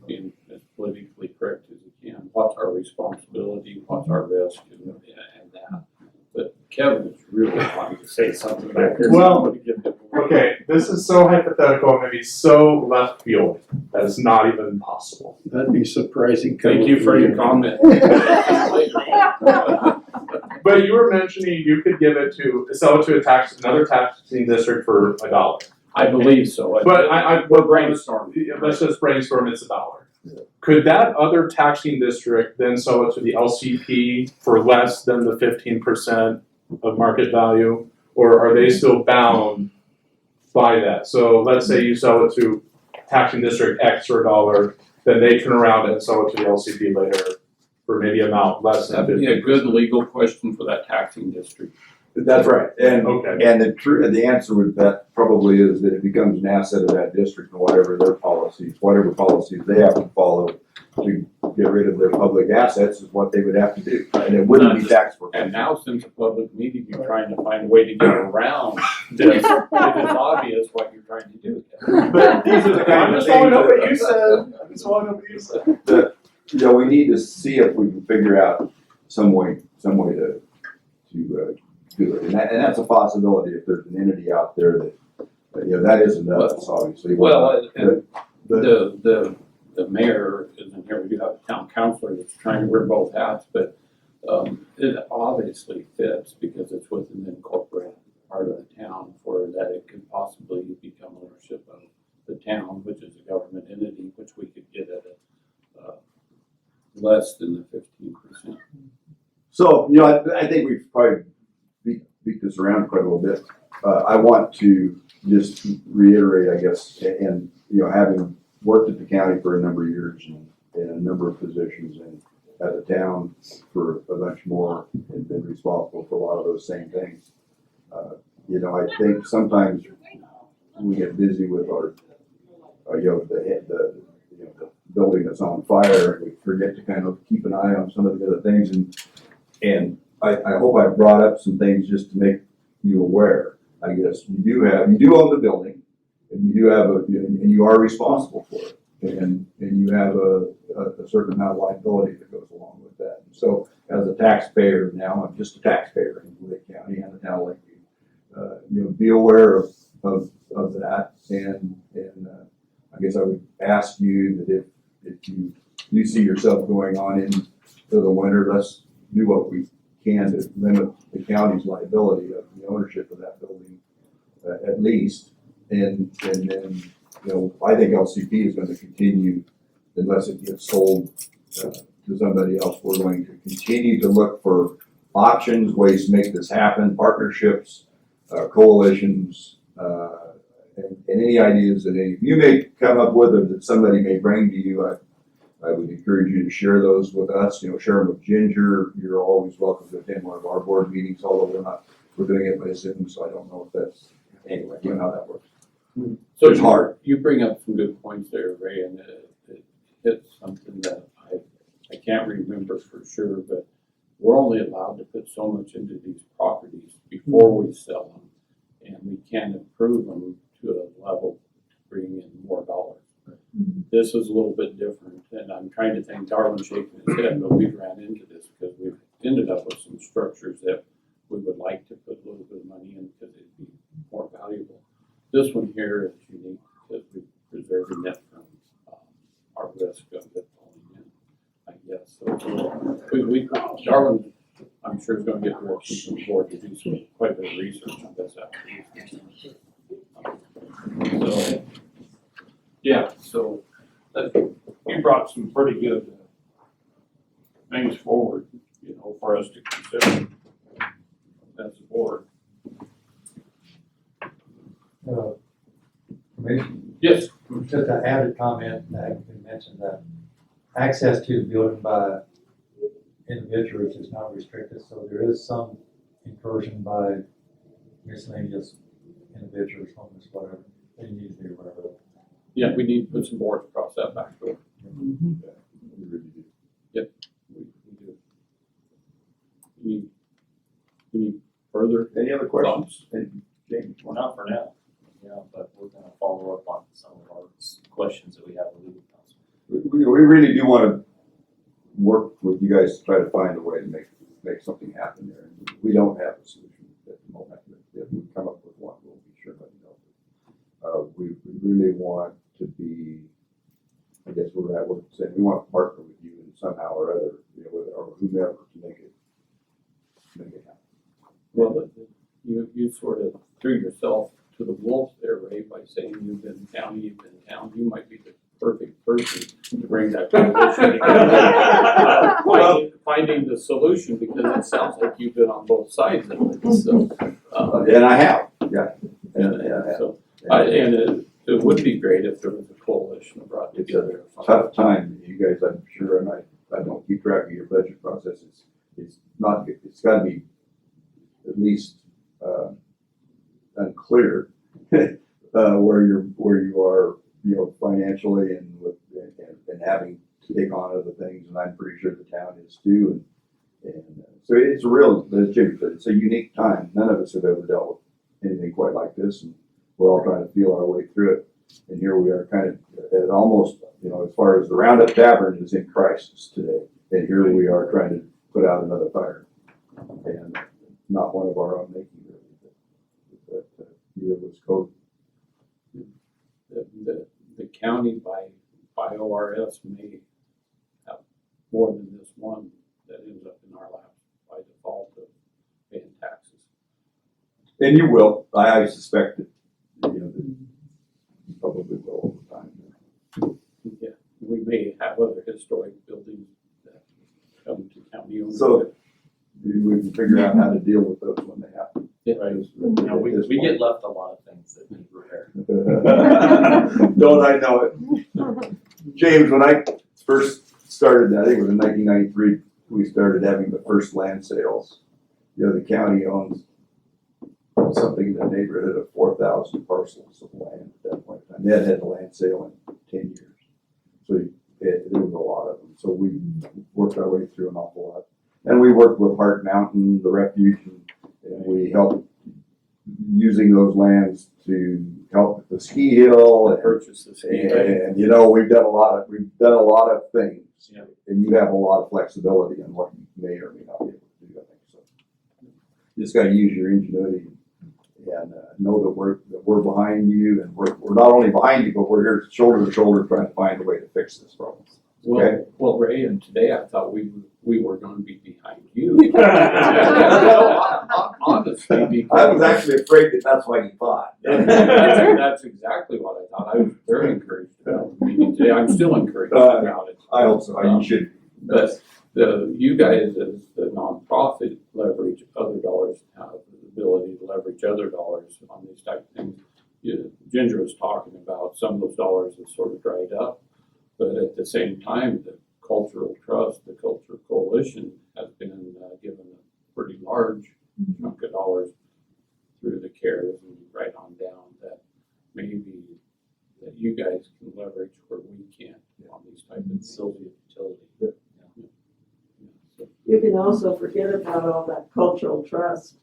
being as politically correct as he can. What's our responsibility? What's our risk? And that. But Kevin is really wanting to say something back there. Well, okay, this is so hypothetical and maybe so left field that it's not even possible. That'd be surprising. Thank you for your comment. But you were mentioning you could sell it to another taxing district for $1. I believe so. But we're brainstorming. Let's just brainstorm, it's $1. Could that other taxing district then sell it to the LCP for less than the 15% of market value? Or are they still bound by that? So let's say you sell it to taxing district X for $1, then they turn around and sell it to the LCP later for maybe amount less than 15%. That'd be a good legal question for that taxing district. That's right, and Okay. the answer with that probably is that it becomes an asset of that district and whatever policies they have to follow to get rid of their public assets is what they would have to do, and it wouldn't be taxable. And now, since a public meeting, you're trying to find a way to get around this. It is obvious what you're trying to do. But these are the kind of things. I'm just following up what you said. We need to see if we can figure out some way to do it, and that's a possibility if there's an entity out there that, that isn't us, obviously. Well, and the mayor isn't here, we do have a town councilor that's trying to wear both hats, but it obviously fits because it's within the incorporated part of the town for that it could possibly become ownership of the town, which is a government entity, which we could get at a less than the 15%. So, I think we've probably beat this around quite a little bit. I want to just reiterate, I guess, and, having worked at the county for a number of years and in a number of positions and at the town for a bunch more and been responsible for a lot of those same things. I think sometimes we get busy with our, the building that's on fire and we forget to kind of keep an eye on some of the other things and I hope I brought up some things just to make you aware. I guess you do own the building, and you are responsible for it, and you have a certain amount of liability that goes along with that. So, as a taxpayer now, I'm just a taxpayer in Lake County and the town of Lakeview. Be aware of that, and I guess I would ask you that if you see yourself going on into the winter, let's do what we can to limit the county's liability of the ownership of that building, at least. And then, I think LCP is going to continue unless it gets sold to somebody else. We're going to continue to look for options, ways to make this happen, partnerships, coalitions, and any ideas that any of you may come up with or that somebody may bring to you. I would encourage you to share those with us. Share them with Ginger. You're always welcome to attend one of our board meetings, although we're doing it by Zoom, so I don't know if that's, anyway, how that works. So it's hard. You bring up some good points there, Ray, and it hits something that I can't remember for sure, but we're only allowed to put so much into these properties before we sell them, and we can improve them to a level to bring in more dollars. This is a little bit different, and I'm trying to think, Darwin's shaking his head, but we've ran into this because we've ended up with some structures that we would like to put a little bit of money in because it'd be more valuable. This one here is unique because we're preserving it from our risk of it falling in, I guess. So Darwin, I'm sure is going to get direction from the board to do quite a bit of research on this after. So, yeah, so you brought some pretty good things forward, for us to consider as a board. Yes. Just an added comment that has been mentioned that access to the building by individuals is not restricted, so there is some incursion by miscellaneous individuals, homeless, whatever. They need to be aware of it. Yeah, we need to put some boards across that back door. Mm-hmm. Yeah, we really do. Yep, we do. Any further? Any other questions? James? Well, not for now, but we're gonna follow up on some of our questions that we have with legal counsel. We really do want to work with you guys to try to find a way to make something happen there. We don't have a solution at the moment. If we come up with one, we'll be sure to let you know. We really want to be, I guess we're saying we want to partner with you in somehow or other, or whomever, to make it happen. Well, you sort of threw yourself to the wolves there, Ray, by saying you've been county, you've been town. You might be the perfect person to bring that coalition together. Finding the solution, because it sounds like you've been on both sides of it, so. And I have, yeah. And it would be great if there was a coalition brought It's together. a tough time, you guys, I'm sure, and I don't keep track of your budget process. It's gotta be at least, unclear, where you are, financially and and having to take on other things, and I'm pretty sure the town is too, and so it's a real, as Jim said, it's a unique time. None of us have ever dealt with anything quite like this, and we're all trying to feel our way through it. And here we are kind of at almost, as far as the Roundup Tavern is in crisis today, and here we are trying to put out another fire. And not one of our own making, really, but it was code. The county by ORS may have more than this one that ends up in our laps by default of paying taxes. And you will, I suspect that, that you probably will over time. Yeah, we may have other historic buildings that come to county ownership. So we can figure out how to deal with those when they happen. Yeah. No, we get left a lot of things that need repair. Don't I know it? James, when I first started, I think it was in 1993, we started having the first land sales. The county owns something in the neighborhood of 4,000 parcels of land at that point in time. Ned had the land sale in 10 years. So there was a lot of them. So we worked our way through an awful lot. And we worked with Hart Mountain, the refuge, and we helped using those lands to help with the ski hill and purchase the ski hill. And we've done a lot of things. Yeah. And you have a lot of flexibility in what you may or may not be able to do, I think. So you just gotta use your ingenuity and know that we're behind you, and we're not only behind you, but we're here shoulder to shoulder trying to find a way to fix this problem. Okay? Well, Ray, and today I thought we were going to be behind you. Honestly, because I was actually afraid that's what you thought. that's exactly what I thought. I was very encouraged about the meeting today. I'm still encouraged about it. I hope so. You should. But you guys as the nonprofit leverage other dollars, have the ability to leverage other dollars on these type of things. Ginger was talking about some of those dollars have sort of dried up, but at the same time, the cultural trust, the cultural coalition has been given a pretty large chunk of dollars through the CARES and right on down that maybe that you guys can leverage where we can't on these type of utility. You can also forget about all that cultural trust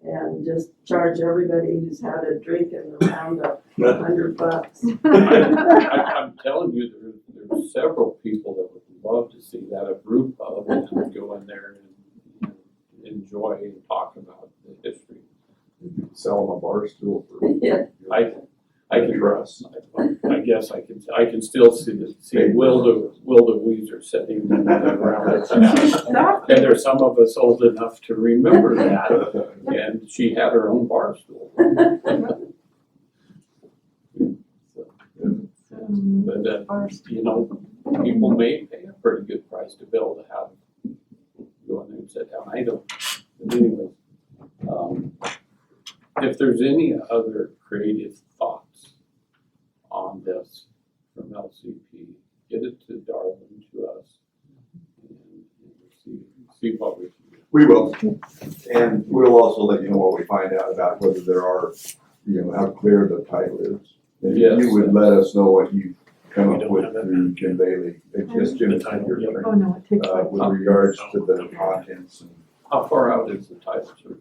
and just charge everybody who's had a drink in the Roundup $100. I'm telling you, there's several people that would love to see that, a group of them, and go in there and enjoy and talk about the history. Sell them a bar stool for Yeah. I can trust. I guess I can still see Wilda Weezer sitting around it. And there's some of us old enough to remember that. And she had her own bar stool. But people may pay a pretty good price to be able to have go in there and sit down. I don't. But anyway, if there's any other creative thoughts on this from LCP, get it to Darwin, to us, and see what we can do. We will. And we'll also let you know what we find out about whether there are, how clear the title is. And Yes. you would let us know what you come up with through Jim Bailey. It's just Jim, Oh, no, it takes like. with regards to the contents. And How far out is the title search?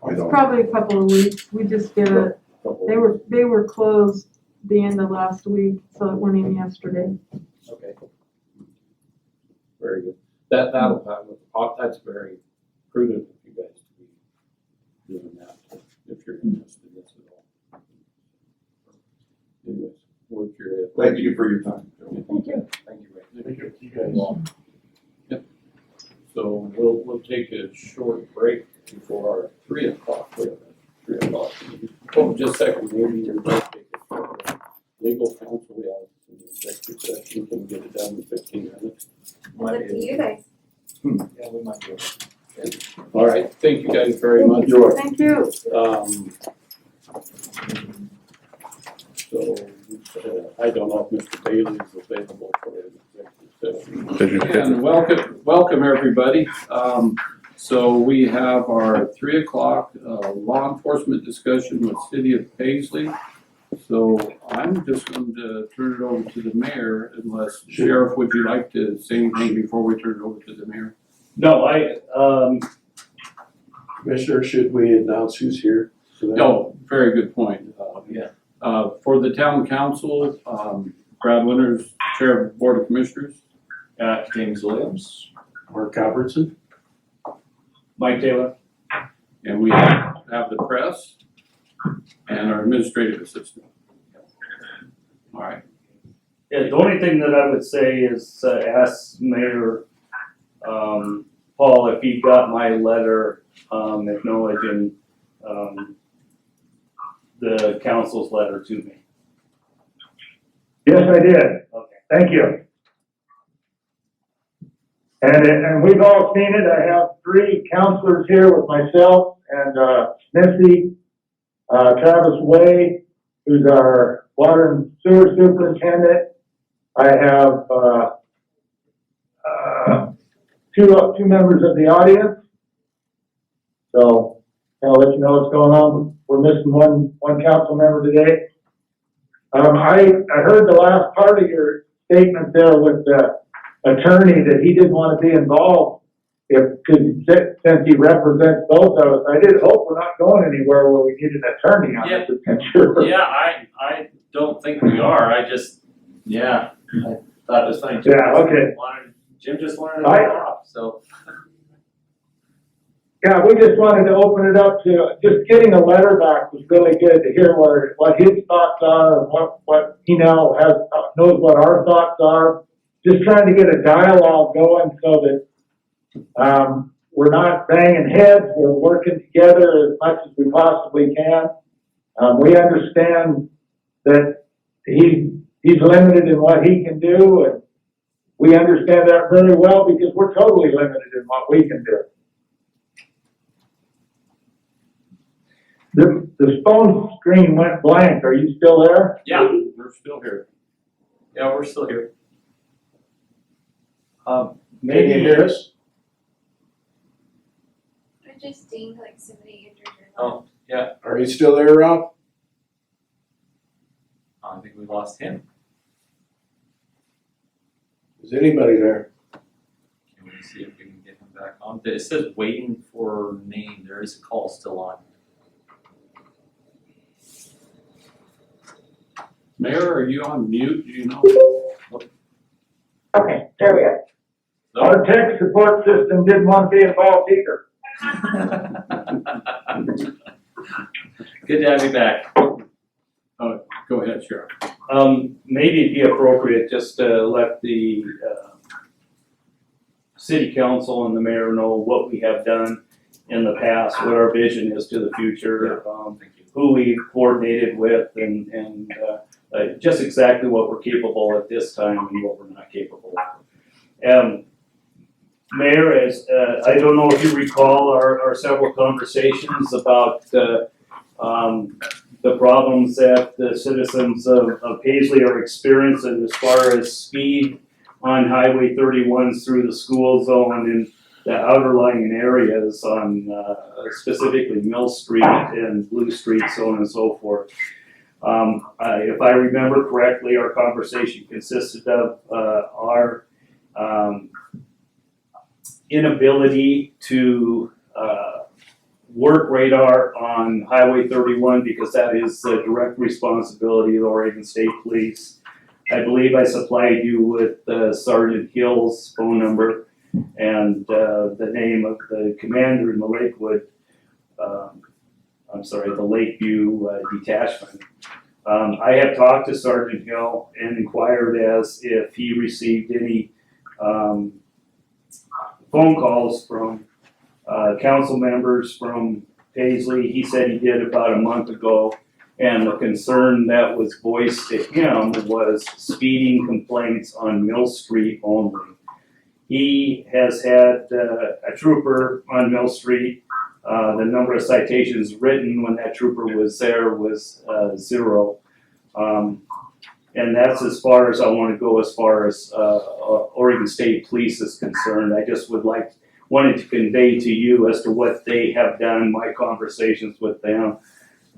I It's don't. probably a couple of weeks. We just did it. They were closed the end of last week, so it went in yesterday. Okay. Very good. That'll have, that's very prudent of you guys to be doing that, if you're interested in this at all. Anyways, we're curious. Thank you for your time. Thank you. Thank you, Ray. Thank you guys. Yep. So we'll take a short break to 3 o'clock, wait a minute, 3 o'clock. Oh, just a second, maybe you're going to take it. Legal counsel, we have an executive session, can get it done in 15 minutes. It's up to you guys. Yeah, we might do it. All right, thank you guys very much. Thank you. So, I don't know if Mr. Bailey is available for an executive session. And welcome everybody. So we have our 3 o'clock law enforcement discussion with City of Paisley. So I'm just going to turn it over to the mayor, unless Sheriff, would you like to say anything before we turn it over to the mayor? No, Commissioner, should we announce who's here for that? Oh, very good point. Yeah. For the town council, Brad Winters, Chair of the Board of Commissioners. James Williams, Mark Albertson. Mike Taylor. And we have the press and our administrative assistant. All right. Yeah, the only thing that I would say is ask Mayor Paul if he got my letter acknowledging the council's letter to me. Yes, I did. Okay. Thank you. And we've all seen it. I have 3 counselors here with myself and Missy, Travis Way, who's our water and sewer superintendent. I have two members of the audience. So I'll let you know what's going on. We're missing one council member today. I heard the last part of your statement there with the attorney that he didn't want to be involved since he represents both of us. I did hope we're not going anywhere where we need an attorney on this adventure. Yeah, I don't think we are. I thought it was funny. Yeah, okay. Jim just wanted to get off, so. Yeah, we just wanted to open it up to, just getting a letter back was really good to hear what his thoughts are and what he now knows what our thoughts are. Just trying to get a dialogue going so that we're not banging heads, we're working together as much as we possibly can. We understand that he's limited in what he can do, and we understand that very well because we're totally limited in what we can do. The phone screen went blank. Are you still there? Yeah, we're still here. Yeah, we're still here. Can you hear us? I just dinged like somebody entered your Oh, yeah. Are you still there, Rob? I think we lost him. Is anybody there? Can we see if we can get him back on? It says waiting for name. There is a call still on. Mayor, are you on mute? Do you know? Okay, there we go. Our tech support system didn't want to be involved either. Good to have you back. Go ahead, Sheriff. Maybe it'd be appropriate just to let the city council and the mayor know what we have done in the past, what our vision is to the future, who we've coordinated with, and just exactly what we're capable at this time and what we're not capable of. Mayor, I don't know if you recall our several conversations about the problems that the citizens of Paisley are experiencing as far as speed on Highway 31 through the school zone and the outerlying areas on specifically Mill Street and Blue Street, so on and so forth. If I remember correctly, our conversation consisted of our inability to work radar on Highway 31 because that is the direct responsibility of the Oregon State Police. I believe I supplied you with Sergeant Hill's phone number and the name of the commander in the the Lakeview detachment. I have talked to Sergeant Hill and inquired as if he received any phone calls from council members from Paisley. He said he did about a month ago. And the concern that was voiced to him was speeding complaints on Mill Street only. He has had a trooper on Mill Street. The number of citations written when that trooper was there was 0. And that's as far as I want to go as far as Oregon State Police is concerned. I just wanted to convey to you as to what they have done, my conversations with them,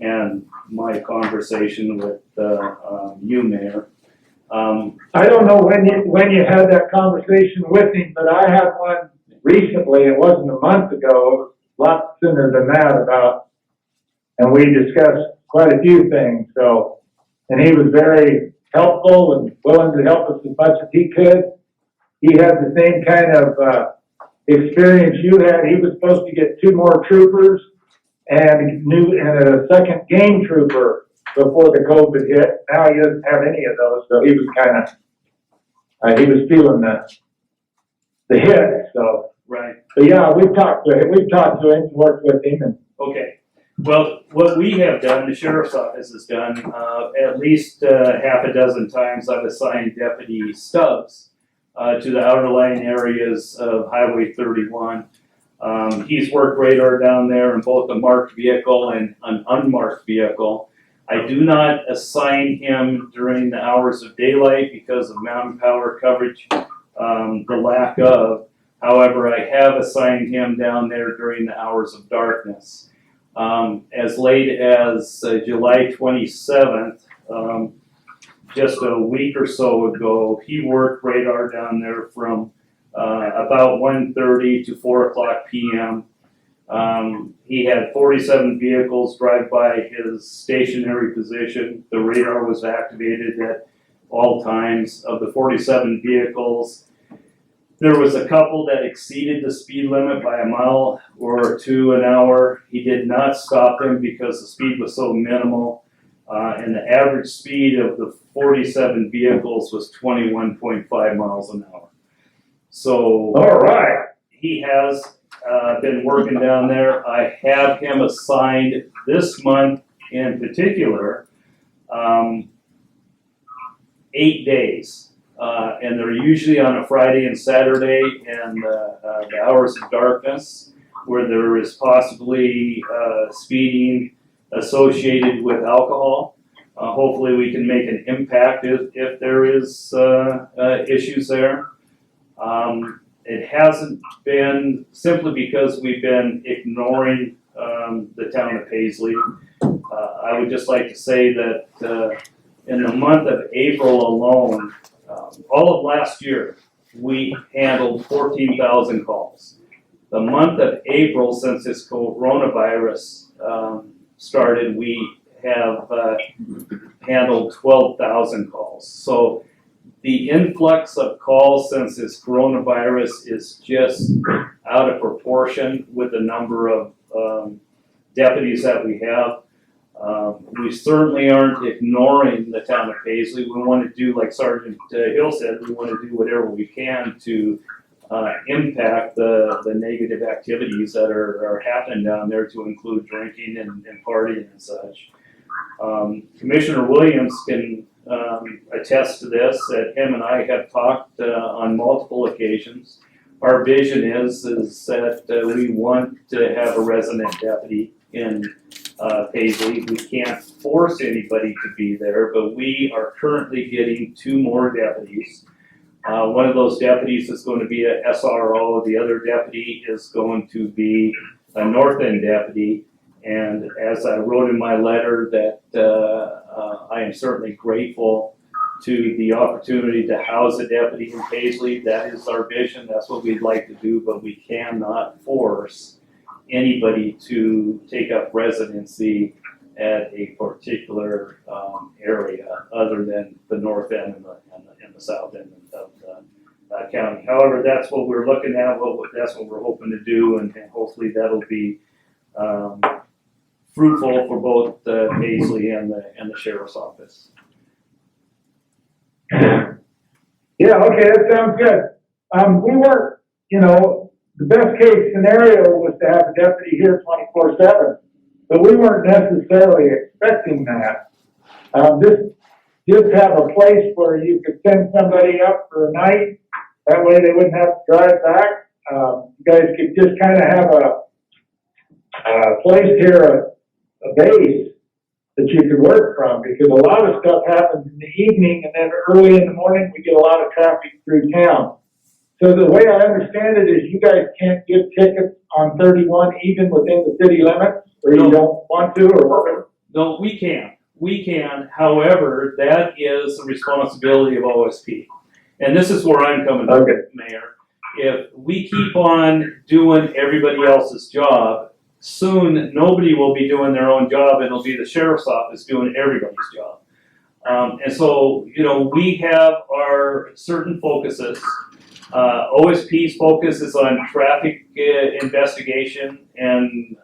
and my conversation with you, Mayor. I don't know when you had that conversation with him, but I had one recently. It wasn't a month ago. It was a lot sooner than that and we discussed quite a few things. So, and he was very helpful and willing to help us as much as he could. He had the same kind of experience you had. He was supposed to get 2 more troopers and a second game trooper before the COVID hit. Now he doesn't have any of those, so he was he was feeling the hit. So right. But yeah, we've talked to him, worked with him, and okay. Well, what we have done, the sheriff's office has done, at least half a dozen times, I've assigned Deputy Stubbs to the outerlying areas of Highway 31. He's worked radar down there in both a marked vehicle and an unmarked vehicle. I do not assign him during the hours of daylight because of mountain power coverage, the lack of. However, I have assigned him down there during the hours of darkness. As late as July 27th, just a week or so ago, he worked radar down there from about 1:30 to 4 o'clock p.m. He had 47 vehicles drive by his stationary position. The radar was activated at all times. Of the 47 vehicles, there was a couple that exceeded the speed limit by a mile or 2 an hour. He did not stop them because the speed was so minimal. And the average speed of the 47 vehicles was 21.5 miles an hour. So, all right. He has been working down there. I have him assigned this month in particular 8 days. And they're usually on a Friday and Saturday and the hours of darkness where there is possibly speeding associated with alcohol. Hopefully we can make an impact if there is issues there. It hasn't been simply because we've been ignoring the town of Paisley. I would just like to say that in the month of April alone, all of last year, we handled 14,000 calls. The month of April, since this coronavirus started, we have handled 12,000 calls. So the influx of calls since this coronavirus is just out of proportion with the number of deputies that we have. We certainly aren't ignoring the town of Paisley. We want to do, like Sergeant Hill said, we want to do whatever we can to impact the negative activities that are happening down there, to include drinking and partying and such. Commissioner Williams can attest to this, that him and I have talked on multiple occasions. Our vision is that we want to have a resident deputy in Paisley. We can't force anybody to be there, but we are currently getting 2 more deputies. One of those deputies is going to be a SRO. The other deputy is going to be a North End deputy. And as I wrote in my letter, that I am certainly grateful to the opportunity to house a deputy in Paisley. That is our vision. That's what we'd like to do, but we cannot force anybody to take up residency at a particular area other than the north end and the south end of the county. However, that's what we're looking at. That's what we're hoping to do, and hopefully that'll be fruitful for both Paisley and the sheriff's office. Yeah, okay, that sounds good. We weren't, the best case scenario was to have a deputy here 24/7, but we weren't necessarily expecting that. Just have a place where you could send somebody up for a night. That way they wouldn't have to drive back. You guys could just kind of have a place here, a base that you could work from, because a lot of stuff happens in the evening, and then early in the morning we get a lot of traffic through town. So the way I understand it is you guys can't give tickets on 31 even within the city limits, or you don't want to, or whatever? No, we can. We can. However, that is the responsibility of OSP. And this is where I'm coming from, Mayor. If we keep on doing everybody else's job, soon nobody will be doing their own job, and it'll be the sheriff's office doing everybody's job. And so, you know, we have our certain focuses. OSP's focus is on traffic investigation and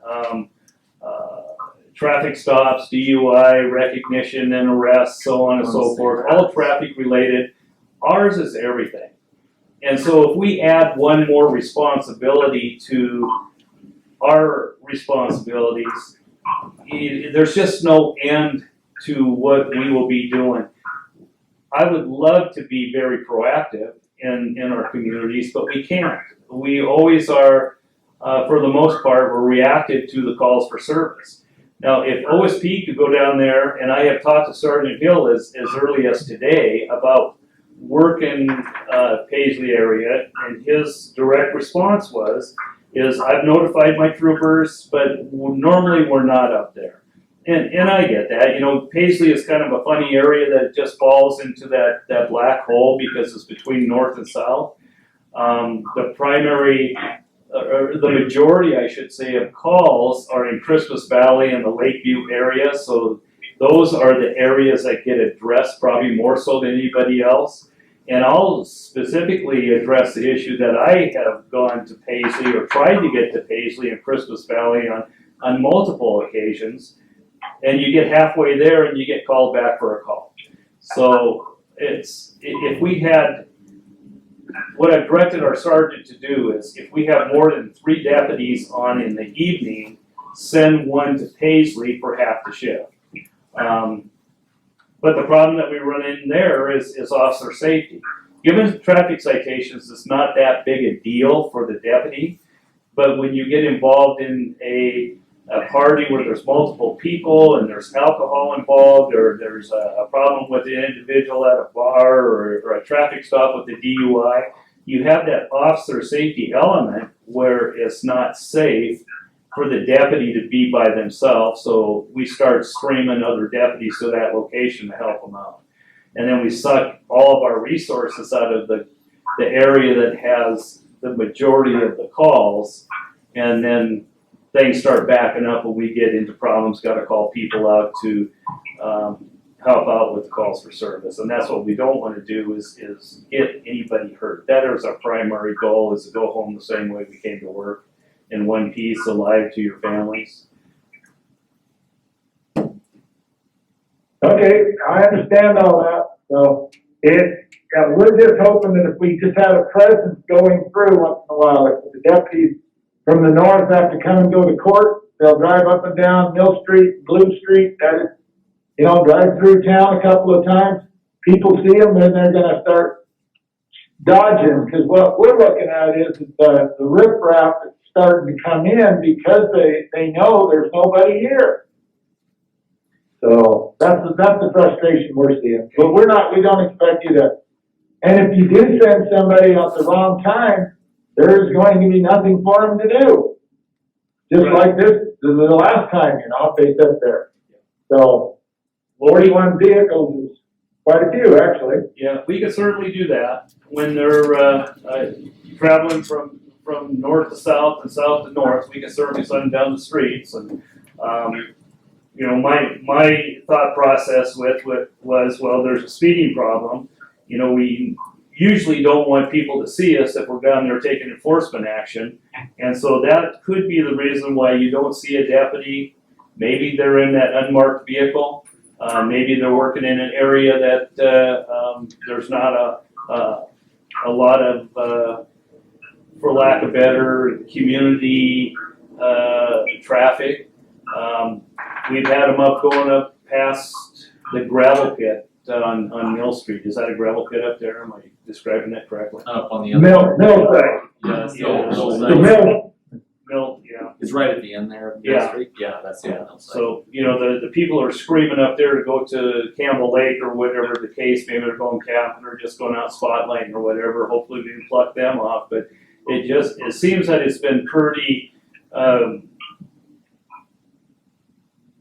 traffic stops, DUI, recognition and arrests, so on and so forth, all traffic related. Ours is everything. And so if we add one more responsibility to our responsibilities, there's just no end to what we will be doing. I would love to be very proactive in our communities, but we can't. We always are, for the most part, we're reactive to the calls for service. Now, if OSP could go down there, and I have talked to Sergeant Hill as early as today about work in Paisley area, and his direct response is I've notified my troopers, but normally we're not up there. And I get that. You know, Paisley is kind of a funny area that just falls into that black hole because it's between north and south. The primary, or the majority, I should say, of calls are in Christmas Valley and the Lakeview area. So those are the areas that get addressed probably more so than anybody else. And I'll specifically address the issue that I have gone to Paisley or tried to get to Paisley and Christmas Valley on multiple occasions. And you get halfway there and you get called back for a call. So if we had, what I've directed our sergeant to do is, if we have more than 3 deputies on in the evening, send one to Paisley for half the shift. But the problem that we run in there is officer safety. Given traffic citations, it's not that big a deal for the deputy, but when you get involved in a party where there's multiple people and there's alcohol involved, or there's a problem with the individual at a bar, or a traffic stop with the DUI, you have that officer safety element where it's not safe for the deputy to be by themselves, so we start streaming other deputies to that location to help them out. And then we suck all of our resources out of the area that has the majority of the calls, and then things start backing up when we get into problems, gotta call people out to help out with the calls for service. And that's what we don't wanna do is get anybody hurt. That is our primary goal, is to go home the same way we came to work, in one piece, alive to your families. Okay, I understand all that. So we're just hoping that if we just had a presence going through once in a while, if the deputies from the north have to come and go to court, they'll drive up and down Mill Street, Blue Street, drive through town a couple of times. People see them, then they're gonna start dodging, because what we're looking at is the riffraff that's starting to come in because they know there's nobody here. So that's the frustration we're seeing. But we don't expect you to, and if you do send somebody at the wrong time, there is going to be nothing for them to do. Just like the last time, they sit there. So 41 vehicles is quite a few, actually. Yeah, we could certainly do that when they're traveling from north to south and south to north. We can certainly send them down the streets. And my thought process was, well, there's a speeding problem. We usually don't want people to see us if we're down there taking enforcement action. And so that could be the reason why you don't see a deputy. Maybe they're in that unmarked vehicle. Maybe they're working in an area that there's not a lot of for lack of better, community, traffic. We've had them going up past the gravel pit on Mill Street. Is that a gravel pit up there? Am I describing that correctly? Up on the other. Mill site. Yeah, Yeah, The mill. Mill, yeah. It's right at the end there of Mill Yeah. Street. Yeah, that's the mill site. So, the people are screaming up there to go to Campbell Lake or whatever the case, maybe they're going camping or just going out spotlighting or whatever, hopefully we can pluck them off, but it seems that it's been pretty,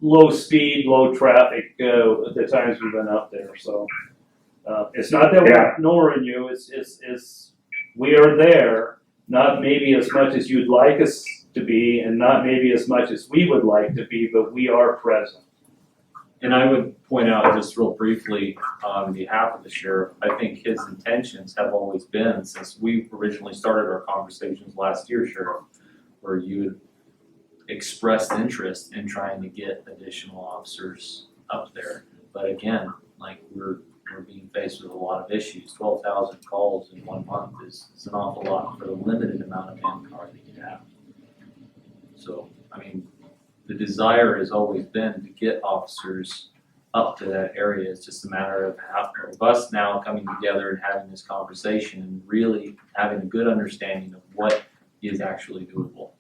low speed, low traffic, the times we've been up there, so. It's not that we're ignoring you, it's, we are there, not maybe as much as you'd like us to be, and not maybe as much as we would like to be, but we are present. And I would point out just real briefly on behalf of the sheriff, I think his intentions have always been, since we originally started our conversations last year, Sheriff, where you had expressed interest in trying to get additional officers up there. But again, like we're being faced with a lot of issues. 12,000 calls in 1 month is an awful lot for the limited amount of manpower that you have. So, I mean, the desire has always been to get officers up to that area. It's just a matter of us now coming together and having this conversation and really having a good understanding of what is actually doable.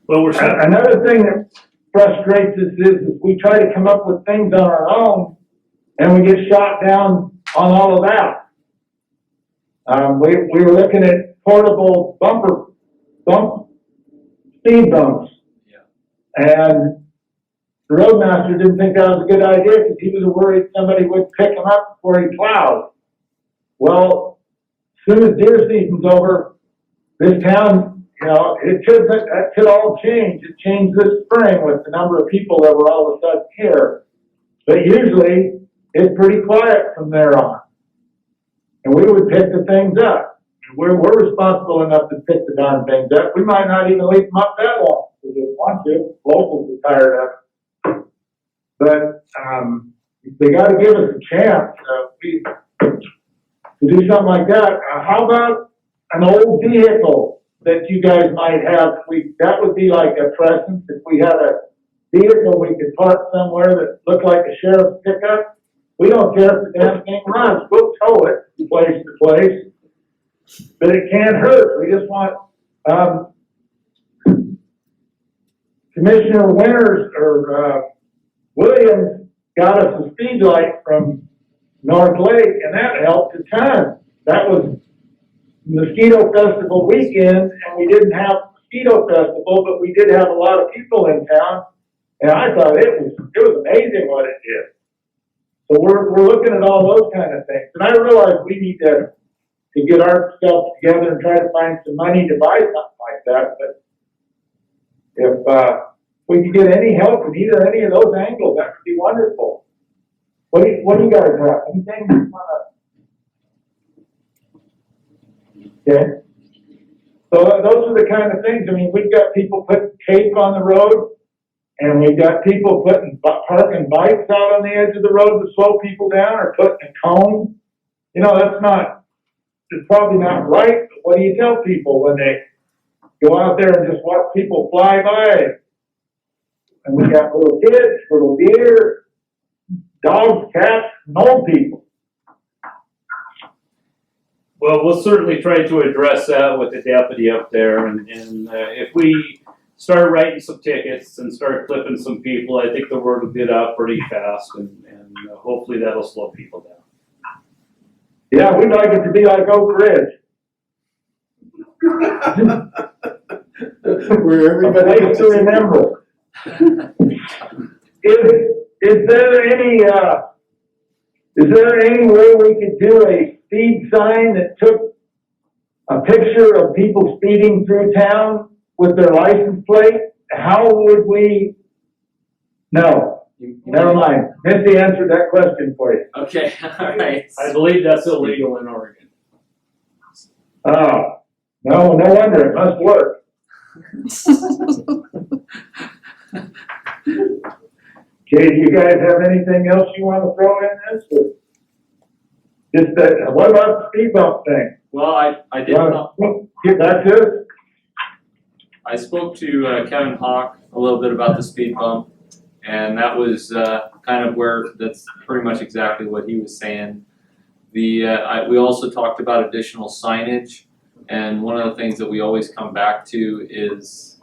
Well, Another thing that frustrates us is we try to come up with things on our own and we get shot down on all of that. We were looking at portable speed bumps. Yeah. And the roadmaster didn't think that was a good idea because he was worried somebody would pick him up before he plowed. Well, as soon as deer season's over, this town, that could all change. It changed this spring with the number of people that were all of a sudden here. But usually, it's pretty quiet from there on. And we would pick the things up. We're responsible enough to pick the darn things up. We might not even leave them up that long. We just want to. Locals are tired of it. But they got to give us a chance to do something like that. How about an old vehicle that you guys might have? That would be like a presence. If we had a vehicle we could park somewhere that looked like a sheriff's pickup, we don't care if the damn thing runs. We'll tow it place to place. But it can't hurt. We just want Commissioner Winters or Williams got us a speed light from North Lake, and that helped a ton. That was Mosquito Festival weekend, and we didn't have Mosquito Festival, but we did have a lot of people in town, and I thought it was amazing what it did. So we're looking at all those kind of things, and I realize we need to get ourselves together and try to find some money to buy something like that. But if we could get any help in any of those angles, that would be wonderful. What do you guys have? Anything you want to? Okay. So those are the kind of things. I mean, we've got people putting tape on the road, and we've got people parking bikes out on the edge of the road to slow people down, or putting a cone. It's probably not right, but what do you tell people when they go out there and just watch people fly by? And we got little kids, little deer, dogs, cats, and old people. Well, we'll certainly try to address that with the deputy up there, and if we start writing some tickets and start clipping some people, I think the word will get out pretty fast, and hopefully that'll slow people down. Yeah, we'd like it to be like Oak Ridge. Where everybody gets to remember. Is there any way we could do a speed sign that took a picture of people speeding through town with their license plate? How would we? No. Never mind. Misty answered that question for you. Okay, all right. I believe that's illegal in Oregon. Oh, no wonder. It must work. Okay, do you guys have anything else you want to throw in this? Just that, what about the speed bump thing? Well, I did not. That's it? I spoke to Kevin Hawk a little bit about the speed bump, and that was kind of that's pretty much exactly what he was saying. We also talked about additional signage, and one of the things that we always come back to is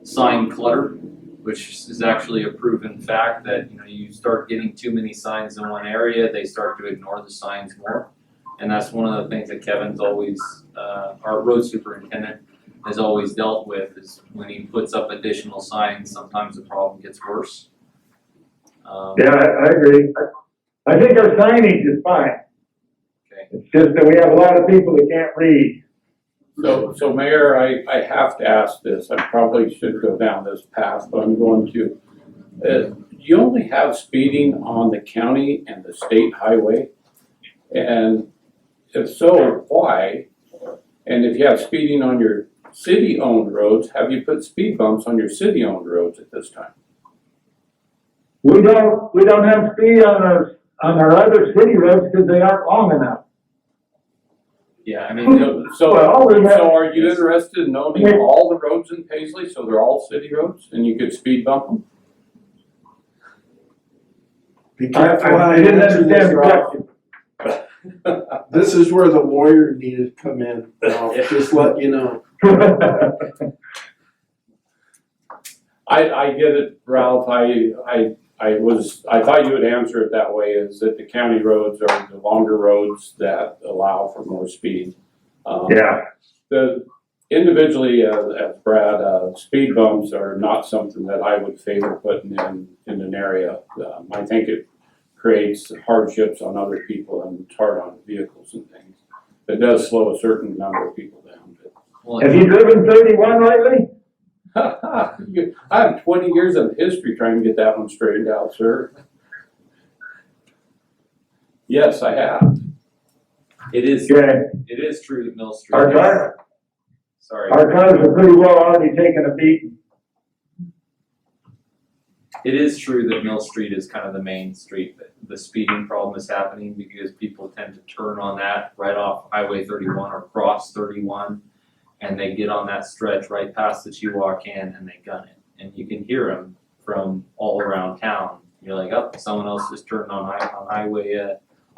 sign clutter, which is actually a proven fact that you start getting too many signs in one area, they start to ignore the signs more, and that's one of the things that Kevin's always, our road superintendent, has always dealt with, is when he puts up additional signs, sometimes the problem gets worse. Yeah, I agree. I think our signage is fine. Okay. It's just that we have a lot of people that can't read. So Mayor, I have to ask this, I probably should go down this path, but I'm going to. You only have speeding on the county and the state highway? And if so, why? And if you have speeding on your city-owned roads, have you put speed bumps on your city-owned roads at this time? We don't have speed on our other city roads because they aren't long enough. Yeah, I mean, so are you interested in owning all the roads in Paisley, so they're all city roads, and you could speed bump them? Be careful how I you didn't answer this, understand the Ralph. question. This is where the lawyer needed to come in, Ralph, just let you know. I get it, Ralph, I thought you would answer it that way, is that the county roads are the longer roads that allow for more speed. Yeah. Individually, as Brad, speed bumps are not something that I would favor putting in an area. I think it creates hardships on other people and it's hard on vehicles and things. It does slow a certain number of people down. Have you driven 31 lately? I have 20 years of history trying to get that one straightened out, sir. Yes, I have. it is true that Mill Street. Our cars are pretty well already taking a beating. It is true that Mill Street is kind of the main street that the speeding problem is happening because people tend to turn on that right off Highway 31 or cross 31, and they get on that stretch right past the Chihuahuacan and they gun it. And you can hear them from all around town. You're like, oh, someone else just turned on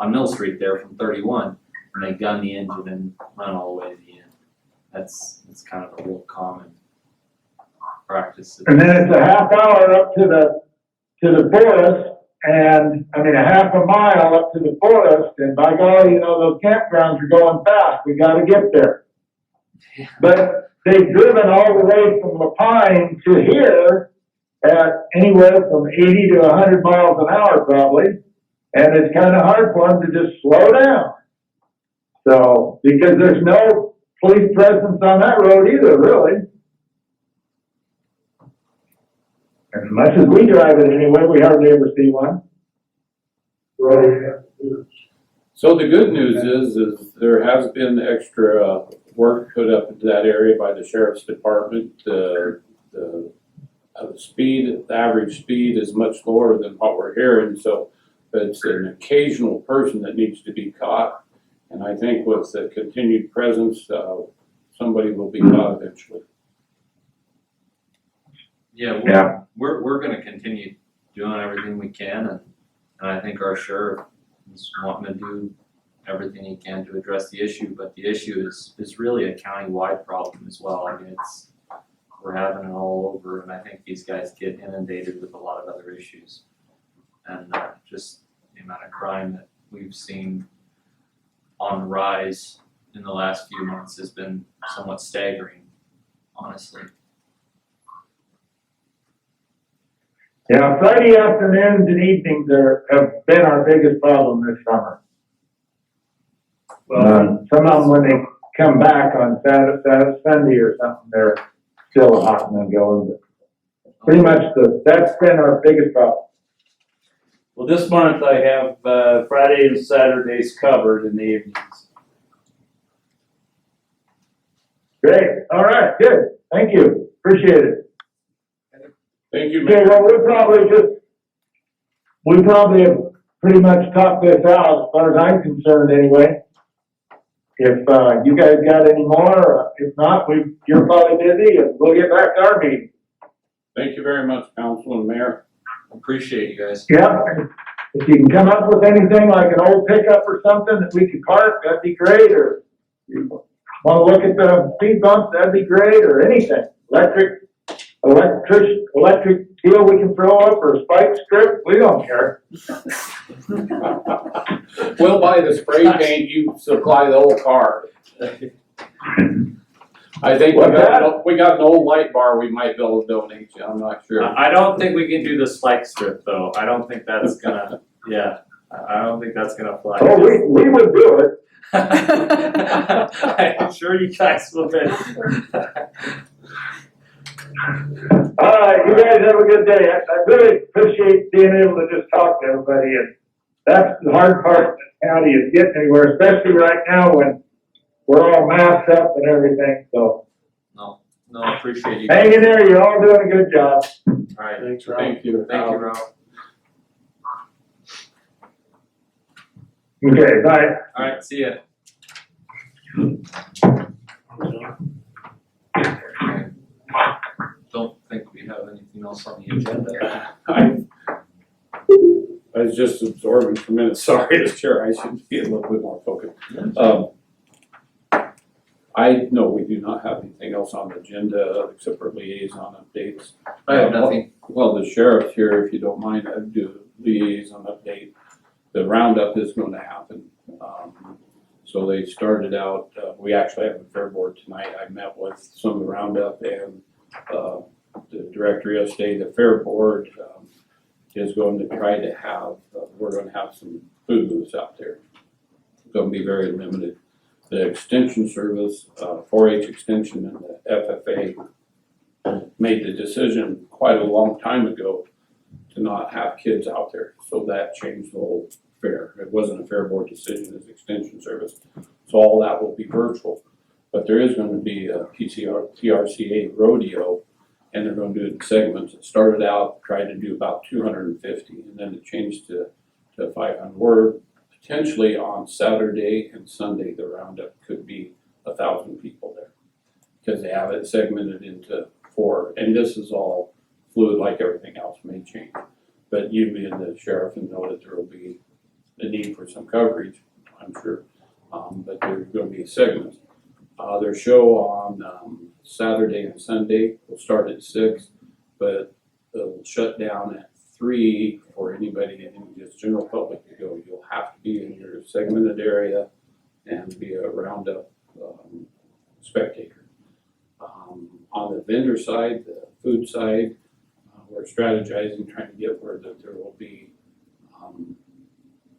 on Mill Street there from 31, and they gun the engine and run all the way to the end. That's kind of a real common practice. And then it's a half hour up to the forest, and a half a mile up to the forest, and by golly, those campgrounds are going fast. We got to get there. But they've driven all the way from Lapine to here at anywhere from 80 to 100 miles an hour probably, and it's kind of hard for them to just slow down. So, because there's no police presence on that road either, really. As much as we drive it anyway, we hardly ever see one. So the good news is there has been extra work put up into that area by the sheriff's department. The average speed is much lower than what we're hearing, so it's an occasional person that needs to be caught. And I think with the continued presence, somebody will be caught eventually. Yeah, we're going to continue doing everything we can, and I think our sheriff is wanting to do everything he can to address the issue. But the issue is really a county-wide problem as well. I mean, we're having it all over, and I think these guys get inundated with a lot of other issues, and just the amount of crime that we've seen on the rise in the last few months has been somewhat staggering, honestly. Yeah, Friday afternoons and evenings have been our biggest problem this summer. Some of them, when they come back on Sunday or something, they're still hot and going. But pretty much that's been our biggest problem. Well, this month I have Friday and Saturdays covered in the evenings. Great. All right. Good. Thank you. Appreciate it. Thank you, Okay, Mayor. well, we probably have pretty much talked this out as far as I'm concerned anyway. if, you guys got any more, if not, you're probably busy and we'll get back to our meeting. Thank you very much, Council and Mayor. Appreciate you guys. Yeah, if you can come up with anything like an old pickup or something that we could park, that'd be great, or you wanna look at the speed bumps, that'd be great, or anything. Electric deal we can throw up, or spike strip, we don't care. We'll buy the spray paint, you supply the whole car. I think we got an old light bar we might be able to donate you, I'm not sure. I don't think we can do the spike strip though. I don't think that's gonna, yeah, I don't think that's gonna fly. Oh, we would do it. I'm sure you guys will be. All right, you guys have a good day. I really appreciate being able to just talk to everybody, and that's the hard part of the county is getting anywhere, especially right now when we're all masked up and everything, so. No, I appreciate you. Hang in there, you're all doing a good job. All right. Thanks, Rob. Thank you. Thank you, Rob. Okay, bye. All right, see ya. Don't think we have anything else on the agenda. I was just absorbing for a minute, sorry, as chair, I should be a little bit more focused. No, we do not have anything else on the agenda except for liaison updates. I have nothing. Well, the sheriff's here, if you don't mind, I'd do a liaison update. The roundup is going to happen. So they started out, we actually have a fair board tonight. I met with some of the roundup and the director yesterday. The fair board is going to try to have, we're going to have some food booths out there. It's going to be very limited. The extension service, 4-H extension and the FFA made the decision quite a long time ago to not have kids out there. So that changed the whole fair. It wasn't a fair board decision, it's extension service. So all that will be virtual. But there is going to be a PRCA rodeo, and they're going to do it in segments. It started out trying to do about 250, and then it changed to 500. We're potentially on Saturday and Sunday, the roundup could be 1,000 people there because they have it segmented into 4. And this is all fluid, like everything else may change. But you being the sheriff and know that there will be the need for some coverage, I'm sure. But there's going to be segments. Their show on Saturday and Sunday will start at 6, but it'll shut down at 3 for anybody in just general public to go. You'll have to be in your segmented area and be a roundup spectator. On the vendor side, the food side, we're strategizing, trying to get where that there will be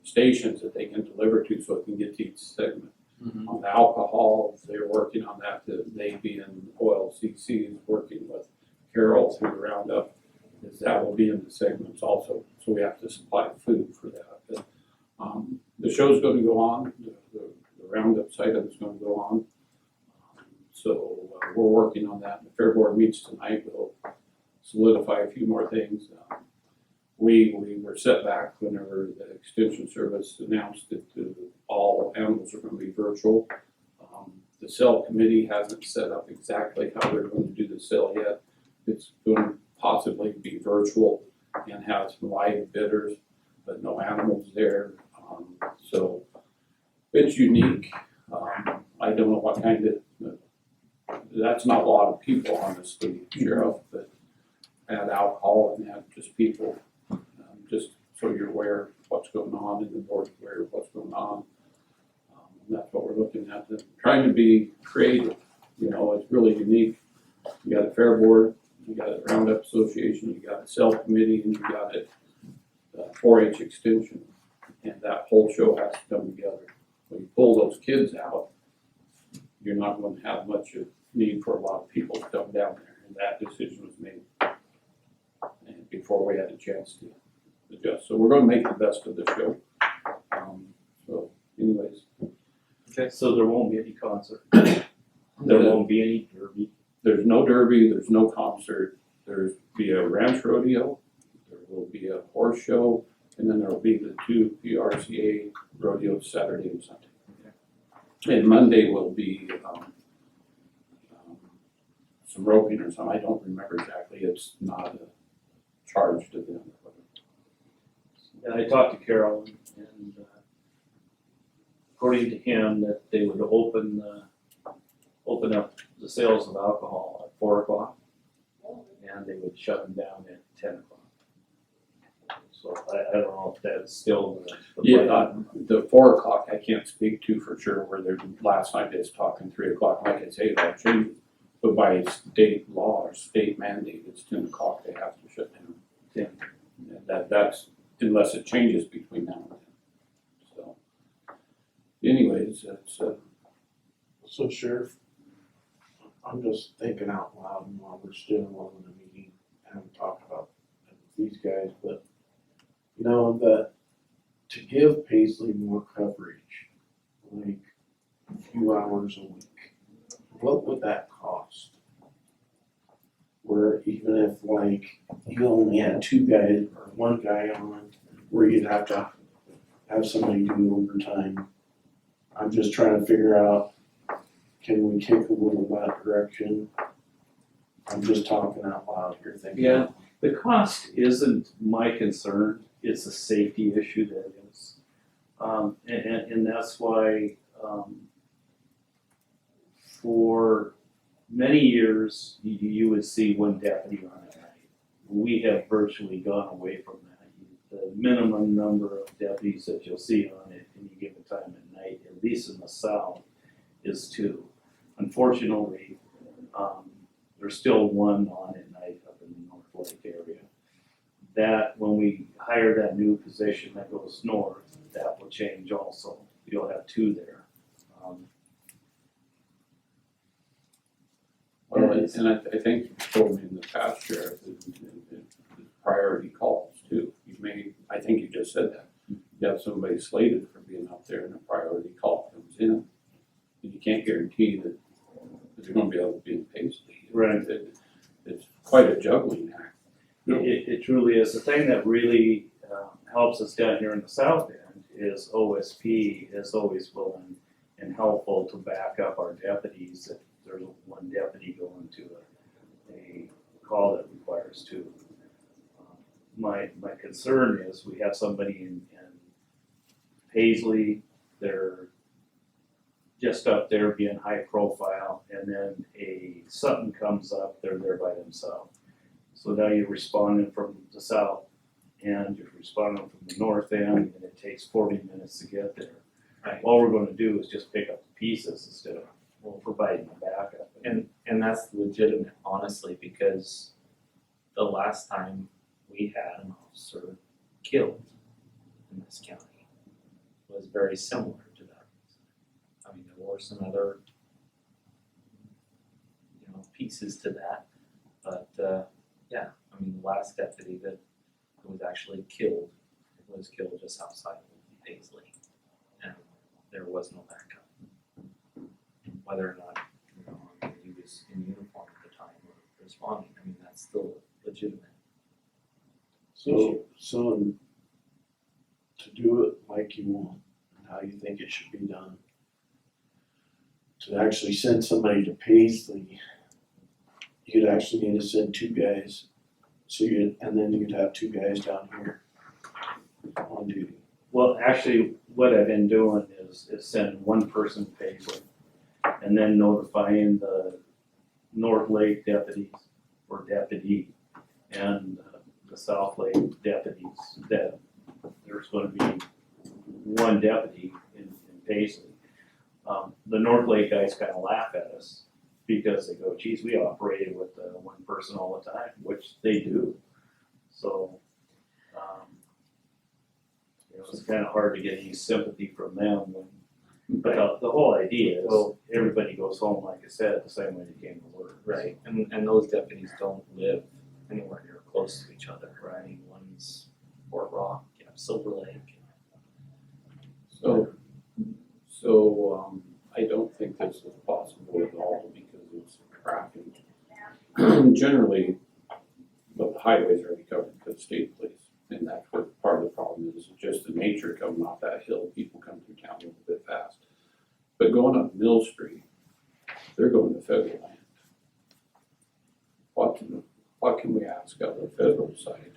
stations that they can deliver to so it can get to each segment. Mm-hmm. On the alcohol, they're working on that. They being OLCC is working with Carol through the roundup. That will be in the segments also. So we have to supply food for that. But, the show's going to go on. The roundup side of it's going to go on. So we're working on that. The fair board meets tonight. We'll solidify a few more things. We were set back whenever the extension service announced that all animals are going to be virtual. The sale committee hasn't set up exactly how they're going to do the sale yet. It's going to possibly be virtual and have some live bidders, but no animals there. So it's unique. I don't know what kind of, that's not a lot of people, honestly, Sheriff, but add alcohol and add just people. Just so you're aware of what's going on and the board's aware of what's going on. That's what we're looking at. And trying to be creative. You know, it's really unique. You got a fair board, you got a roundup association, you got a sale committee, and you got a 4-H extension. And that whole show has to come together. When you pull those kids out, you're not going to have much of need for a lot of people to come down there. And that decision was made and before we had a chance to adjust. So we're going to make the best of the show. So anyways. Okay, so there won't be any concert. There won't be any derby. There's no derby, there's no concert. There's be a ranch rodeo, there will be a horse show, and then there will be the 2 PRCA rodeos Saturday and Sunday. And Monday will be, some roping or something, I don't remember exactly, it's not a charge to them. And I talked to Carol, and according to him, that they would open up the sales of alcohol at 4 o'clock, and they would shut them down at 10 o'clock. So I don't know if that's still the Yeah, the 4 o'clock I can't speak to for sure, where they're, last night they was talking 3 o'clock, like I say, that'll change. But by state law or state mandate, it's 10 o'clock, they have to shut down. And that's, unless it changes between now and then. So, anyways, that's, So Sheriff, I'm just thinking out loud and while we're still in the meeting, I haven't talked about it with these guys, but you know, that to give Paisley more coverage, like a few hours a week, what would that cost? Where even if like you only had 2 guys or 1 guy on, where you'd have to have somebody do overtime. I'm just trying to figure out, can we take a little that direction? I'm just talking out loud here thinking. Yeah, the cost isn't my concern, it's a safety issue that is. And that's why, for many years, you would see 1 deputy on at night. We have virtually gone away from that. The minimum number of deputies that you'll see on at any given time at night, at least in the south, is 2. Unfortunately, there's still 1 on at night up in the North Lake area. That, when we hire that new position that goes north, that will change also. You'll have 2 there. well, and I think you told me in the past, Sheriff, that priority calls too. I think you just said that. You have somebody slated for being up there and a priority call comes in. And you can't guarantee that they're gonna be able to be in Paisley. Right. It's quite a juggling act. It truly is. The thing that really helps us down here in the south end is OSP is always willing and helpful to back up our deputies if there's 1 deputy going to a call that requires 2. My concern is we have somebody in Paisley, they're just up there being high profile, and then something comes up, they're there by themselves. So now you're responding from the south and you're responding from the north end, and it takes 40 minutes to get there. Right. All we're gonna do is just pick up the pieces instead of providing the backup. And that's legitimate, honestly, because the last time we had an officer killed in this county was very similar to that. I mean, there were some other, pieces to that, but yeah, I mean, the last deputy that was actually killed was killed just outside of Paisley, and there was no backup. Whether or not, he was in uniform at the time or responding, I mean, that's still legitimate. So to do it like you want and how you think it should be done, to actually send somebody to Paisley, you'd actually need to send 2 guys. And then you'd have 2 guys down here on duty. Well, actually, what I've been doing is send 1 person to Paisley and then notifying the North Lake deputies or deputy and the South Lake deputies that there's going to be 1 deputy in Paisley. The North Lake guys kind of laugh at us because they go, geez, we operated with 1 person all the time, which they do. So, it's kind of hard to get any sympathy from them. But the whole idea is everybody goes home, like I said, the same way they came to work. Right, and those deputies don't live anywhere near close to each other. Right, one's Fort Rock, Silver Lake. So I don't think this is possible at all because it's traffic. Generally, the highways are already covered because of state police, and that's what part of the problem is. Just the nature coming off that hill, people come through town a little bit fast. But going up Mill Street, they're going to federal land. What can we ask of the federal side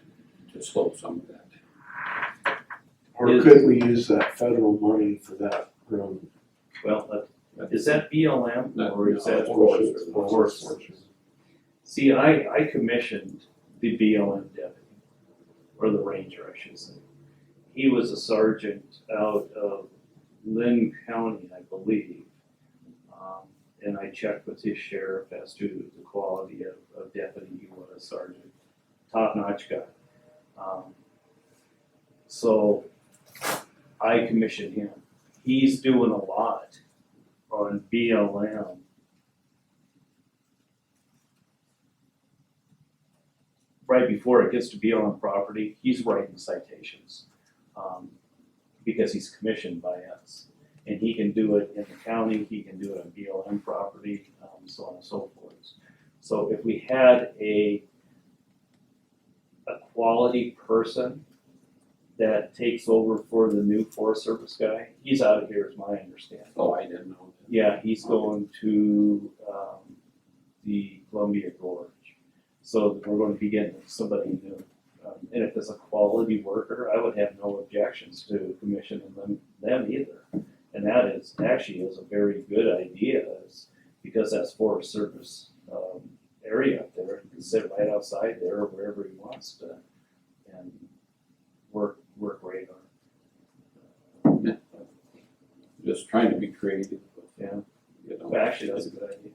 to slow some of that? Or could we use that federal money for that road? Well, is that BLM or is that Forest. Forest? See, I commissioned the BLM deputy, or the ranger, I should say. He was a sergeant out of Lynn County, I believe. And I checked with his sheriff as to the quality of deputy he was, sergeant. Top-notch guy. So I commissioned him. He's doing a lot on BLM. Right before it gets to BLM property, he's writing citations because he's commissioned by us. And he can do it in the county, he can do it on BLM property, so on and so forth. So if we had a quality person that takes over for the new Forest Service guy, he's out of here is my understanding. Oh, I didn't know that. Yeah, he's going to the Columbia Gorge. So we're going to be getting somebody new. And if it's a quality worker, I would have no objections to commissioning them either. And that is actually is a very good idea, because that's Forest Service area up there. He can sit right outside there or wherever he wants to and work radar. Just trying to be creative. Yeah. You know. Actually, that's a good idea.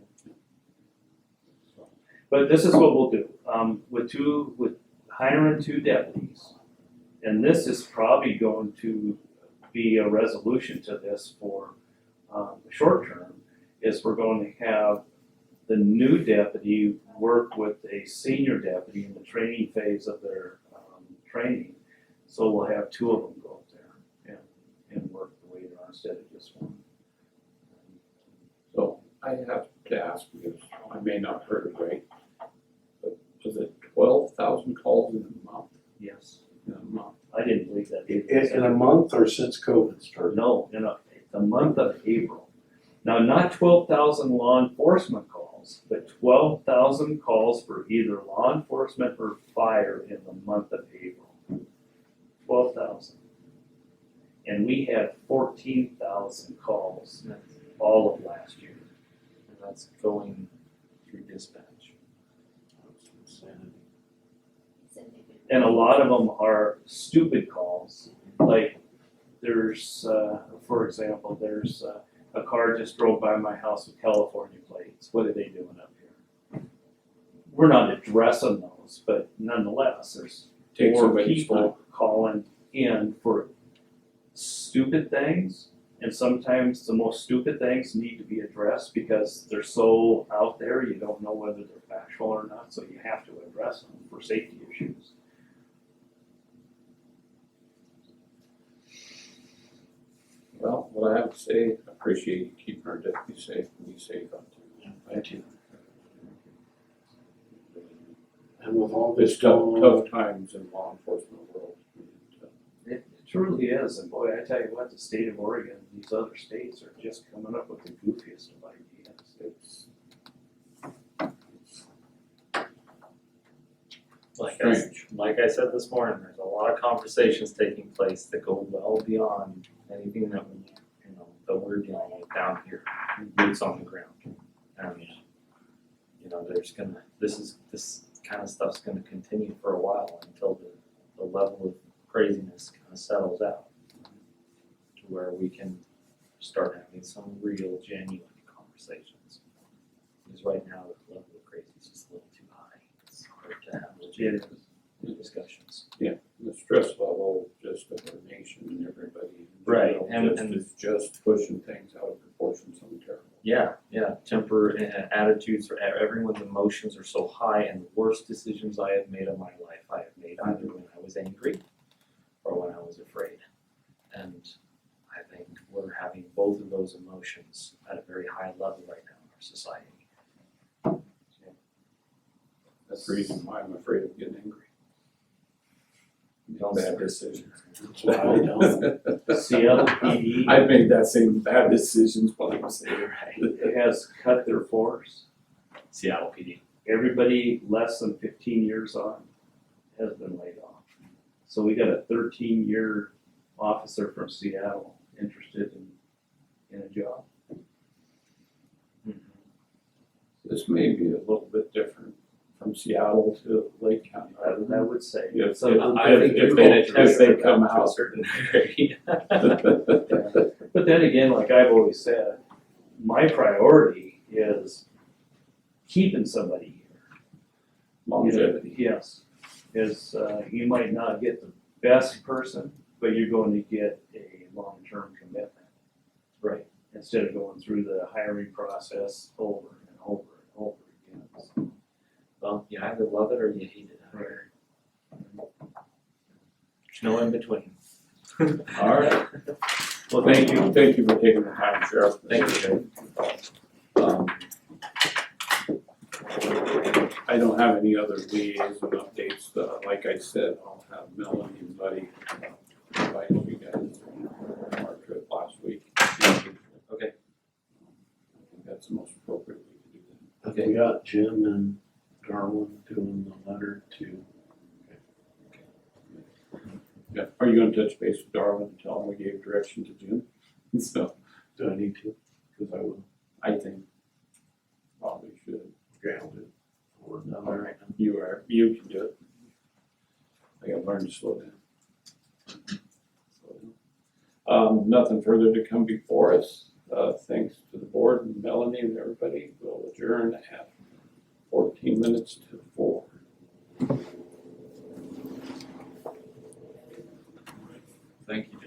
But this is what we'll do, with hiring 2 deputies, and this is probably going to be a resolution to this for the short term, is we're going to have the new deputy work with a senior deputy in the training phase of their training. So we'll have 2 of them go up there and work the radar instead of just one. So I have to ask, because I may not have heard it right, but was it 12,000 calls in a month? Yes. In a month. I didn't believe that either. In a month or since COVID started? No, in the month of April. Now, not 12,000 law enforcement calls, but 12,000 calls for either law enforcement or fire in the month of April. 12,000. And we had 14,000 calls all of last year. And that's going through dispatch. And a lot of them are stupid calls. Like there's, for example, there's a car just drove by my house with California plates. What are they doing up here? We're not addressing those, but nonetheless, there's more people calling in for stupid things. And sometimes the most stupid things need to be addressed because they're so out there, you don't know whether they're factual or not, so you have to address them for safety issues. Well, what I have to say, I appreciate you keeping our deputies safe and be safe out there. Thank you. And with all this It's tough times in law enforcement world. It truly is, and boy, I tell you what, the state of Oregon, these other states are just coming up with the goofiest of ideas. Like I said this morning, there's a lot of conversations taking place that go well beyond anything that we, that we're dealing with down here, boots on the ground. And, this kind of stuff's gonna continue for a while until the level of craziness kind of settles out to where we can start having some real, genuine conversations. Because right now, the level of crazy is just a little too high. It's hard to have legitimate discussions. Yeah, the stress level just of our nation and everybody. Right, It's just pushing things out of proportion, something terrible. Yeah, temper and attitudes, or everyone's emotions are so high, and the worst decisions I have made in my life, I have made either when I was angry or when I was afraid. And I think we're having both of those emotions at a very high level right now in our society. That's the reason why I'm afraid of getting angry. bad decisions. That's why I don't. Seattle PD I've made that same bad decisions while I was there. has cut their force. Seattle PD. Everybody less than 15 years on has been laid off. So we got a 13-year officer from Seattle interested in a job. This may be a little bit different from Seattle to Lake County. I would say. If, So I think if they come out. a certain degree. But then again, like I've always said, my priority is keeping somebody here. Longevity. Yes, is you might not get the best person, but you're going to get a long-term commitment. Right. Instead of going through the hiring process over and over and over again. So, Well, you either love it or you hate it out here. There's no in between. All right. Well, thank you for taking the time, Sheriff. Thank you. I don't have any other liaison updates. Like I said, I'll have Melanie and Buddy invite you guys to our trip last week. Okay. I think that's the most appropriate way to do that. Okay. We got Jim and Darwin doing the letter to. Yeah, are you gonna touch base with Darwin and tell him we gave direction to Jim? So, Do I need to? Cause I will. I think probably should. Okay, I'll do it. We're done there right now. You can do it. I gotta learn to slow down. Nothing further to come before us. Thanks to the board and Melanie and everybody. We'll adjourn at 14 minutes to 4. Thank you, Jim.